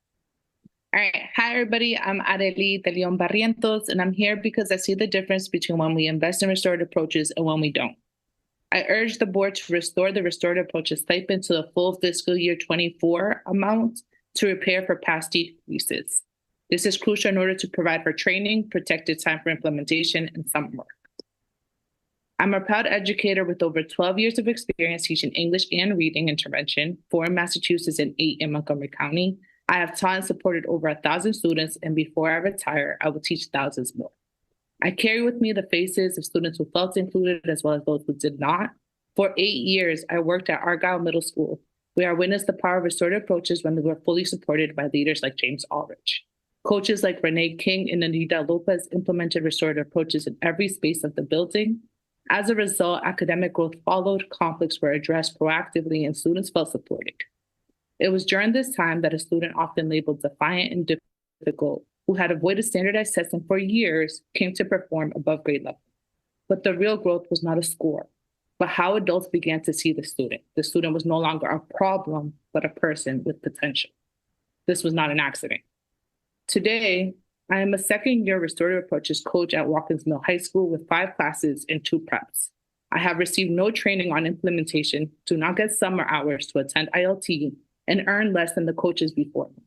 All right. Hi, everybody. I'm Aurelie De Leon Barrientos, and I'm here because I see the difference between when we invest in restorative approaches and when we don't. I urge the board to restore the restorative approaches stipend to the full fiscal year 24 amount to repair for past decreases. This is crucial in order to provide for training, protected time for implementation, and summer work. I'm a proud educator with over 12 years of experience teaching English and reading intervention, 4 in Massachusetts and 8 in Montgomery County. I have taught and supported over 1,000 students, and before I retire, I will teach thousands more. I carry with me the faces of students who felt included as well as those who did not. For 8 years, I worked at Argyle Middle School, where I witnessed the power of restorative approaches when they were fully supported by leaders like James Aldrich. Coaches like Renee King and Anita Lopez implemented restorative approaches in every space of the building. As a result, academic growth followed, conflicts were addressed proactively, and students felt supported. It was during this time that a student often labeled defiant and difficult, who had avoided standardized testing for years, came to perform above grade level. But the real growth was not a score, but how adults began to see the student. The student was no longer a problem, but a person with potential. This was not an accident. Today, I am a second-year restorative approaches coach at Watkins Mill High School with 5 classes and 2 preps. I have received no training on implementation, do not get summer hours to attend ILT, and earn less than the coaches before me.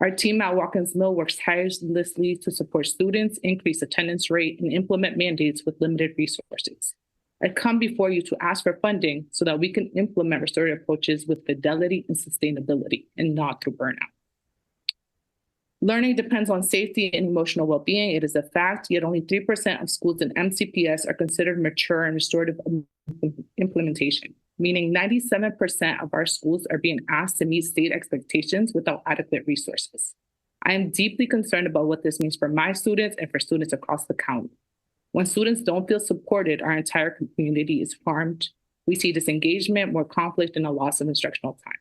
Our team at Watkins Mill works tirelessly to support students, increase attendance rate, and implement mandates with limited resources. I come before you to ask for funding so that we can implement restorative approaches with fidelity and sustainability, and not through burnout. Learning depends on safety and emotional well-being. It is a fact, yet only 3% of schools in MCPS are considered mature in restorative implementation, meaning 97% of our schools are being asked to meet state expectations without adequate resources. I am deeply concerned about what this means for my students and for students across the county. When students don't feel supported, our entire community is harmed. We see disengagement, more conflict, and a loss of instructional time.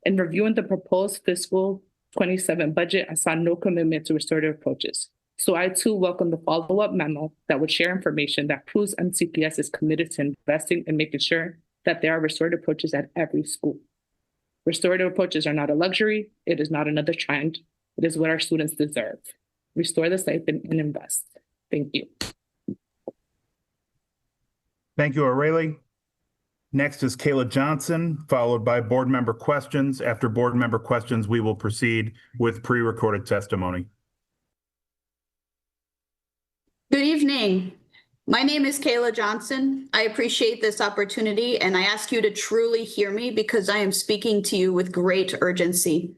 In reviewing the proposed fiscal 27 budget, I saw no commitment to restorative approaches. So I too welcome the follow-up memo that would share information that proves MCPS is committed to investing and making sure that there are restorative approaches at every school. Restorative approaches are not a luxury. It is not another trend. It is what our students deserve. Restore the stipend and invest. Thank you. Thank you, Aurelie. Next is Kayla Johnson, followed by board member questions. After board member questions, we will proceed with pre-recorded testimony. Good evening. My name is Kayla Johnson. I appreciate this opportunity, and I ask you to truly hear me because I am speaking to you with great urgency.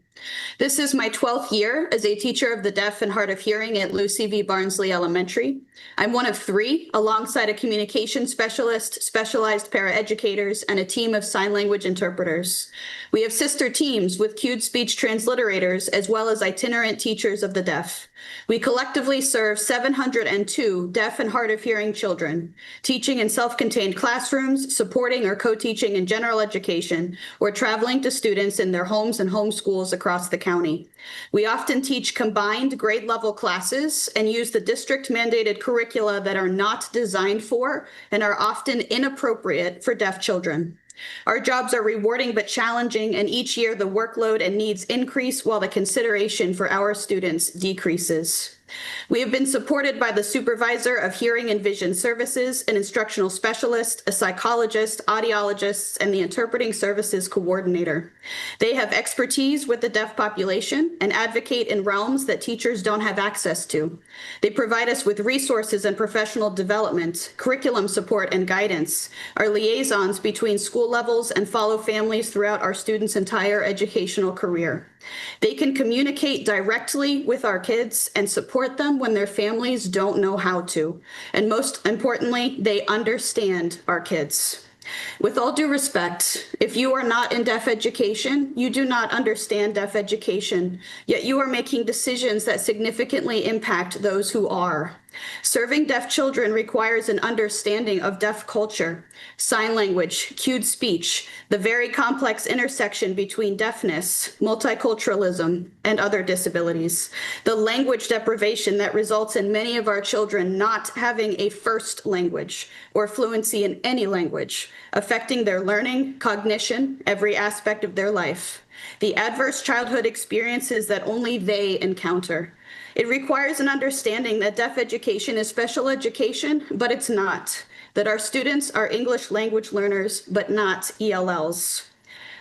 This is my 12th year as a teacher of the deaf and hard of hearing at Lucy V. Barnsley Elementary. I'm one of 3, alongside a communication specialist, specialized paraeducators, and a team of sign language interpreters. We have sister teams with cued speech transliterators, as well as itinerant teachers of the deaf. We collectively serve 702 deaf and hard of hearing children, teaching in self-contained classrooms, supporting or co-teaching in general education, or traveling to students in their homes and home schools across the county. We often teach combined grade level classes and use the district mandated curricula that are not designed for and are often inappropriate for deaf children. Our jobs are rewarding but challenging, and each year the workload and needs increase while the consideration for our students decreases. We have been supported by the supervisor of hearing and vision services, an instructional specialist, a psychologist, audiologists, and the interpreting services coordinator. They have expertise with the deaf population and advocate in realms that teachers don't have access to. They provide us with resources and professional development, curriculum support and guidance, are liaisons between school levels, and follow families throughout our students' entire educational career. They can communicate directly with our kids and support them when their families don't know how to. And most importantly, they understand our kids. With all due respect, if you are not in deaf education, you do not understand deaf education, yet you are making decisions that significantly impact those who are. Serving deaf children requires an understanding of deaf culture, sign language, cued speech, the very complex intersection between deafness, multiculturalism, and other disabilities, the language deprivation that results in many of our children not having a first language or fluency in any language, affecting their learning, cognition, every aspect of their life, the adverse childhood experiences that only they encounter. It requires an understanding that deaf education is special education, but it's not. That our students are English language learners, but not ELLs.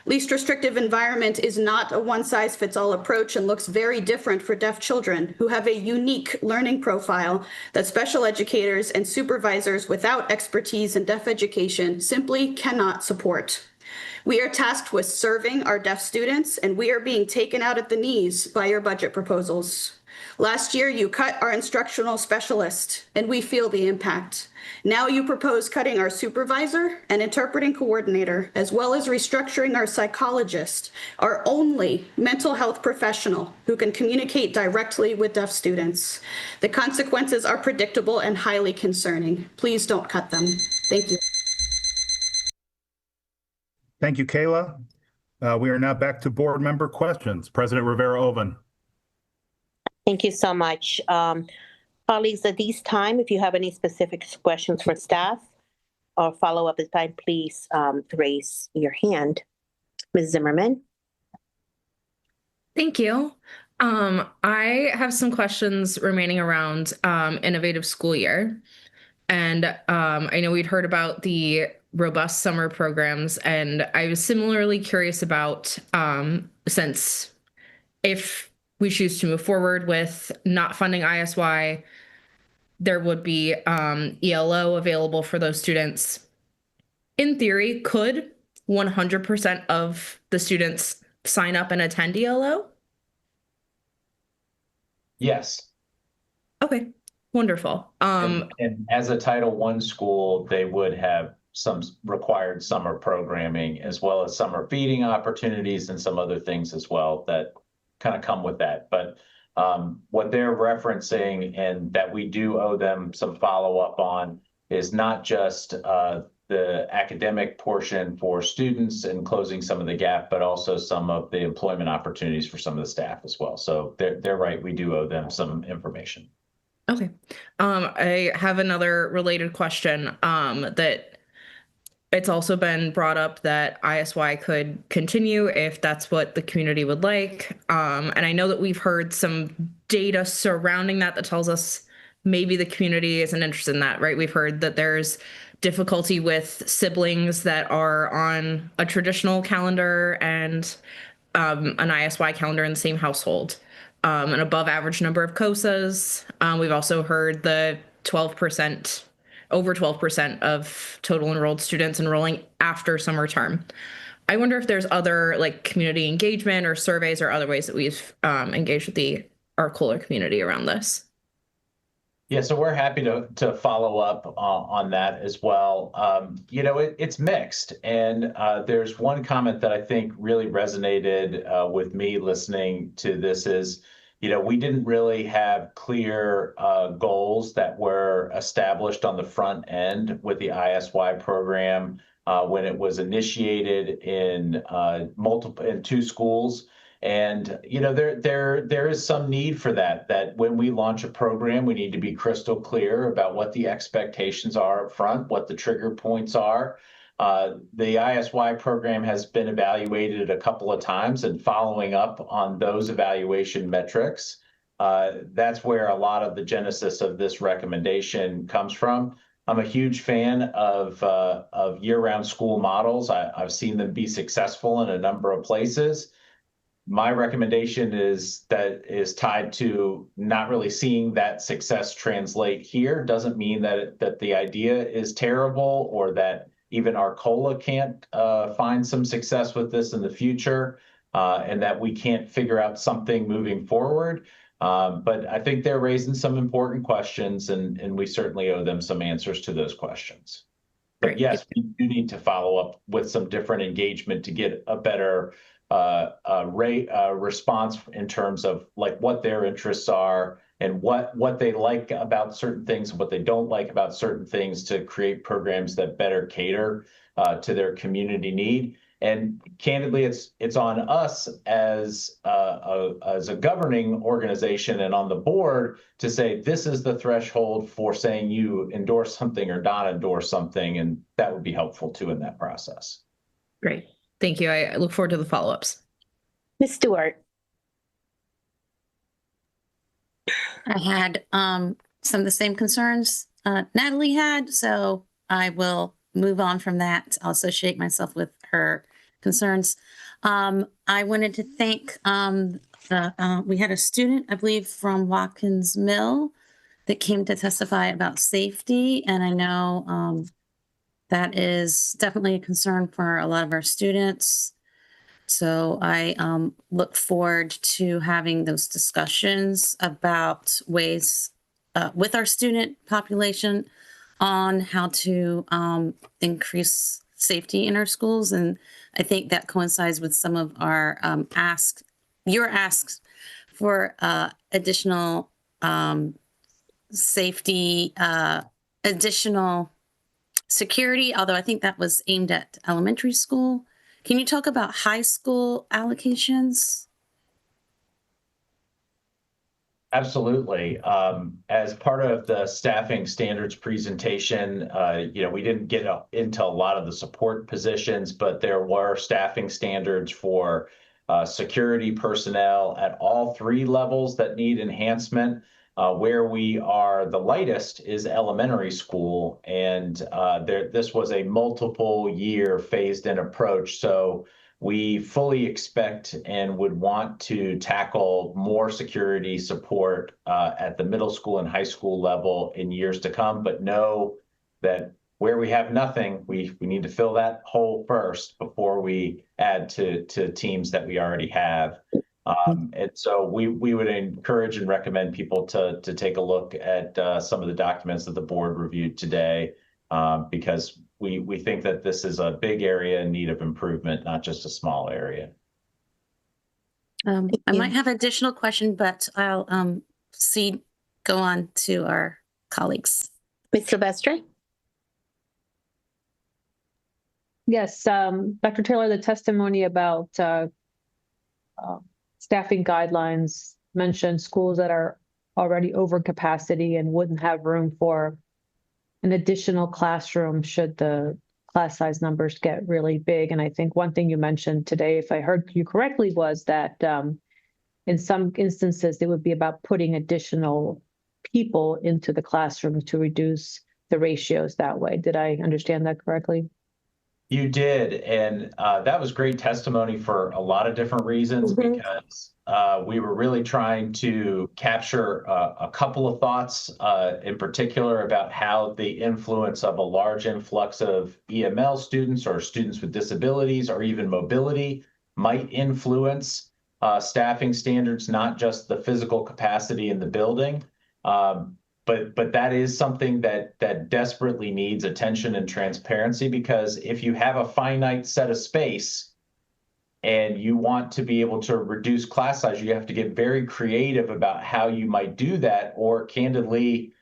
Least restrictive environment is not a one-size-fits-all approach and looks very different for deaf children who have a unique learning profile that special educators and supervisors without expertise in deaf education simply cannot support. We are tasked with serving our deaf students, and we are being taken out at the knees by your budget proposals. Last year, you cut our instructional specialist, and we feel the impact. Now you propose cutting our supervisor and interpreting coordinator, as well as restructuring our psychologist, our only mental health professional who can communicate directly with deaf students. The consequences are predictable and highly concerning. Please don't cut them. Thank you. Thank you, Kayla. We are now back to board member questions. President Rivera-Oven. Thank you so much. Colleagues, at this time, if you have any specific questions for staff or follow-up at time, please raise your hand. Ms. Zimmerman. Thank you. I have some questions remaining around Innovative School Year. And I know we'd heard about the robust summer programs, and I was similarly curious about since if we choose to move forward with not funding ISY, there would be ELO available for those students. In theory, could 100% of the students sign up and attend ELO? Yes. Okay, wonderful. And as a Title I school, they would have some required summer programming as well as summer feeding opportunities and some other things as well that kind of come with that. But what they're referencing and that we do owe them some follow-up on is not just the academic portion for students and closing some of the gap, but also some of the employment opportunities for some of the staff as well. So they're right, we do owe them some information. Okay. I have another related question that it's also been brought up that ISY could continue if that's what the community would like. And I know that we've heard some data surrounding that tells us maybe the community isn't interested in that, right? We've heard that there's difficulty with siblings that are on a traditional calendar and an ISY calendar in the same household. An above average number of COSAs. We've also heard the 12%, over 12% of total enrolled students enrolling after summer term. I wonder if there's other like community engagement or surveys or other ways that we've engaged with our Kohler community around this. Yeah, so we're happy to follow up on that as well. You know, it's mixed, and there's one comment that I think really resonated with me listening to this is, you know, we didn't really have clear goals that were established on the front end with the ISY program when it was initiated in two schools. And, you know, there is some need for that when we launch a program, we need to be crystal clear about what the expectations are up front, what the trigger points are. The ISY program has been evaluated a couple of times, and following up on those evaluation metrics, that's where a lot of the genesis of this recommendation comes from. I'm a huge fan of year-round school models. I've seen them be successful in a number of places. My recommendation is tied to not really seeing that success translate here. Doesn't mean that the idea is terrible or that even Arcola can't find some success with this in the future and that we can't figure out something moving forward. But I think they're raising some important questions, and we certainly owe them some answers to those questions. But yes, we do need to follow up with some different engagement to get a better response in terms of like what their interests are and what they like about certain things and what they don't like about certain things to create programs that better cater to their community need. And candidly, it's on us as a governing organization and on the board to say this is the threshold for saying you endorse something or not endorse something, and that would be helpful too in that process. Great. Thank you. I look forward to the follow-ups. Ms. Stewart. I had some of the same concerns Natalie had, so I will move on from that. I'll associate myself with her concerns. I wanted to thank we had a student, I believe, from Watkins Mill that came to testify about safety, and I know That is definitely a concern for a lot of our students. So I look forward to having those discussions about ways with our student population on how to increase safety in our schools. And I think that coincides with some of our your asks for additional safety, additional security, although I think that was aimed at elementary school. Can you talk about high school allocations? Absolutely. As part of the staffing standards presentation, we didn't get into a lot of the support positions, but there were staffing standards for security personnel at all 3 levels that need enhancement. Where we are the lightest is elementary school, and this was a multiple year phased in approach. So we fully expect and would want to tackle more security support at the middle school and high school level in years to come, but know that where we have nothing, we need to fill that hole first before we add to teams that we already have. And so we would encourage and recommend people to take a look at some of the documents that the board reviewed today, because we think that this is a big area in need of improvement, not just a small area. I might have additional question, but I'll go on to our colleagues. Ms. Silvestre? Yes, Dr. Taylor, the testimony about staffing guidelines mentioned schools that are already over capacity and wouldn't have room for an additional classroom should the class size numbers get really big. And I think one thing you mentioned today, if I heard you correctly, was that in some instances, it would be about putting additional people into the classroom to reduce the ratios that way. Did I understand that correctly? You did, and that was great testimony for a lot of different reasons, because we were really trying to capture a couple of thoughts in particular about how the influence of a large influx of EML students or students with disabilities or even mobility might influence staffing standards, not just the physical capacity in the building. But that is something that desperately needs attention and transparency, because if you have a finite set of space and you want to be able to reduce class size, you have to get very creative about how you might do that, or candidly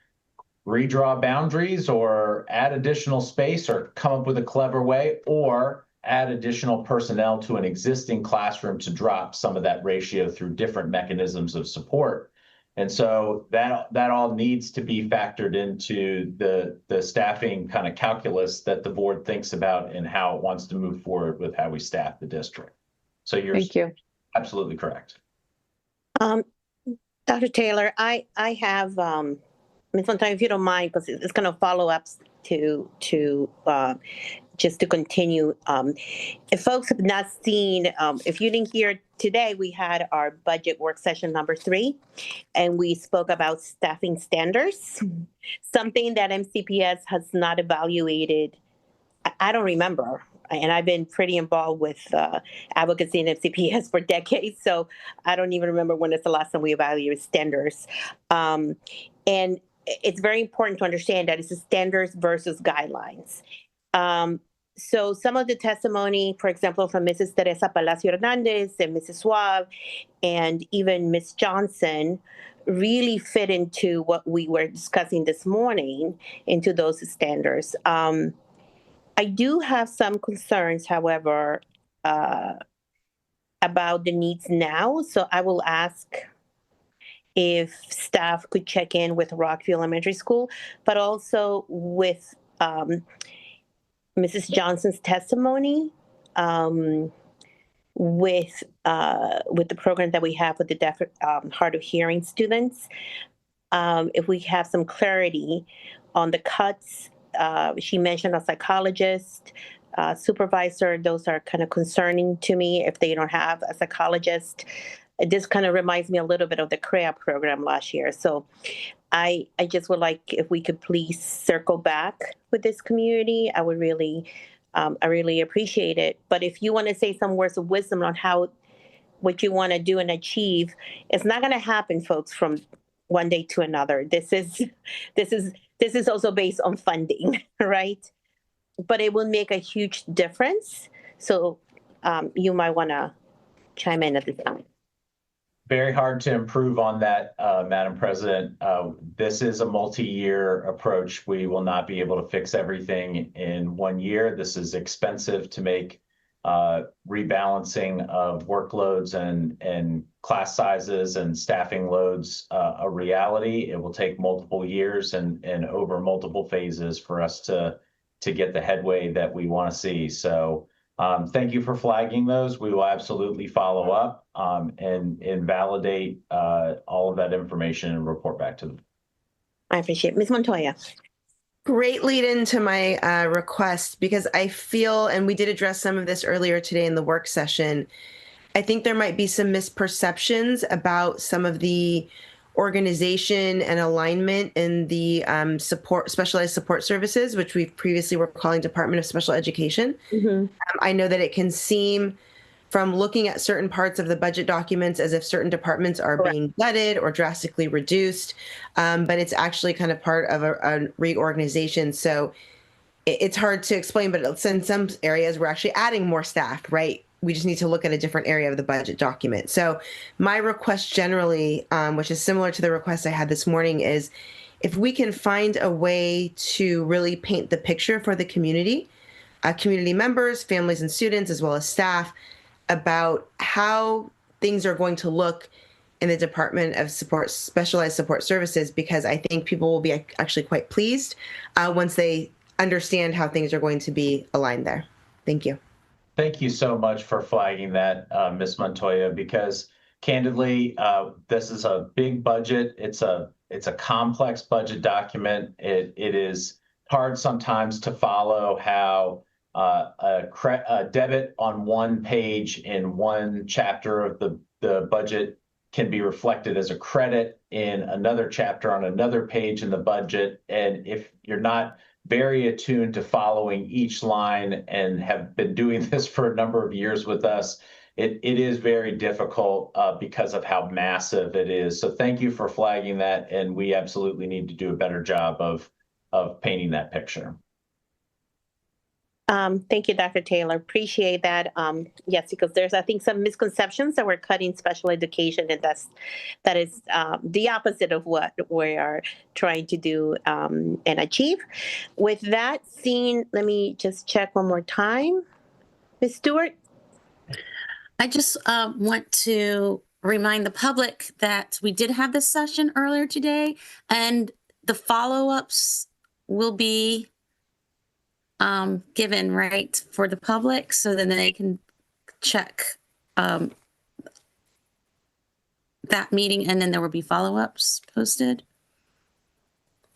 redraw boundaries or add additional space or come up with a clever way, or add additional personnel to an existing classroom to drop some of that ratio through different mechanisms of support. And so that all needs to be factored into the staffing kind of calculus that the board thinks about and how it wants to move forward with how we staff the district. So you're absolutely correct. Dr. Taylor, I have, Ms. Fontana, if you don't mind, because it's going to follow up to just to continue. If folks have not seen, if you didn't hear today, we had our budget work session number 3, and we spoke about staffing standards, something that MCPS has not evaluated. I don't remember. And I've been pretty involved with advocacy in MCPS for decades, so I don't even remember when it's the last time we evaluated standards. And it's very important to understand that it's standards versus guidelines. So some of the testimony, for example, from Mrs. Teresa Palacio Hernandez and Mrs. Suave and even Ms. Johnson really fit into what we were discussing this morning, into those standards. I do have some concerns, however, about the needs now. So I will ask if staff could check in with Rockville Elementary School, but also with Mrs. Johnson's testimony, with the program that we have with the deaf, hard of hearing students. If we have some clarity on the cuts, she mentioned a psychologist, supervisor. Those are kind of concerning to me if they don't have a psychologist. This kind of reminds me a little bit of the CREA program last year. So I just would like if we could please circle back with this community. I would really, I really appreciate it. But if you want to say some words of wisdom on what you want to do and achieve, it's not going to happen, folks, from one day to another. This is also based on funding, right? But it will make a huge difference. So you might want to chime in at this time. Very hard to improve on that, Madam President. This is a multi-year approach. We will not be able to fix everything in 1 year. This is expensive to make rebalancing of workloads and class sizes and staffing loads a reality. It will take multiple years and over multiple phases for us to get the headway that we want to see. So thank you for flagging those. We will absolutely follow up and validate all of that information and report back to them. I appreciate it. Ms. Montoya. Great lead into my request, because I feel, and we did address some of this earlier today in the work session, I think there might be some misperceptions about some of the organization and alignment in the specialized support services, which we previously were calling Department of Special Education. I know that it can seem from looking at certain parts of the budget documents as if certain departments are being gutted or drastically reduced, but it's actually kind of part of a reorganization. So it's hard to explain, but in some areas we're actually adding more staff, right? We just need to look at a different area of the budget document. So my request generally, which is similar to the request I had this morning, is if we can find a way to really paint the picture for the community members, families and students, as well as staff, about how things are going to look in the Department of Specialized Support Services, because I think people will be actually quite pleased once they understand how things are going to be aligned there. Thank you. Thank you so much for flagging that, Ms. Montoya, because candidly, this is a big budget. It's a complex budget document. It is hard sometimes to follow how a debit on one page in one chapter of the budget can be reflected as a credit in another chapter on another page in the budget. And if you're not very attuned to following each line and have been doing this for a number of years with us, it is very difficult because of how massive it is. So thank you for flagging that. And we absolutely need to do a better job of painting that picture. Thank you, Dr. Taylor. Appreciate that. Yes, because there's, I think, some misconceptions that we're cutting special education, and that is the opposite of what we are trying to do and achieve. With that seen, let me just check one more time. Ms. Stewart? I just want to remind the public that we did have this session earlier today, and the follow-ups will be given right for the public, so then they can check that meeting, and then there will be follow-ups posted.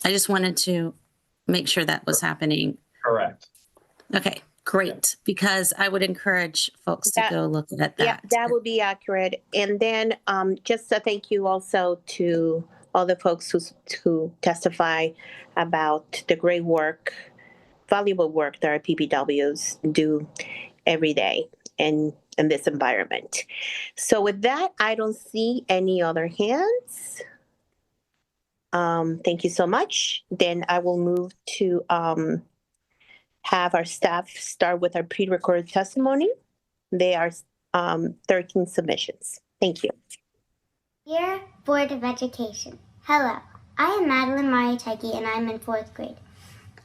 I just wanted to make sure that was happening. Correct. Okay, great, because I would encourage folks to go look at that. Yeah, that would be accurate. And then just a thank you also to all the folks who testify about the great work, valuable work that our PPWs do every day in this environment. So with that, I don't see any other hands. Thank you so much. Then I will move to have our staff start with our pre-recorded testimony. They are 13 submissions. Thank you. Dear Board of Education, hello. I am Madeline Mariateki and I'm in 4th grade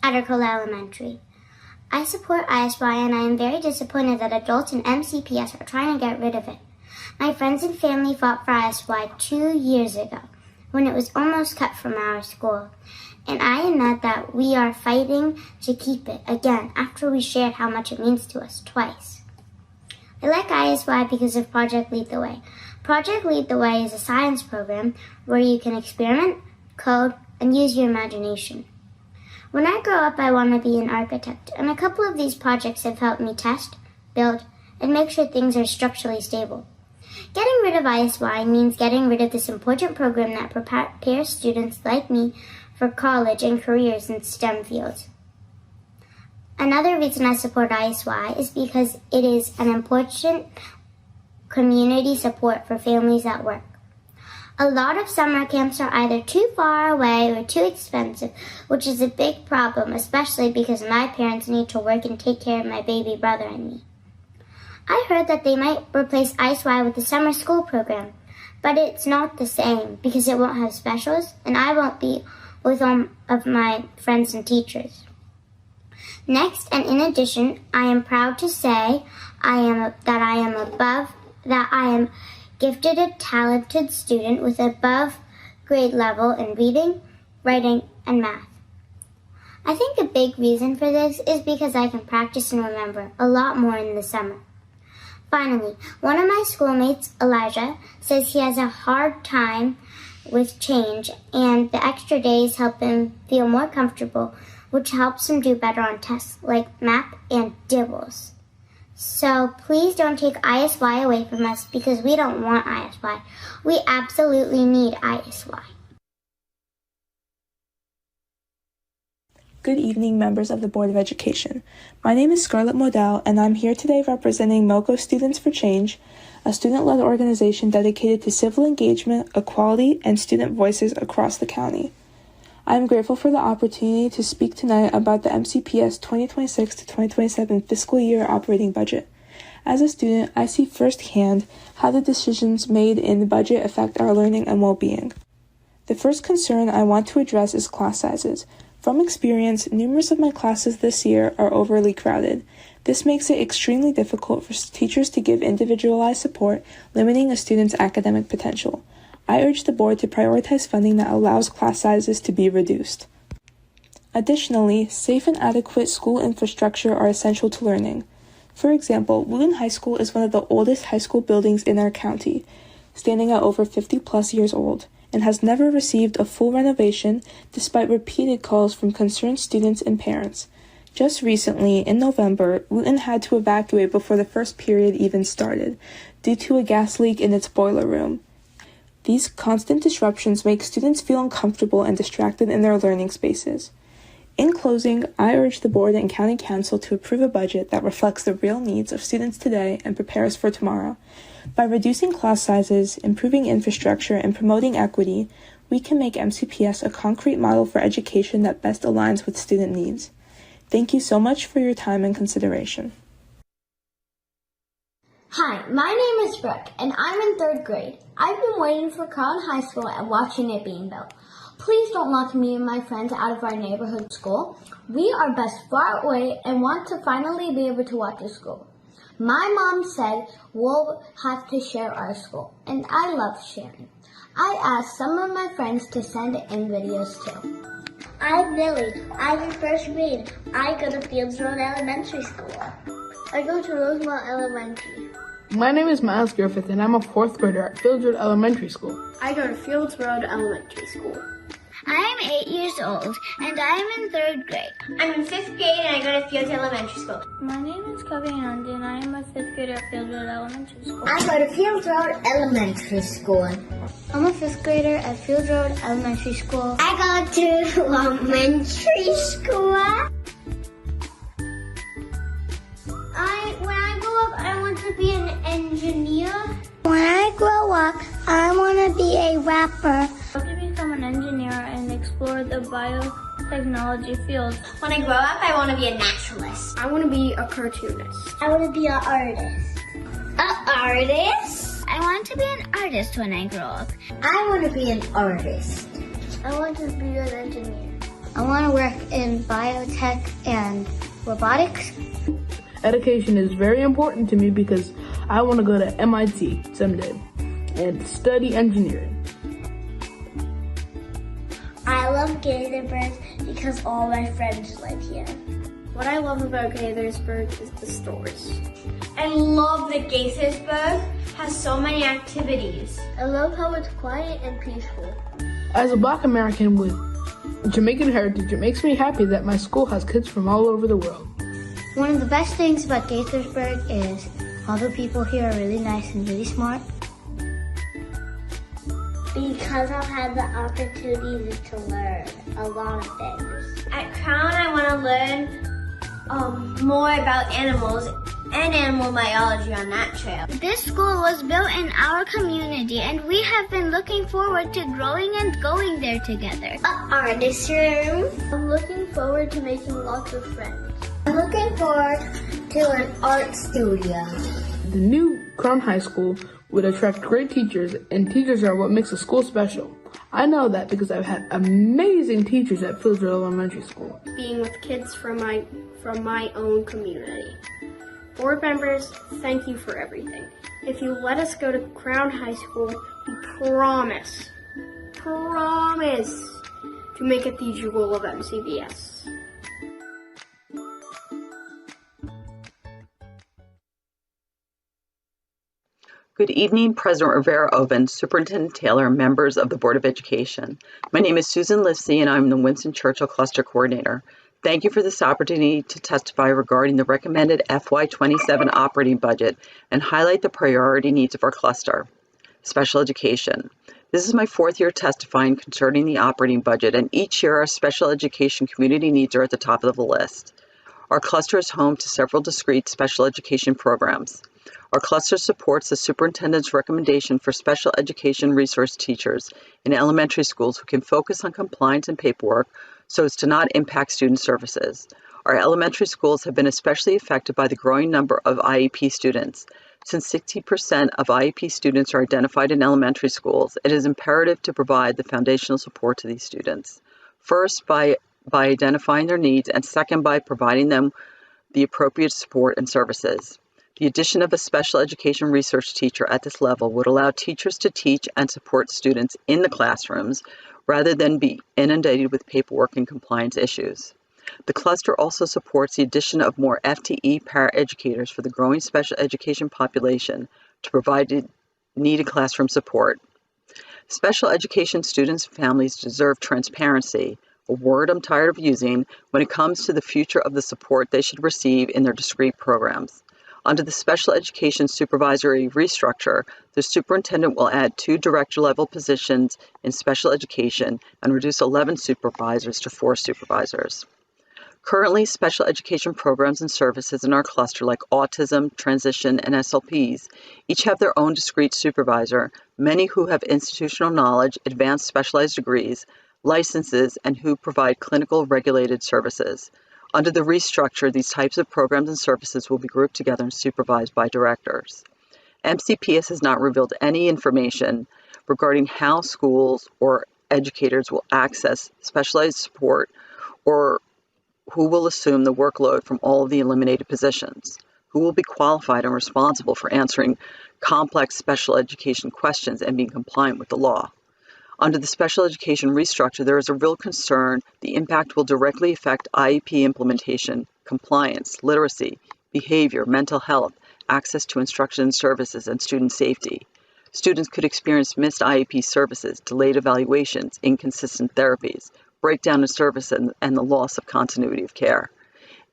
at Arcola Elementary. I support ISY and I am very disappointed that adults in MCPS are trying to get rid of it. My friends and family fought for ISY 2 years ago when it was almost cut from our school. And I am mad that we are fighting to keep it again after we shared how much it means to us twice. I like ISY because of Project Lead the Way. Project Lead the Way is a science program where you can experiment, code, and use your imagination. When I grow up, I want to be an architect, and a couple of these projects have helped me test, build, and make sure things are structurally stable. Getting rid of ISY means getting rid of this important program that prepares students like me for college and careers in STEM fields. Another reason I support ISY is because it is an important community support for families at work. A lot of summer camps are either too far away or too expensive, which is a big problem, especially because my parents need to work and take care of my baby brother and me. I heard that they might replace ISY with the summer school program, but it's not the same because it won't have specials and I won't be with all of my friends and teachers. Next, and in addition, I am proud to say that I am gifted a talented student with above grade level in reading, writing, and math. I think a big reason for this is because I can practice and remember a lot more in the summer. Finally, one of my schoolmates, Elijah, says he has a hard time with change and the extra days help him feel more comfortable, which helps him do better on tests like math and DIBELS. So please don't take ISY away from us because we don't want ISY. We absolutely need ISY. Good evening, members of the Board of Education. My name is Scarlett Modell, and I'm here today representing MoCo Students for Change, a student-led organization dedicated to civil engagement, equality, and student voices across the county. I am grateful for the opportunity to speak tonight about the MCPS 2026 to 2027 fiscal year operating budget. As a student, I see firsthand how the decisions made in the budget affect our learning and well-being. The first concern I want to address is class sizes. From experience, numerous of my classes this year are overly crowded. This makes it extremely difficult for teachers to give individualized support, limiting a student's academic potential. I urge the board to prioritize funding that allows class sizes to be reduced. Additionally, safe and adequate school infrastructure are essential to learning. For example, Wheaton High School is one of the oldest high school buildings in our county, standing at over 50+ years old, and has never received a full renovation despite repeated calls from concerned students and parents. Just recently, in November, Wheaton had to evacuate before the first period even started, due to a gas leak in its boiler room. These constant disruptions make students feel uncomfortable and distracted in their learning spaces. In closing, I urge the board and county council to approve a budget that reflects the real needs of students today and prepares for tomorrow. By reducing class sizes, improving infrastructure, and promoting equity, we can make MCPS a concrete model for education that best aligns with student needs. Thank you so much for your time and consideration. Hi, my name is Brooke, and I'm in 3rd grade. I've been waiting for Crown High School and watching it being built. Please don't lock me and my friends out of our neighborhood school. We are best far away and want to finally be able to watch the school. My mom said we'll have to share our school, and I love sharing. I asked some of my friends to send in videos too. I'm Lily. I'm in 1st grade. I go to Fields Road Elementary School. I go to Rosemont Elementary. My name is Miles Griffith, and I'm a 4th grader at Fields Road Elementary School. I go to Fields Road Elementary School. I am 8 years old, and I am in 3rd grade. I'm in 5th grade, and I go to Fields Elementary School. My name is Kobe Hand, and I am a 5th grader at Fields Road Elementary School. I go to Fields Road Elementary School. I'm a 5th grader at Fields Road Elementary School. I go to elementary school. When I grow up, I want to be an engineer. When I grow up, I want to be a rapper. I want to become an engineer and explore the biotechnology field. When I grow up, I want to be a naturalist. I want to be a cartoonist. I want to be an artist. An artist? I want to be an artist when I grow up. I want to be an artist. I want to be an engineer. I want to work in biotech and robotics. Education is very important to me because I want to go to MIT someday and study engineering. I love Gaithersburg because all my friends live here. What I love about Gaithersburg is the stores. I love that Gaithersburg has so many activities. I love how it's quiet and peaceful. As a Black American with Jamaican heritage, it makes me happy that my school has kids from all over the world. One of the best things about Gaithersburg is all the people here are really nice and really smart. Because I'll have the opportunity to learn a lot of things. At Crown, I want to learn more about animals and animal biology on that trail. This school was built in our community, and we have been looking forward to growing and going there together. Artist room. I'm looking forward to making lots of friends. I'm looking forward to an art studio. The new Crown High School would attract great teachers, and teachers are what makes a school special. I know that because I've had amazing teachers at Fieldsville Elementary School. Being with kids from my own community. Board members, thank you for everything. If you let us go to Crown High School, we promise to make it the jewel of MCPS. Good evening, President Rivera-Oven, Superintendent Taylor, members of the Board of Education. My name is Susan Lifsey, and I'm the Winston Churchill Cluster Coordinator. Thank you for this opportunity to testify regarding the recommended FY27 operating budget and highlight the priority needs of our cluster. Special education. This is my fourth year testifying concerning the operating budget, and each year our special education community needs are at the top of the list. Our cluster is home to several discrete special education programs. Our cluster supports the superintendent's recommendation for special education resource teachers in elementary schools who can focus on compliance and paperwork so as to not impact student services. Our elementary schools have been especially affected by the growing number of IEP students. Since 60% of IEP students are identified in elementary schools, it is imperative to provide the foundational support to these students. First, by identifying their needs, and second, by providing them the appropriate support and services. The addition of a special education research teacher at this level would allow teachers to teach and support students in the classrooms rather than be inundated with paperwork and compliance issues. The cluster also supports the addition of more FTE paraeducators for the growing special education population to provide needed classroom support. Special education students and families deserve transparency, a word I'm tired of using, when it comes to the future of the support they should receive in their discrete programs. Under the special education supervisory restructure, the superintendent will add 2 director-level positions in special education and reduce 11 supervisors to 4 supervisors. Currently, special education programs and services in our cluster, like autism, transition, and SLPs, each have their own discrete supervisor, many who have institutional knowledge, advanced specialized degrees, licenses, and who provide clinical regulated services. Under the restructure, these types of programs and services will be grouped together and supervised by directors. MCPS has not revealed any information regarding how schools or educators will access specialized support or who will assume the workload from all of the eliminated positions, who will be qualified and responsible for answering complex special education questions and being compliant with the law. Under the special education restructure, there is a real concern the impact will directly affect IEP implementation, compliance, literacy, behavior, mental health, access to instruction and services, and student safety. Students could experience missed IEP services, delayed evaluations, inconsistent therapies, breakdown in service, and the loss of continuity of care.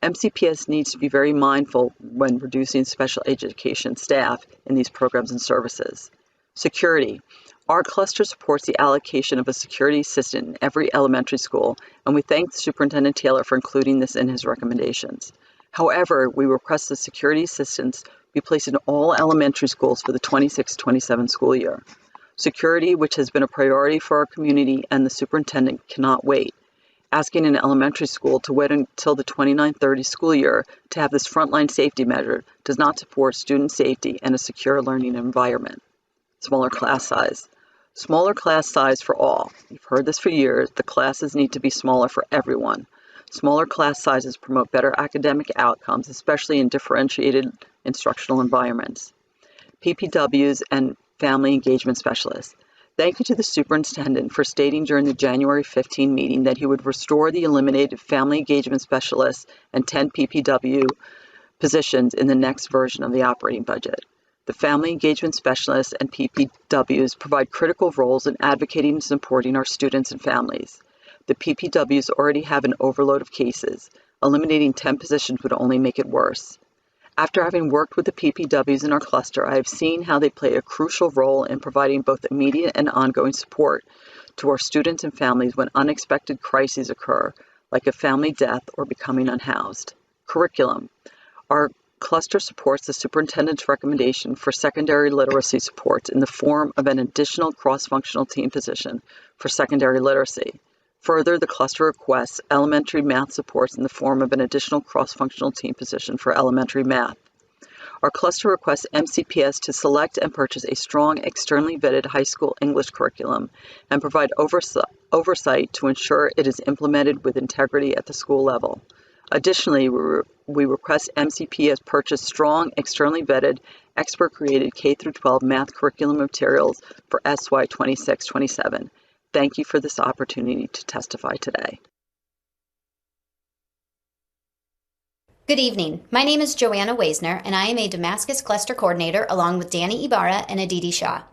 MCPS needs to be very mindful when reducing special education staff in these programs and services. Security. Our cluster supports the allocation of a security assistant in every elementary school, and we thank Superintendent Taylor for including this in his recommendations. However, we request the security assistants be placed in all elementary schools for the 26-27 school year. Security, which has been a priority for our community and the superintendent, cannot wait. Asking an elementary school to wait until the 29-30 school year to have this frontline safety measure does not support student safety and a secure learning environment. Smaller class size. Smaller class size for all. You've heard this for years. The classes need to be smaller for everyone. Smaller class sizes promote better academic outcomes, especially in differentiated instructional environments. PPWs and family engagement specialists. Thank you to the superintendent for stating during the January 15 meeting that he would restore the eliminated family engagement specialists and 10 PPW positions in the next version of the operating budget. The family engagement specialists and PPWs provide critical roles in advocating and supporting our students and families. The PPWs already have an overload of cases. Eliminating 10 positions would only make it worse. After having worked with the PPWs in our cluster, I have seen how they play a crucial role in providing both immediate and ongoing support to our students and families when unexpected crises occur, like a family death or becoming unhoused. Curriculum. Our cluster supports the superintendent's recommendation for secondary literacy supports in the form of an additional cross-functional team position for secondary literacy. Further, the cluster requests elementary math supports in the form of an additional cross-functional team position for elementary math. Our cluster requests MCPS to select and purchase a strong, externally vetted high school English curriculum and provide oversight to ensure it is implemented with integrity at the school level. Additionally, we request MCPS purchase strong, externally vetted, expert-created K-12 math curriculum materials for SY 26-27. Thank you for this opportunity to testify today. Good evening. My name is Joanna Waisner, and I am a Damascus Cluster Coordinator along with Danny Ibarra and Aditi Shah.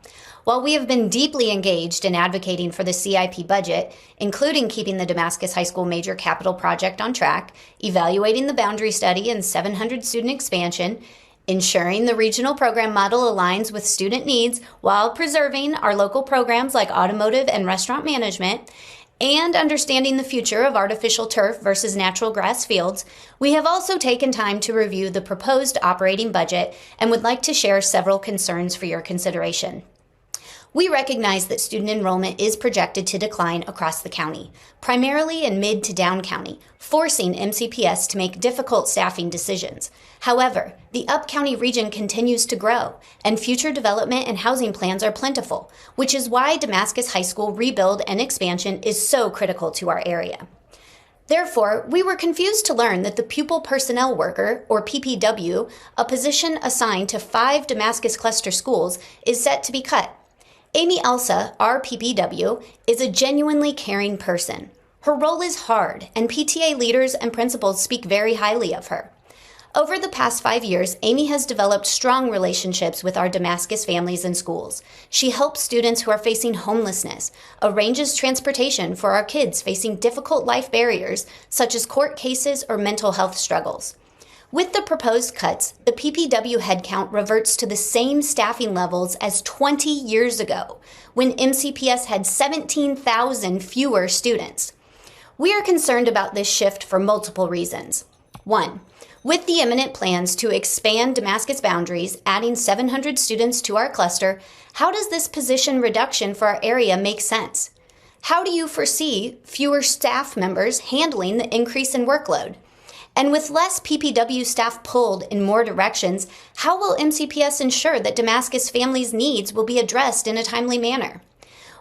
While we have been deeply engaged in advocating for the CIP budget, including keeping the Damascus High School major capital project on track, evaluating the boundary study and 700 student expansion, ensuring the regional program model aligns with student needs while preserving our local programs like automotive and restaurant management, and understanding the future of artificial turf versus natural grass fields, we have also taken time to review the proposed operating budget and would like to share several concerns for your consideration. We recognize that student enrollment is projected to decline across the county, primarily in mid to down county, forcing MCPS to make difficult staffing decisions. However, the up-county region continues to grow, and future development and housing plans are plentiful, which is why Damascus High School rebuild and expansion is so critical to our area. Therefore, we were confused to learn that the Pupil Personnel Worker, or PPW, a position assigned to 5 Damascus cluster schools, is set to be cut. Amy Elsa, our PPW, is a genuinely caring person. Her role is hard, and PTA leaders and principals speak very highly of her. Over the past 5 years, Amy has developed strong relationships with our Damascus families and schools. She helps students who are facing homelessness, arranges transportation for our kids facing difficult life barriers, such as court cases or mental health struggles. With the proposed cuts, the PPW headcount reverts to the same staffing levels as 20 years ago, when MCPS had 17,000 fewer students. We are concerned about this shift for multiple reasons. 1. With the imminent plans to expand Damascus boundaries, adding 700 students to our cluster, how does this position reduction for our area make sense? How do you foresee fewer staff members handling the increase in workload? And with less PPW staff pulled in more directions, how will MCPS ensure that Damascus families' needs will be addressed in a timely manner?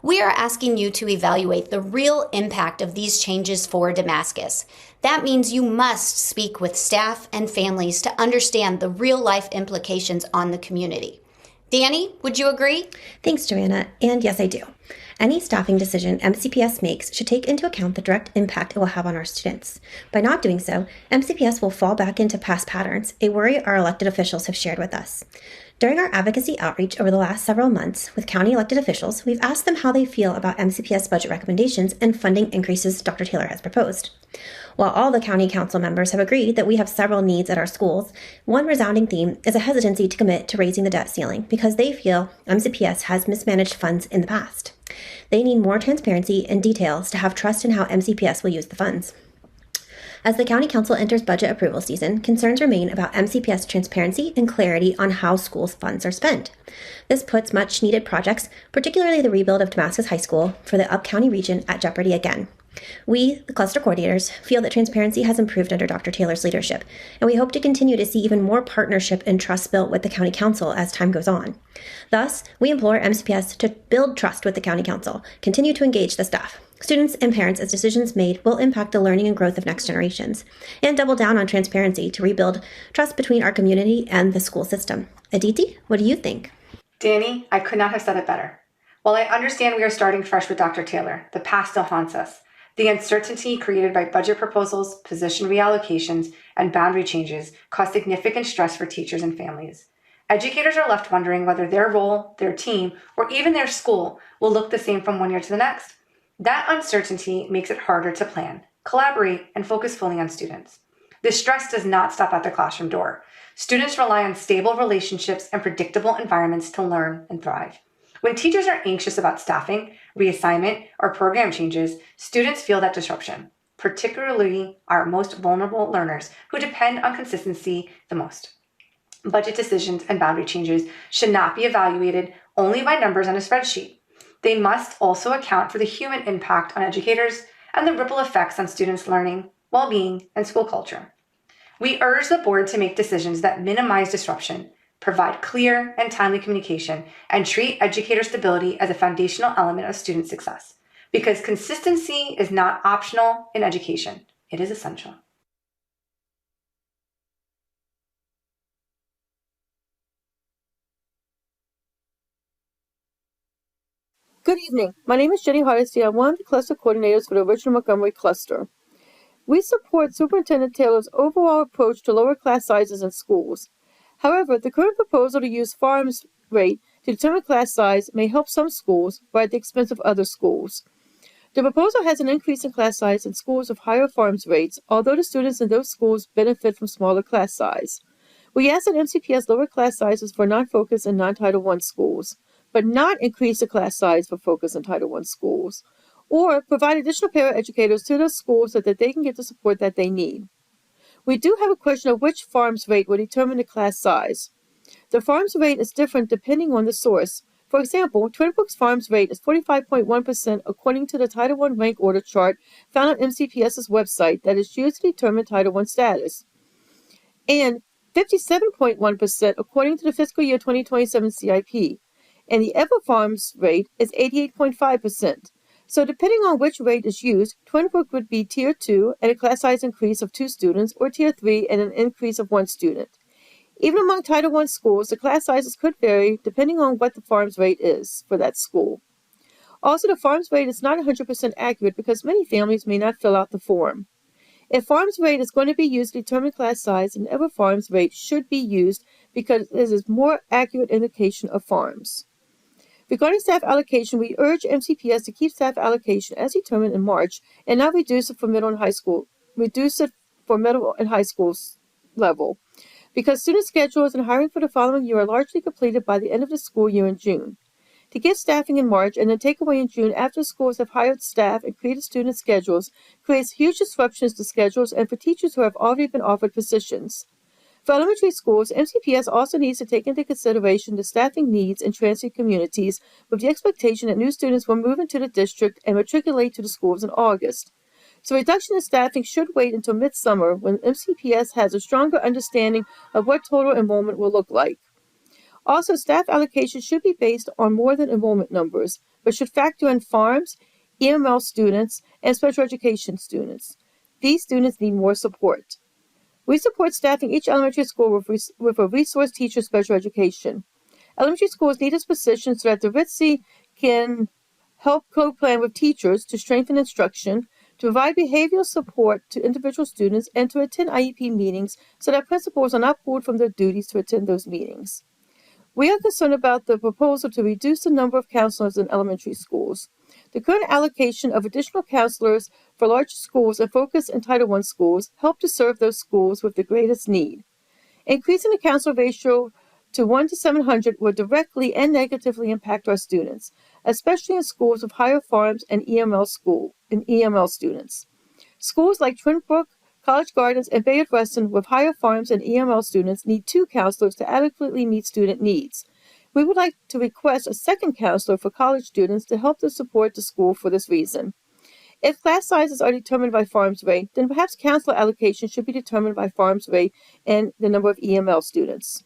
We are asking you to evaluate the real impact of these changes for Damascus. That means you must speak with staff and families to understand the real-life implications on the community. Danny, would you agree? Thanks, Joanna. And yes, I do. Any staffing decision MCPS makes should take into account the direct impact it will have on our students. By not doing so, MCPS will fall back into past patterns, a worry our elected officials have shared with us. During our advocacy outreach over the last several months with county elected officials, we've asked them how they feel about MCPS budget recommendations and funding increases Dr. Taylor has proposed. While all the county council members have agreed that we have several needs at our schools, one resounding theme is a hesitancy to commit to raising the debt ceiling because they feel MCPS has mismanaged funds in the past. They need more transparency and details to have trust in how MCPS will use the funds. As the County Council enters budget approval season, concerns remain about MCPS transparency and clarity on how schools' funds are spent. This puts much-needed projects, particularly the rebuild of Damascus High School, for the up-county region at jeopardy again. We, the cluster coordinators, feel that transparency has improved under Dr. Taylor's leadership, and we hope to continue to see even more partnership and trust built with the County Council as time goes on. Thus, we implore MCPS to build trust with the County Council, continue to engage the staff, students, and parents as decisions made will impact the learning and growth of next generations, and double down on transparency to rebuild trust between our community and the school system. Aditi, what do you think? Danny, I could not have said it better. While I understand we are starting fresh with Dr. Taylor, the past still haunts us. The uncertainty created by budget proposals, position reallocations, and boundary changes cause significant stress for teachers and families. Educators are left wondering whether their role, their team, or even their school will look the same from one year to the next. That uncertainty makes it harder to plan, collaborate, and focus fully on students. This stress does not stop at the classroom door. Students rely on stable relationships and predictable environments to learn and thrive. When teachers are anxious about staffing, reassignment, or program changes, students feel that disruption, particularly our most vulnerable learners who depend on consistency the most. Budget decisions and boundary changes should not be evaluated only by numbers on a spreadsheet. They must also account for the human impact on educators and the ripple effects on students' learning, well-being, and school culture. We urge the board to make decisions that minimize disruption, provide clear and timely communication, and treat educator stability as a foundational element of student success. Because consistency is not optional in education, it is essential. Good evening. My name is Jenny Hardesty. I'm one of the cluster coordinators for the Richmond Montgomery cluster. We support Superintendent Taylor's overall approach to lower class sizes in schools. However, the current proposal to use farms rate to determine class size may help some schools, but at the expense of other schools. The proposal has an increase in class size in schools with higher farms rates, although the students in those schools benefit from smaller class size. We ask that MCPS lower class sizes for non-focus and non-Title I schools, but not increase the class size for focus and Title I schools, or provide additional paraeducators to those schools so that they can get the support that they need. We do have a question of which farms rate will determine the class size. The farms rate is different depending on the source. For example, Twin Brook's farms rate is 45.1% according to the Title I rank order chart found on MCPS's website that is used to determine Title I status, and 57.1% according to the fiscal year 2027 CIP, and the Ever Farms rate is 88.5%. So depending on which rate is used, Twin Brook would be Tier 2 and a class size increase of 2 students, or Tier 3 and an increase of 1 student. Even among Title I schools, the class sizes could vary depending on what the farms rate is for that school. Also, the farms rate is not 100% accurate because many families may not fill out the form. If farms rate is going to be used to determine class size, then Ever Farms rate should be used because this is more accurate indication of farms. Regarding staff allocation, we urge MCPS to keep staff allocation as determined in March and not reduce it for middle and high school. Reduce it for middle and high schools level, because student schedules and hiring for the following year are largely completed by the end of the school year in June. To give staffing in March and then take away in June after schools have hired staff and created student schedules creates huge disruptions to schedules and for teachers who have already been offered positions. For elementary schools, MCPS also needs to take into consideration the staffing needs in transient communities with the expectation that new students will move into the district and matriculate to the schools in August. So reduction in staffing should wait until midsummer when MCPS has a stronger understanding of what total enrollment will look like. Also, staff allocation should be based on more than enrollment numbers, but should factor in farms, EML students, and special education students. These students need more support. We support staffing each elementary school with a resource teacher special education. Elementary schools need this position so that the RITC can help co-plan with teachers to strengthen instruction, to provide behavioral support to individual students, and to attend IEP meetings so that principals are not pulled from their duties to attend those meetings. We are concerned about the proposal to reduce the number of counselors in elementary schools. The current allocation of additional counselors for larger schools and focus in Title I schools help to serve those schools with the greatest need. Increasing the counselor ratio to 1 to 700 will directly and negatively impact our students, especially in schools with higher farms and EML students. Schools like Twin Brook, College Gardens, and Bayard Rustin with higher farms and EML students need 2 counselors to adequately meet student needs. We would like to request a second counselor for college students to help to support the school for this reason. If class sizes are determined by farms rate, then perhaps counselor allocation should be determined by farms rate and the number of EML students.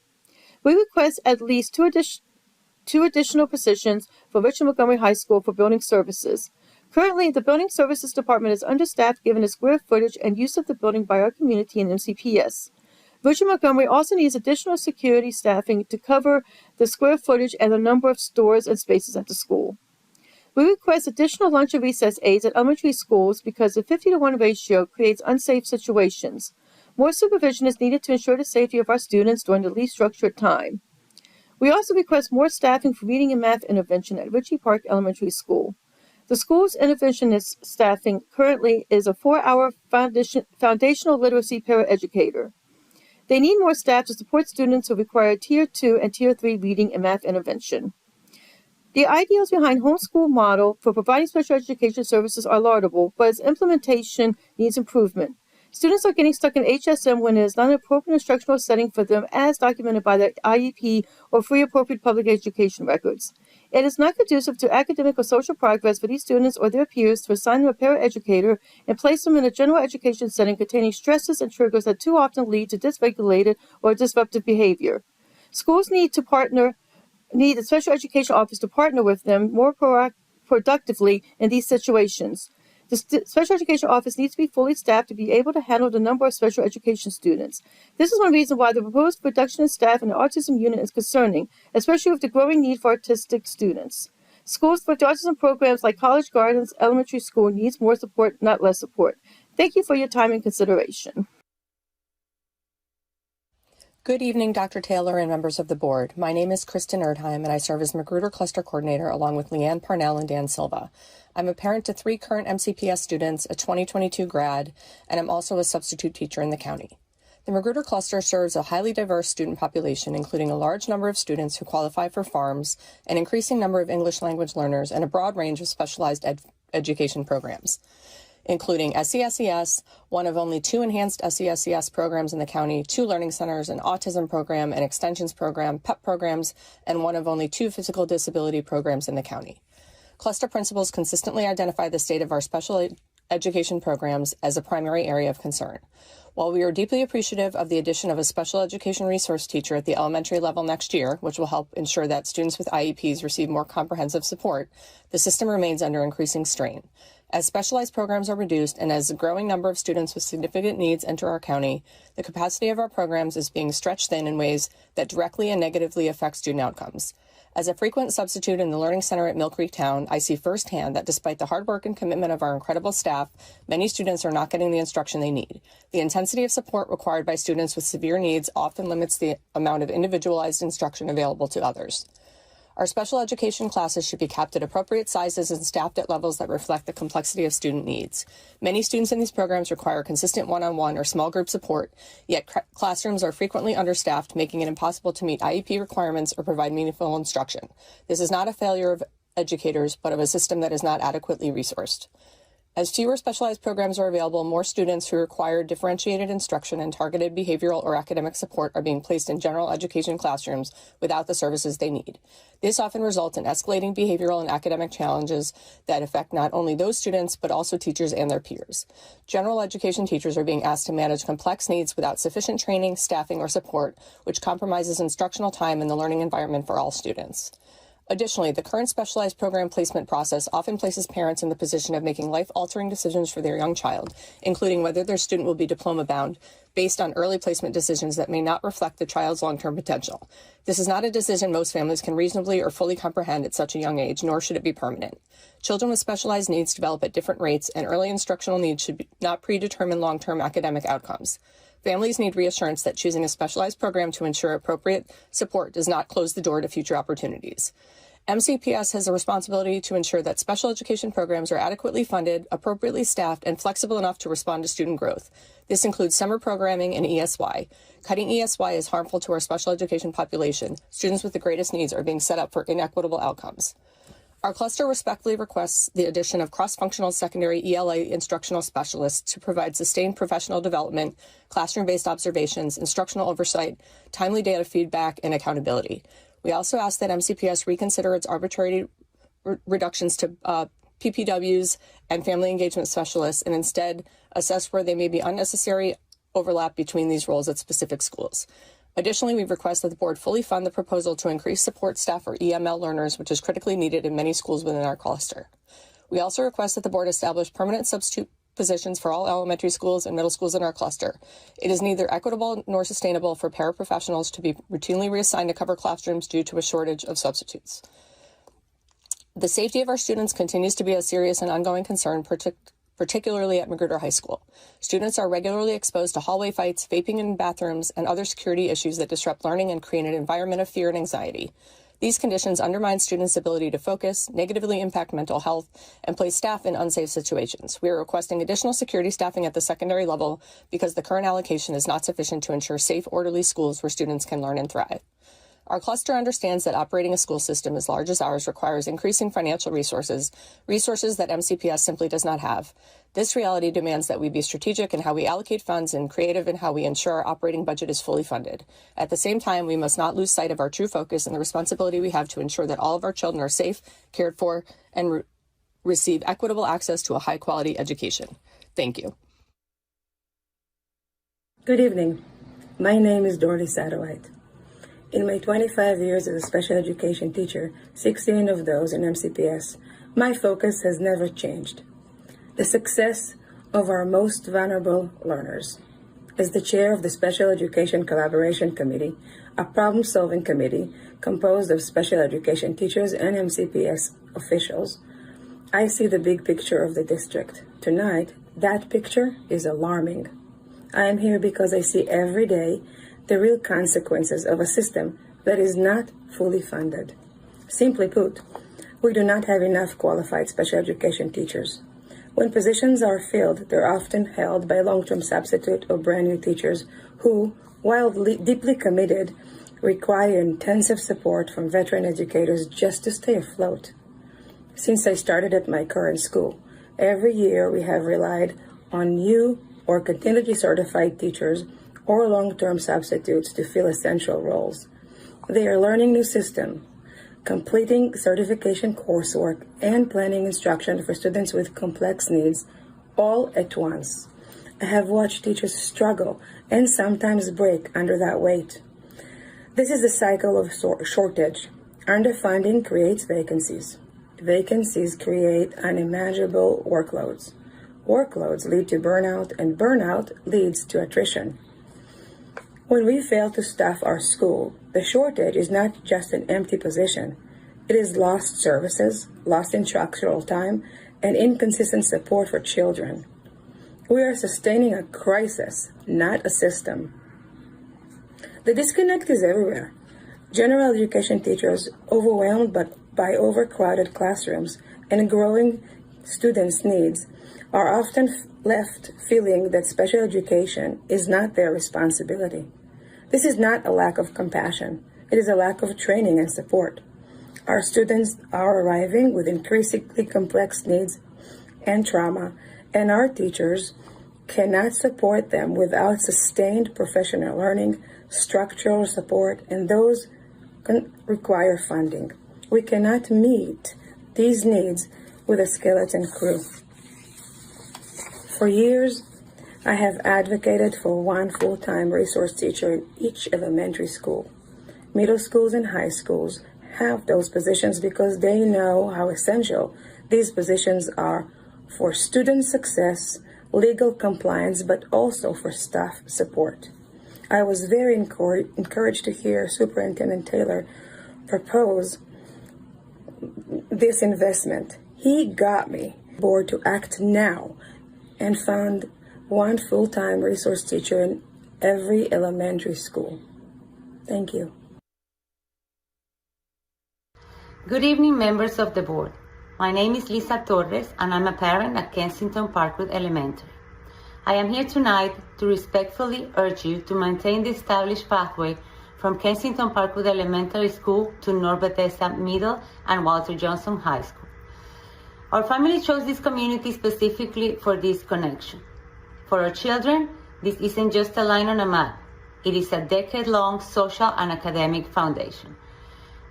We request at least two additional positions for Richmond Montgomery High School for building services. Currently, the Building Services Department is understaffed given the square footage and use of the building by our community and MCPS. Richmond Montgomery also needs additional security staffing to cover the square footage and the number of stores and spaces at the school. We request additional lunch and recess aides at elementary schools because the 50-to-1 ratio creates unsafe situations. More supervision is needed to ensure the safety of our students during the least structured time. We also request more staffing for reading and math intervention at Ritchie Park Elementary School. The school's interventionist staffing currently is a 4-hour foundational literacy paraeducator. They need more staff to support students who require Tier 2 and Tier 3 reading and math intervention. The ideals behind homeschool model for providing special education services are laudable, but its implementation needs improvement. Students are getting stuck in HSM when it is not an appropriate instructional setting for them as documented by the IEP or free appropriate public education records. It is not conducive to academic or social progress for these students or their peers to assign them a paraeducator and place them in a general education setting containing stresses and triggers that too often lead to dysregulated or disruptive behavior. Schools need the special education office to partner with them more productively in these situations. The special education office needs to be fully staffed to be able to handle the number of special education students. This is one reason why the proposed reduction in staff in the autism unit is concerning, especially with the growing need for autistic students. Schools with autism programs like College Gardens Elementary School needs more support, not less support. Thank you for your time and consideration. Good evening, Dr. Taylor and members of the board. My name is Kristen Erdheim, and I serve as Magruder Cluster Coordinator along with Leanne Parnell and Dan Silva. I'm a parent to 3 current MCPS students, a 2022 grad, and I'm also a substitute teacher in the county. The Magruder Cluster serves a highly diverse student population, including a large number of students who qualify for farms, an increasing number of English language learners, and a broad range of specialized education programs, including SESES, one of only 2 enhanced SESES programs in the county, 2 learning centers, an autism program, an extensions program, PEP programs, and one of only 2 physical disability programs in the county. Cluster principals consistently identify the state of our special education programs as a primary area of concern. While we are deeply appreciative of the addition of a special education resource teacher at the elementary level next year, which will help ensure that students with IEPs receive more comprehensive support, the system remains under increasing strain. As specialized programs are reduced and as a growing number of students with significant needs enter our county, the capacity of our programs is being stretched thin in ways that directly and negatively affect student outcomes. As a frequent substitute in the Learning Center at Mill Creek Town, I see firsthand that despite the hard work and commitment of our incredible staff, many students are not getting the instruction they need. The intensity of support required by students with severe needs often limits the amount of individualized instruction available to others. Our special education classes should be capped at appropriate sizes and staffed at levels that reflect the complexity of student needs. Many students in these programs require consistent one-on-one or small group support, yet classrooms are frequently understaffed, making it impossible to meet IEP requirements or provide meaningful instruction. This is not a failure of educators, but of a system that is not adequately resourced. As fewer specialized programs are available, more students who require differentiated instruction and targeted behavioral or academic support are being placed in general education classrooms without the services they need. This often results in escalating behavioral and academic challenges that affect not only those students, but also teachers and their peers. General education teachers are being asked to manage complex needs without sufficient training, staffing, or support, which compromises instructional time and the learning environment for all students. Additionally, the current specialized program placement process often places parents in the position of making life-altering decisions for their young child, including whether their student will be diploma-bound, based on early placement decisions that may not reflect the child's long-term potential. This is not a decision most families can reasonably or fully comprehend at such a young age, nor should it be permanent. Children with specialized needs develop at different rates, and early instructional needs should not predetermine long-term academic outcomes. Families need reassurance that choosing a specialized program to ensure appropriate support does not close the door to future opportunities. MCPS has a responsibility to ensure that special education programs are adequately funded, appropriately staffed, and flexible enough to respond to student growth. This includes summer programming and ESY. Cutting ESY is harmful to our special education population. Students with the greatest needs are being set up for inequitable outcomes. Our cluster respectfully requests the addition of cross-functional secondary ELA instructional specialists to provide sustained professional development, classroom-based observations, instructional oversight, timely data feedback, and accountability. We also ask that MCPS reconsider its arbitrary reductions to PPWs and family engagement specialists and instead assess where there may be unnecessary overlap between these roles at specific schools. Additionally, we request that the board fully fund the proposal to increase support staff for EML learners, which is critically needed in many schools within our cluster. We also request that the board establish permanent substitute positions for all elementary schools and middle schools in our cluster. It is neither equitable nor sustainable for paraprofessionals to be routinely reassigned to cover classrooms due to a shortage of substitutes. The safety of our students continues to be a serious and ongoing concern, particularly at Magruder High School. Students are regularly exposed to hallway fights, vaping in bathrooms, and other security issues that disrupt learning and create an environment of fear and anxiety. These conditions undermine students' ability to focus, negatively impact mental health, and place staff in unsafe situations. We are requesting additional security staffing at the secondary level because the current allocation is not sufficient to ensure safe, orderly schools where students can learn and thrive. Our cluster understands that operating a school system as large as ours requires increasing financial resources that MCPS simply does not have. This reality demands that we be strategic in how we allocate funds and creative in how we ensure our operating budget is fully funded. At the same time, we must not lose sight of our true focus and the responsibility we have to ensure that all of our children are safe, cared for, and receive equitable access to a high-quality education. Thank you. Good evening. My name is Dorothy Satterwhite. In my 25 years as a special education teacher, 16 of those in MCPS, my focus has never changed. The success of our most vulnerable learners. As the chair of the Special Education Collaboration Committee, a problem-solving committee composed of special education teachers and MCPS officials, I see the big picture of the district. Tonight, that picture is alarming. I am here because I see every day the real consequences of a system that is not fully funded. Simply put, we do not have enough qualified special education teachers. When positions are filled, they're often held by long-term substitute or brand new teachers who, while deeply committed, require intensive support from veteran educators just to stay afloat. Since I started at my current school, every year we have relied on new or continually certified teachers or long-term substitutes to fill essential roles. They are learning new system, completing certification coursework, and planning instruction for students with complex needs all at once. I have watched teachers struggle and sometimes break under that weight. This is a cycle of shortage. Underfunding creates vacancies. Vacancies create unimaginable workloads. Workloads lead to burnout, and burnout leads to attrition. When we fail to staff our school, the shortage is not just an empty position. It is lost services, lost instructional time, and inconsistent support for children. We are sustaining a crisis, not a system. The disconnect is everywhere. General education teachers, overwhelmed by overcrowded classrooms and growing students' needs, are often left feeling that special education is not their responsibility. This is not a lack of compassion. It is a lack of training and support. Our students are arriving with increasingly complex needs and trauma, and our teachers cannot support them without sustained professional learning, structural support, and those require funding. We cannot meet these needs with a skeleton crew. For years, I have advocated for one full-time resource teacher in each elementary school. Middle schools and high schools have those positions because they know how essential these positions are for student success, legal compliance, but also for staff support. I was very encouraged to hear Superintendent Taylor propose this investment. He got me board to act now and fund one full-time resource teacher in every elementary school. Thank you. Good evening, members of the board. My name is Lisa Torres, and I'm a parent at Kensington Parkwood Elementary. I am here tonight to respectfully urge you to maintain the established pathway from Kensington Parkwood Elementary School to North Bethesda Middle and Walter Johnson High School. Our family chose this community specifically for this connection. For our children, this isn't just a line on a map. It is a decade-long social and academic foundation.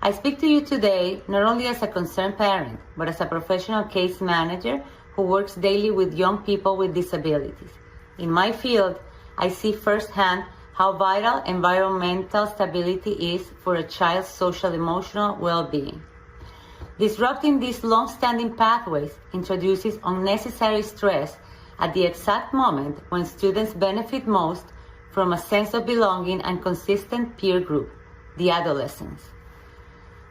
I speak to you today not only as a concerned parent, but as a professional case manager who works daily with young people with disabilities. In my field, I see firsthand how vital environmental stability is for a child's social-emotional well-being. Disrupting these long-standing pathways introduces unnecessary stress at the exact moment when students benefit most from a sense of belonging and consistent peer group, the adolescence.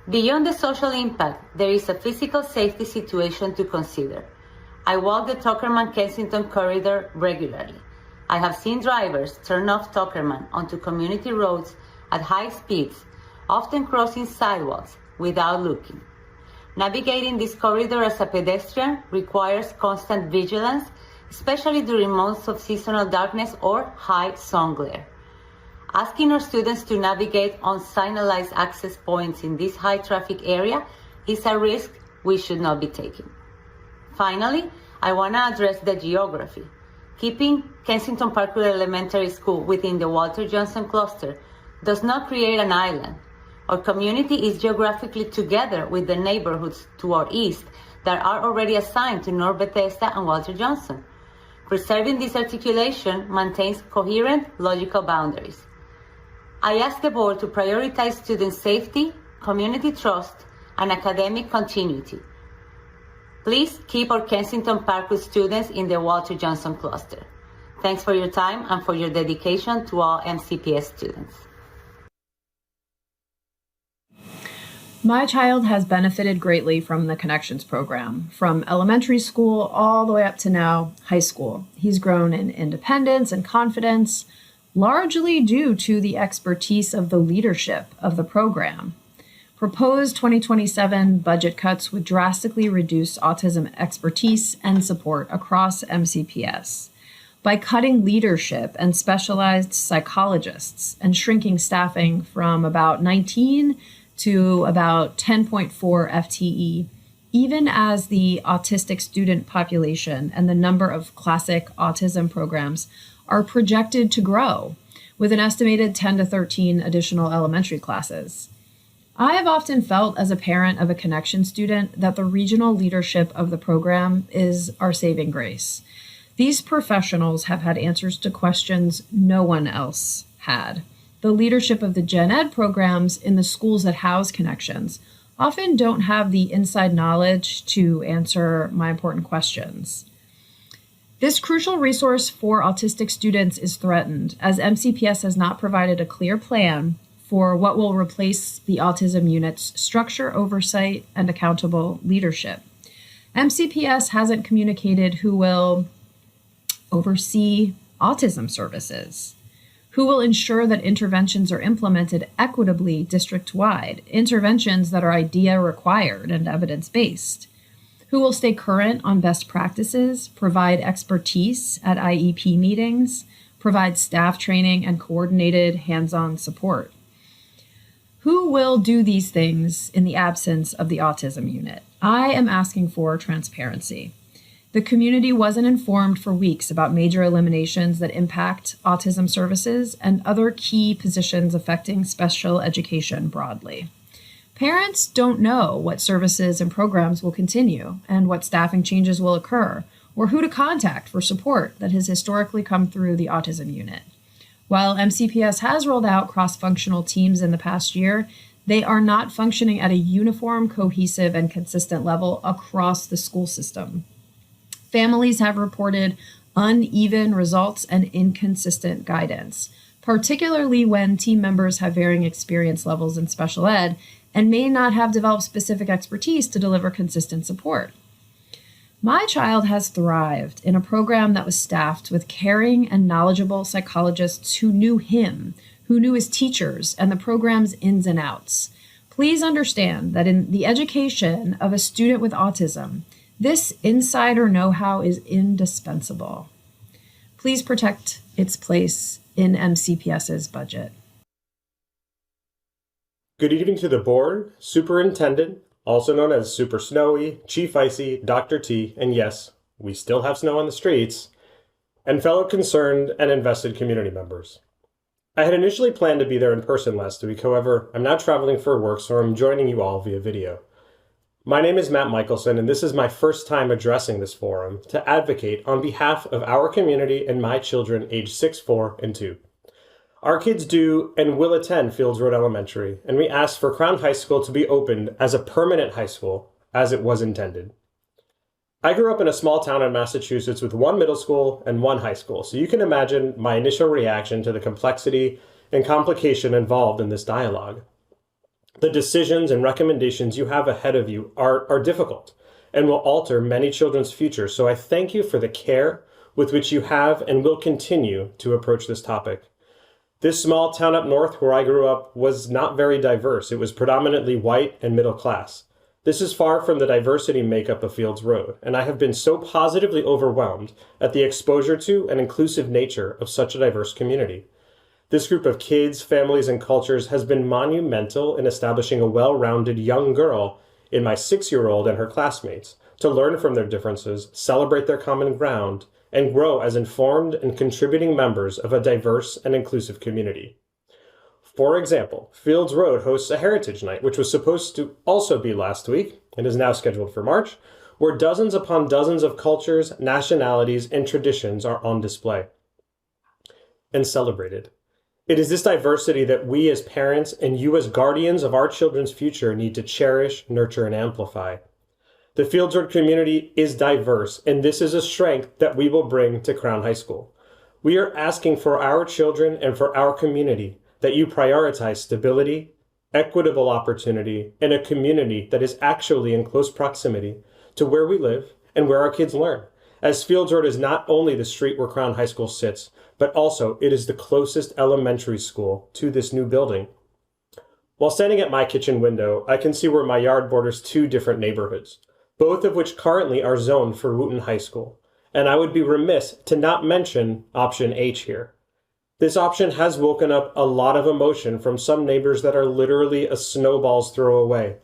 Beyond the social impact, there is a physical safety situation to consider. I walk the Tuckerman-Kensington corridor regularly. I have seen drivers turn off Tuckerman onto community roads at high speeds, often crossing sidewalks, without looking. Navigating this corridor as a pedestrian requires constant vigilance, especially during months of seasonal darkness or high sun glare. Asking our students to navigate unsignalized access points in this high traffic area is a risk we should not be taking. Finally, I want to address the geography. Keeping Kensington Parkwood Elementary School within the Walter Johnson cluster does not create an island. Our community is geographically together with the neighborhoods to our east that are already assigned to North Bethesda and Walter Johnson. Preserving this articulation maintains coherent logical boundaries. I ask the board to prioritize student safety, community trust, and academic continuity. Please keep our Kensington Parkwood students in the Walter Johnson cluster. Thanks for your time and for your dedication to all MCPS students. My child has benefited greatly from the Connections program, from elementary school all the way up to now high school. He's grown in independence and confidence, largely due to the expertise of the leadership of the program. Proposed 2027 budget cuts would drastically reduce autism expertise and support across MCPS. By cutting leadership and specialized psychologists and shrinking staffing from about 19 to about 10.4 FTE, even as the autistic student population and the number of classic autism programs are projected to grow, with an estimated 10 to 13 additional elementary classes. I have often felt as a parent of a Connection student that the regional leadership of the program is our saving grace. These professionals have had answers to questions no one else had. The leadership of the Gen Ed programs in the schools that house Connections often don't have the inside knowledge to answer my important questions. This crucial resource for autistic students is threatened, as MCPS has not provided a clear plan for what will replace the autism unit's structure, oversight, and accountable leadership. MCPS hasn't communicated who will oversee autism services, who will ensure that interventions are implemented equitably district-wide, interventions that are idea-required and evidence-based, who will stay current on best practices, provide expertise at IEP meetings, provide staff training and coordinated hands-on support. Who will do these things in the absence of the autism unit? I am asking for transparency. The community wasn't informed for weeks about major eliminations that impact autism services and other key positions affecting special education broadly. Parents don't know what services and programs will continue and what staffing changes will occur, or who to contact for support that has historically come through the autism unit. While MCPS has rolled out cross-functional teams in the past year, they are not functioning at a uniform, cohesive, and consistent level across the school system. Families have reported uneven results and inconsistent guidance, particularly when team members have varying experience levels in special ed and may not have developed specific expertise to deliver consistent support. My child has thrived in a program that was staffed with caring and knowledgeable psychologists who knew him, who knew his teachers and the program's ins and outs. Please understand that in the education of a student with autism, this insider know-how is indispensable. Please protect its place in MCPS's budget. Good evening to the board, superintendent, also known as Super Snowy, Chief Icy, Dr. T, and yes, we still have snow on the streets, and fellow concerned and invested community members. I had initially planned to be there in person last week, however, I'm now traveling for work, so I'm joining you all via video. My name is Matt Michelson, and this is my first time addressing this forum to advocate on behalf of our community and my children aged 6, 4, and 2. Our kids do and will attend Fields Road Elementary, and we ask for Crown High School to be opened as a permanent high school, as it was intended. I grew up in a small town in Massachusetts with one middle school and one high school, so you can imagine my initial reaction to the complexity and complication involved in this dialogue. The decisions and recommendations you have ahead of you are difficult and will alter many children's futures, so I thank you for the care with which you have and will continue to approach this topic. This small town up north where I grew up was not very diverse. It was predominantly white and middle class. This is far from the diversity makeup of Fields Road, and I have been so positively overwhelmed at the exposure to and inclusive nature of such a diverse community. This group of kids, families, and cultures has been monumental in establishing a well-rounded young girl in my 6-year-old and her classmates to learn from their differences, celebrate their common ground, and grow as informed and contributing members of a diverse and inclusive community. For example, Fields Road hosts a Heritage Night, which was supposed to also be last week and is now scheduled for March, where dozens upon dozens of cultures, nationalities, and traditions are on display and celebrated. It is this diversity that we as parents and you as guardians of our children's future need to cherish, nurture, and amplify. The Fields Road community is diverse, and this is a strength that we will bring to Crown High School. We are asking for our children and for our community that you prioritize stability, equitable opportunity, and a community that is actually in close proximity to where we live and where our kids learn, as Fields Road is not only the street where Crown High School sits, but also it is the closest elementary school to this new building. While standing at my kitchen window, I can see where my yard borders 2 different neighborhoods, both of which currently are zoned for Wooten High School, and I would be remiss to not mention option H here. This option has woken up a lot of emotion from some neighbors that are literally a snowball's throw away.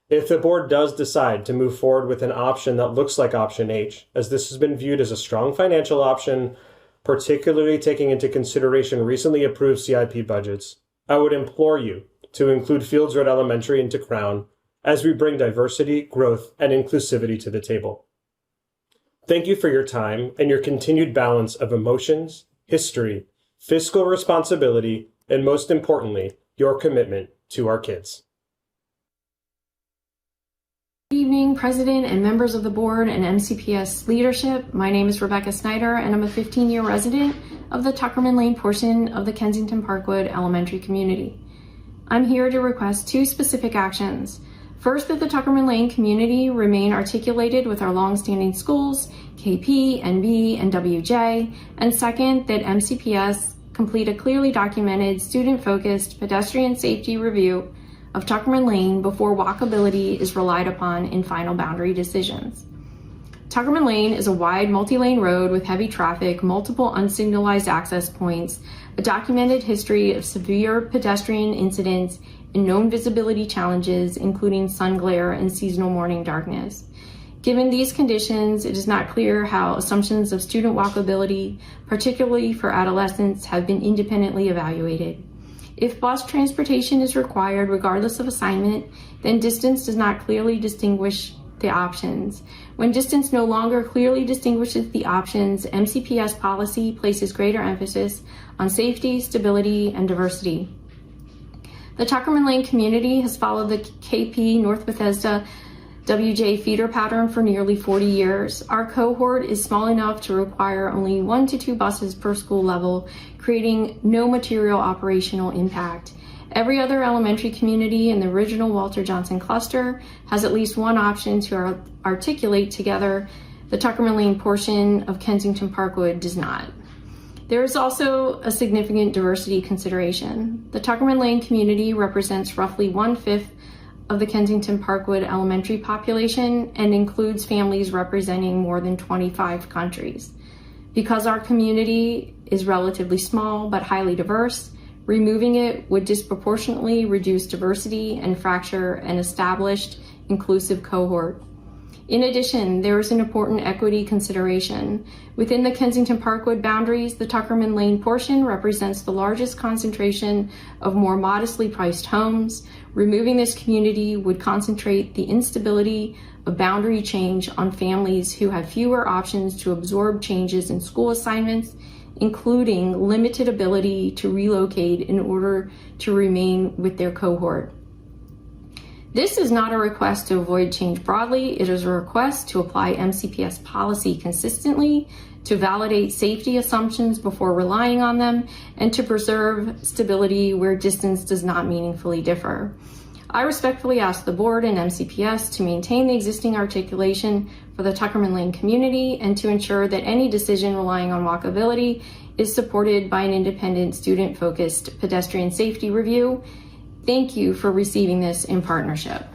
If the board does decide to move forward with an option that looks like option H, as this has been viewed as a strong financial option, particularly taking into consideration recently approved CIP budgets, I would implore you to include Fields Road Elementary into Crown as we bring diversity, growth, and inclusivity to the table. Thank you for your time and your continued balance of emotions, history, fiscal responsibility, and most importantly, your commitment to our kids. Good evening, President and members of the board and MCPS leadership. My name is Rebecca Snyder, and I'm a 15-year resident of the Tuckerman Lane portion of the Kensington Parkwood Elementary community. I'm here to request 2 specific actions. First, that the Tuckerman Lane community remain articulated with our longstanding schools, KP, NB, and WJ. And second, that MCPS complete a clearly documented, student-focused pedestrian safety review of Tuckerman Lane before walkability is relied upon in final boundary decisions. Tuckerman Lane is a wide multi-lane road with heavy traffic, multiple unsignalized access points, a documented history of severe pedestrian incidents, and known visibility challenges, including sun glare and seasonal morning darkness. Given these conditions, it is not clear how assumptions of student walkability, particularly for adolescents, have been independently evaluated. If bus transportation is required regardless of assignment, then distance does not clearly distinguish the options. When distance no longer clearly distinguishes the options, MCPS policy places greater emphasis on safety, stability, and diversity. The Tuckerman Lane community has followed the KP North Bethesda WJ feeder pattern for nearly 40 years. Our cohort is small enough to require only 1 to 2 buses per school level, creating no material operational impact. Every other elementary community in the original Walter Johnson cluster has at least one option to articulate together. The Tuckerman Lane portion of Kensington Parkwood does not. There is also a significant diversity consideration. The Tuckerman Lane community represents roughly 1/5 of the Kensington Parkwood elementary population and includes families representing more than 25 countries. Because our community is relatively small but highly diverse, removing it would disproportionately reduce diversity and fracture an established inclusive cohort. In addition, there is an important equity consideration. Within the Kensington Parkwood boundaries, the Tuckerman Lane portion represents the largest concentration of more modestly priced homes. Removing this community would concentrate the instability of boundary change on families who have fewer options to absorb changes in school assignments, including limited ability to relocate in order to remain with their cohort. This is not a request to avoid change broadly. It is a request to apply MCPS policy consistently, to validate safety assumptions before relying on them, and to preserve stability where distance does not meaningfully differ. I respectfully ask the board and MCPS to maintain the existing articulation for the Tuckerman Lane community and to ensure that any decision relying on walkability is supported by an independent student-focused pedestrian safety review. Thank you for receiving this in partnership.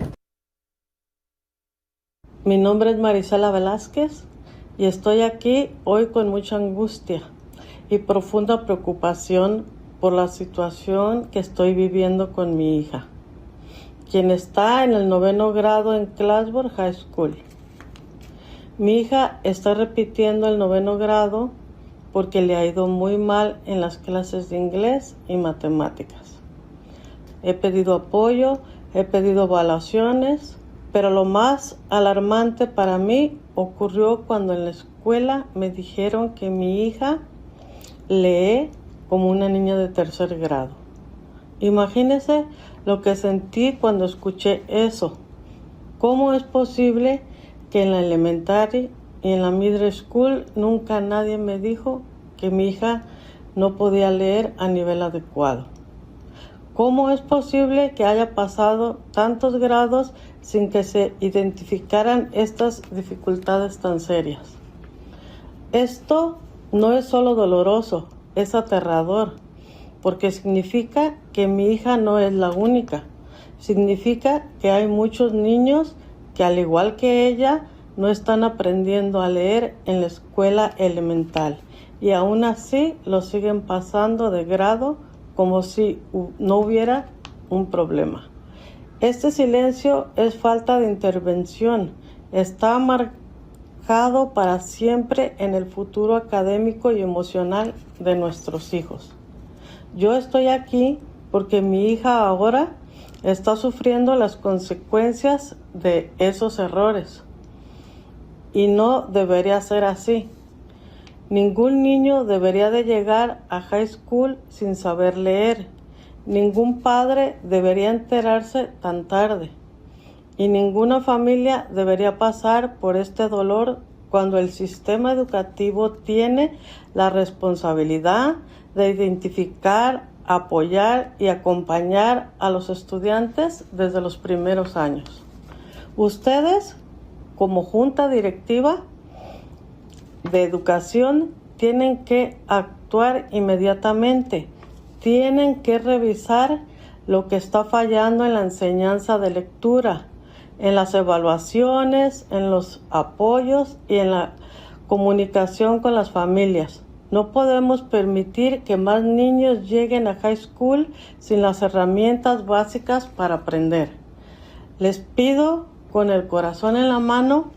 Mi nombre es Marisela Velázquez y estoy aquí hoy con mucha angustia y profunda preocupación por la situación que estoy viviendo con mi hija, quien está en el 9º grado en Classburg High School. Mi hija está repitiendo el 9º grado porque le ha ido muy mal en las clases de inglés y matemáticas. He pedido apoyo, he pedido evaluaciones, pero lo más alarmante para mí ocurrió cuando en la escuela me dijeron que mi hija lee como una niña de 3er grado. Imagínense lo que sentí cuando escuché eso. ¿Cómo es posible que en la elementary y en la middle school nunca nadie me dijo que mi hija no podía leer a nivel adecuado? ¿Cómo es posible que haya pasado tantos grados sin que se identificaran estas dificultades tan serias? Esto no es solo doloroso, es aterrador, porque significa que mi hija no es la única. Significa que hay muchos niños que, al igual que ella, no están aprendiendo a leer en la escuela elemental y aún así lo siguen pasando de grado como si no hubiera un problema. Este silencio es falta de intervención. Está marcado para siempre en el futuro académico y emocional de nuestros hijos. Yo estoy aquí porque mi hija ahora está sufriendo las consecuencias de esos errores. Y no debería ser así. Ningún niño debería de llegar a high school sin saber leer. Ningún padre debería enterarse tan tarde. Y ninguna familia debería pasar por este dolor cuando el sistema educativo tiene la responsabilidad de identificar, apoyar y acompañar a los estudiantes desde los primeros años. Ustedes, como junta directiva de educación, tienen que actuar inmediatamente. Tienen que revisar lo que está fallando en la enseñanza de lectura, en las evaluaciones, en los apoyos y en la comunicación con las familias. No podemos permitir que más niños lleguen a high school sin las herramientas básicas para aprender. Les pido con el corazón en la mano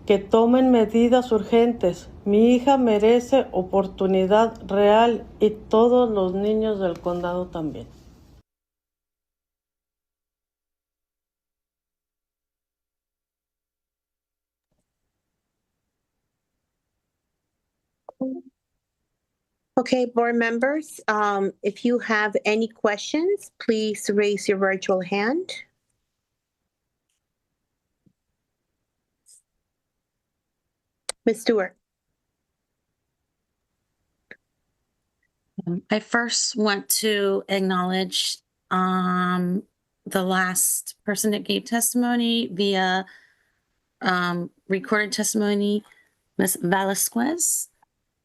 que tomen medidas urgentes. Mi hija merece oportunidad real y todos los niños del condado también. Okay, board members, if you have any questions, please raise your virtual hand. Ms. Stewart. I first want to acknowledge the last person that gave testimony via recorded testimony, Ms. Velasquez.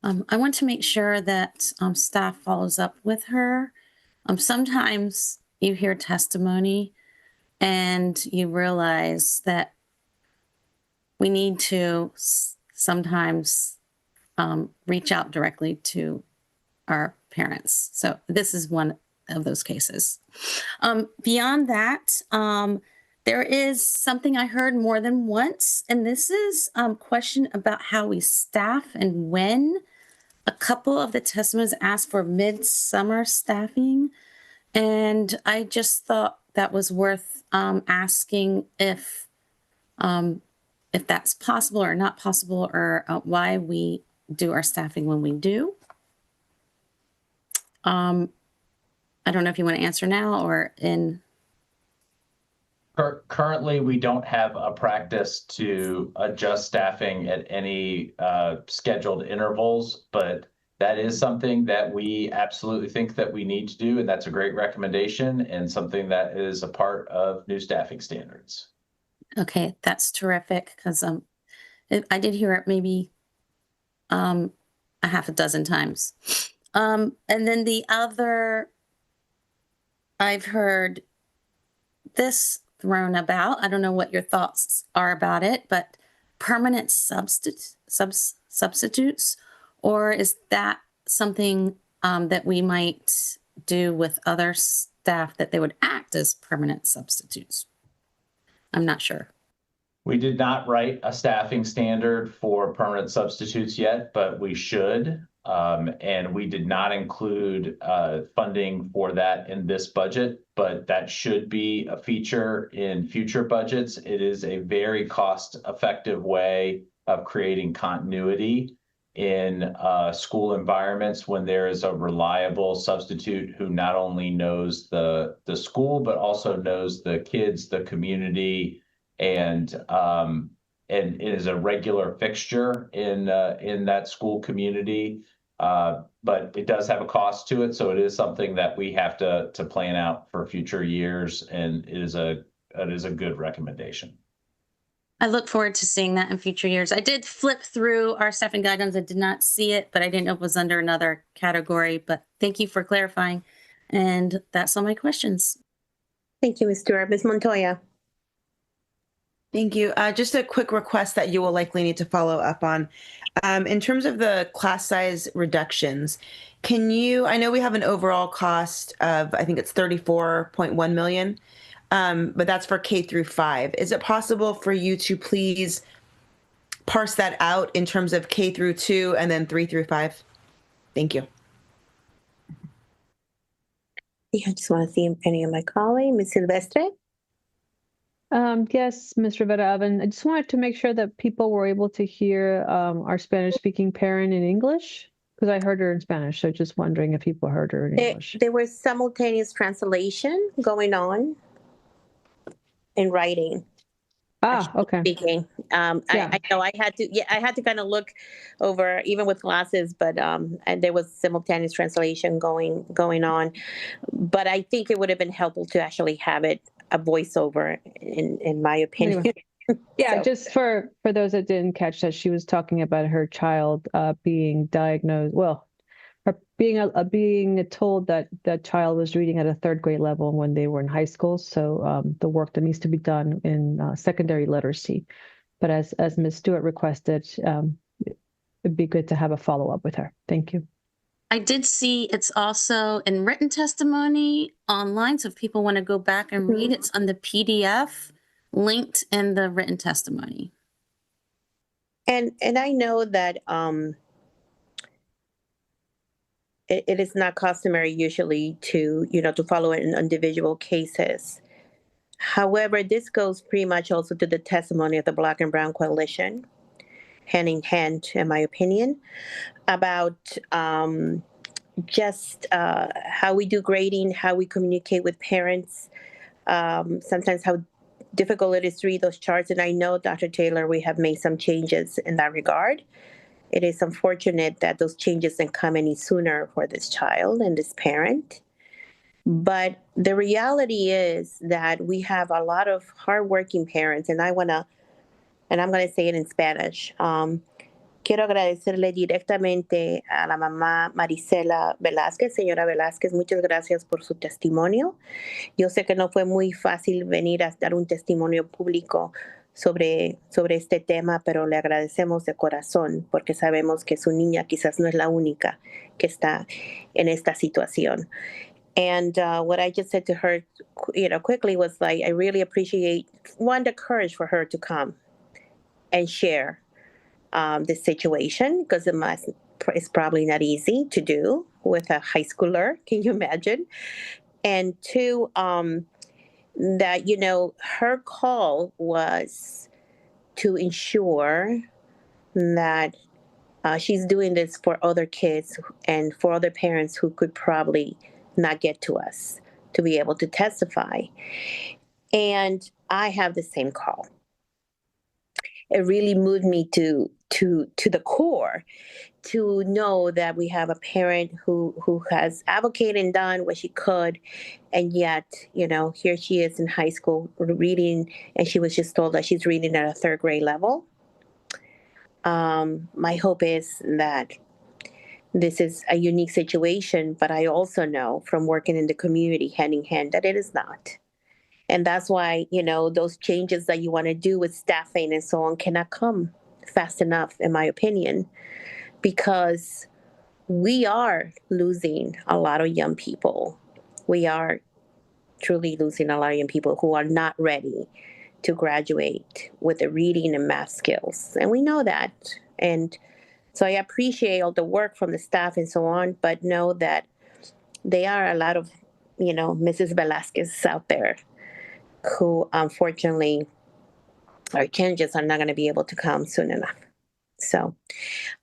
I want to make sure that staff follows up with her. Sometimes you hear testimony and you realize that we need to sometimes reach out directly to our parents. So this is one of those cases. Beyond that, there is something I heard more than once, and this is a question about how we staff and when. A couple of the testimonies asked for midsummer staffing, and I just thought that was worth asking if that's possible or not possible, or why we do our staffing when we do. I don't know if you want to answer now or in. Currently, we don't have a practice to adjust staffing at any scheduled intervals, but that is something that we absolutely think that we need to do, and that's a great recommendation and something that is a part of new staffing standards. Okay, that's terrific, because I did hear it maybe a half a dozen times. And then the other, I've heard this thrown about. I don't know what your thoughts are about it, but permanent substitutes, or is that something that we might do with other staff, that they would act as permanent substitutes? I'm not sure. We did not write a staffing standard for permanent substitutes yet, but we should. And we did not include funding for that in this budget, but that should be a feature in future budgets. It is a very cost-effective way of creating continuity in school environments when there is a reliable substitute who not only knows the school, but also knows the kids, the community, and is a regular fixture in that school community. But it does have a cost to it, so it is something that we have to plan out for future years, and it is a good recommendation. I look forward to seeing that in future years. I did flip through our staffing guidelines. I did not see it, but I didn't know it was under another category. But thank you for clarifying. And that's all my questions. Thank you, Ms. Stewart. Ms. Montoya. Thank you. Just a quick request that you will likely need to follow up on. In terms of the class size reductions, can you, I know we have an overall cost of, I think it's 34.1 million, but that's for K through 5. Is it possible for you to please parse that out in terms of K through 2 and then 3 through 5? Thank you. Yeah, I just want to see any of my colleagues. Ms. Silvestre? Yes, Ms. Rivera-Oven. I just wanted to make sure that people were able to hear our Spanish-speaking parent in English, because I heard her in Spanish. So just wondering if people heard her in English. There was simultaneous translation going on in writing. Okay. Speaking. I know I had to kind of look over, even with glasses, but and there was simultaneous translation going on. But I think it would have been helpful to actually have it a voiceover, in my opinion. Anyway. Yeah, So, just for those that didn't catch that, she was talking about her child being diagnosed. Well, her being told that the child was reading at a 3rd grade level when they were in high school. So the work that needs to be done in secondary literacy. But as Ms. Stewart requested, it'd be good to have a follow-up with her. Thank you. I did see it's also in written testimony online. So if people want to go back and read, it's on the PDF linked in the written testimony. and I know that it is not customary usually to follow it in individual cases. However, this goes pretty much also to the testimony of the Black and Brown Coalition, hand in hand, in my opinion, about just how we do grading, how we communicate with parents, sometimes how difficult it is to read those charts. And I know, Dr. Taylor, we have made some changes in that regard. It is unfortunate that those changes didn't come any sooner for this child and this parent. But the reality is that we have a lot of hardworking parents, and I'm going to say it in Spanish. Quiero agradecerle directamente a la mamá Marisela Velázquez. Señora Velázquez, muchas gracias por su testimonio. Yo sé que no fue muy fácil venir a dar un testimonio público sobre este tema, pero le agradecemos de corazón porque sabemos que su niña quizás no es la única que está en esta situación. And what I just said to her, quickly was like, I really appreciate, one, the courage for her to come and share this situation, because it's probably not easy to do with a high schooler. Can you imagine? And 2, that, her call was to ensure that she's doing this for other kids and for other parents who could probably not get to us to be able to testify. And I have the same call. It really moved me to the core to know that we have a parent who has advocated and done what she could, and yet, here she is in high school reading, and she was just told that she's reading at a 3rd grade level. My hope is that this is a unique situation, but I also know from working in the community hand in hand that it is not. And that's why, those changes that you want to do with staffing and so on cannot come fast enough, in my opinion, because we are losing a lot of young people. We are truly losing a lot of young people who are not ready to graduate with the reading and math skills. And we know that. And so I appreciate all the work from the staff and so on, but know that there are a lot of, Mrs. Velasquez out there who unfortunately our changes are not going to be able to come soon enough. So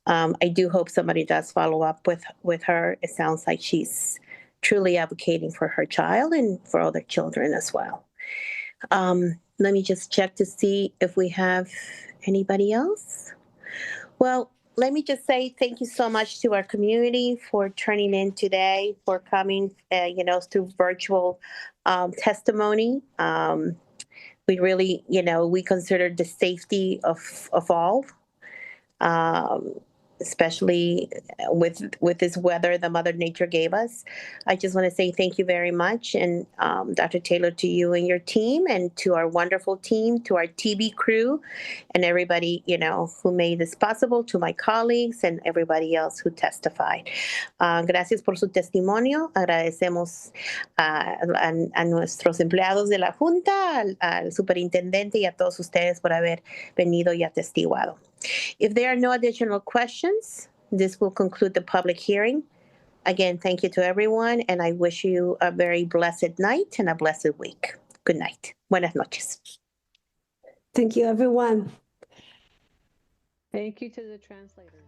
I do hope somebody does follow up with her. It sounds like she's truly advocating for her child and for other children as well. Let me just check to see if we have anybody else. Well, let me just say thank you so much to our community for turning in today, for coming, through virtual testimony. We really, we considered the safety of all, especially with this weather that Mother Nature gave us. I just want to say thank you very much. And Dr. Taylor, to you and your team, and to our wonderful team, to our TB crew, and everybody, who made this possible, to my colleagues and everybody else who testified. Gracias por su testimonio. Agradecemos a nuestros empleados de la Junta, al superintendente y a todos ustedes por haber venido y atestiguado. If there are no additional questions, this will conclude the public hearing. Again, thank you to everyone, and I wish you a very blessed night and a blessed week. Good night. Buenas noches. Thank you, everyone. Thank you to the translators.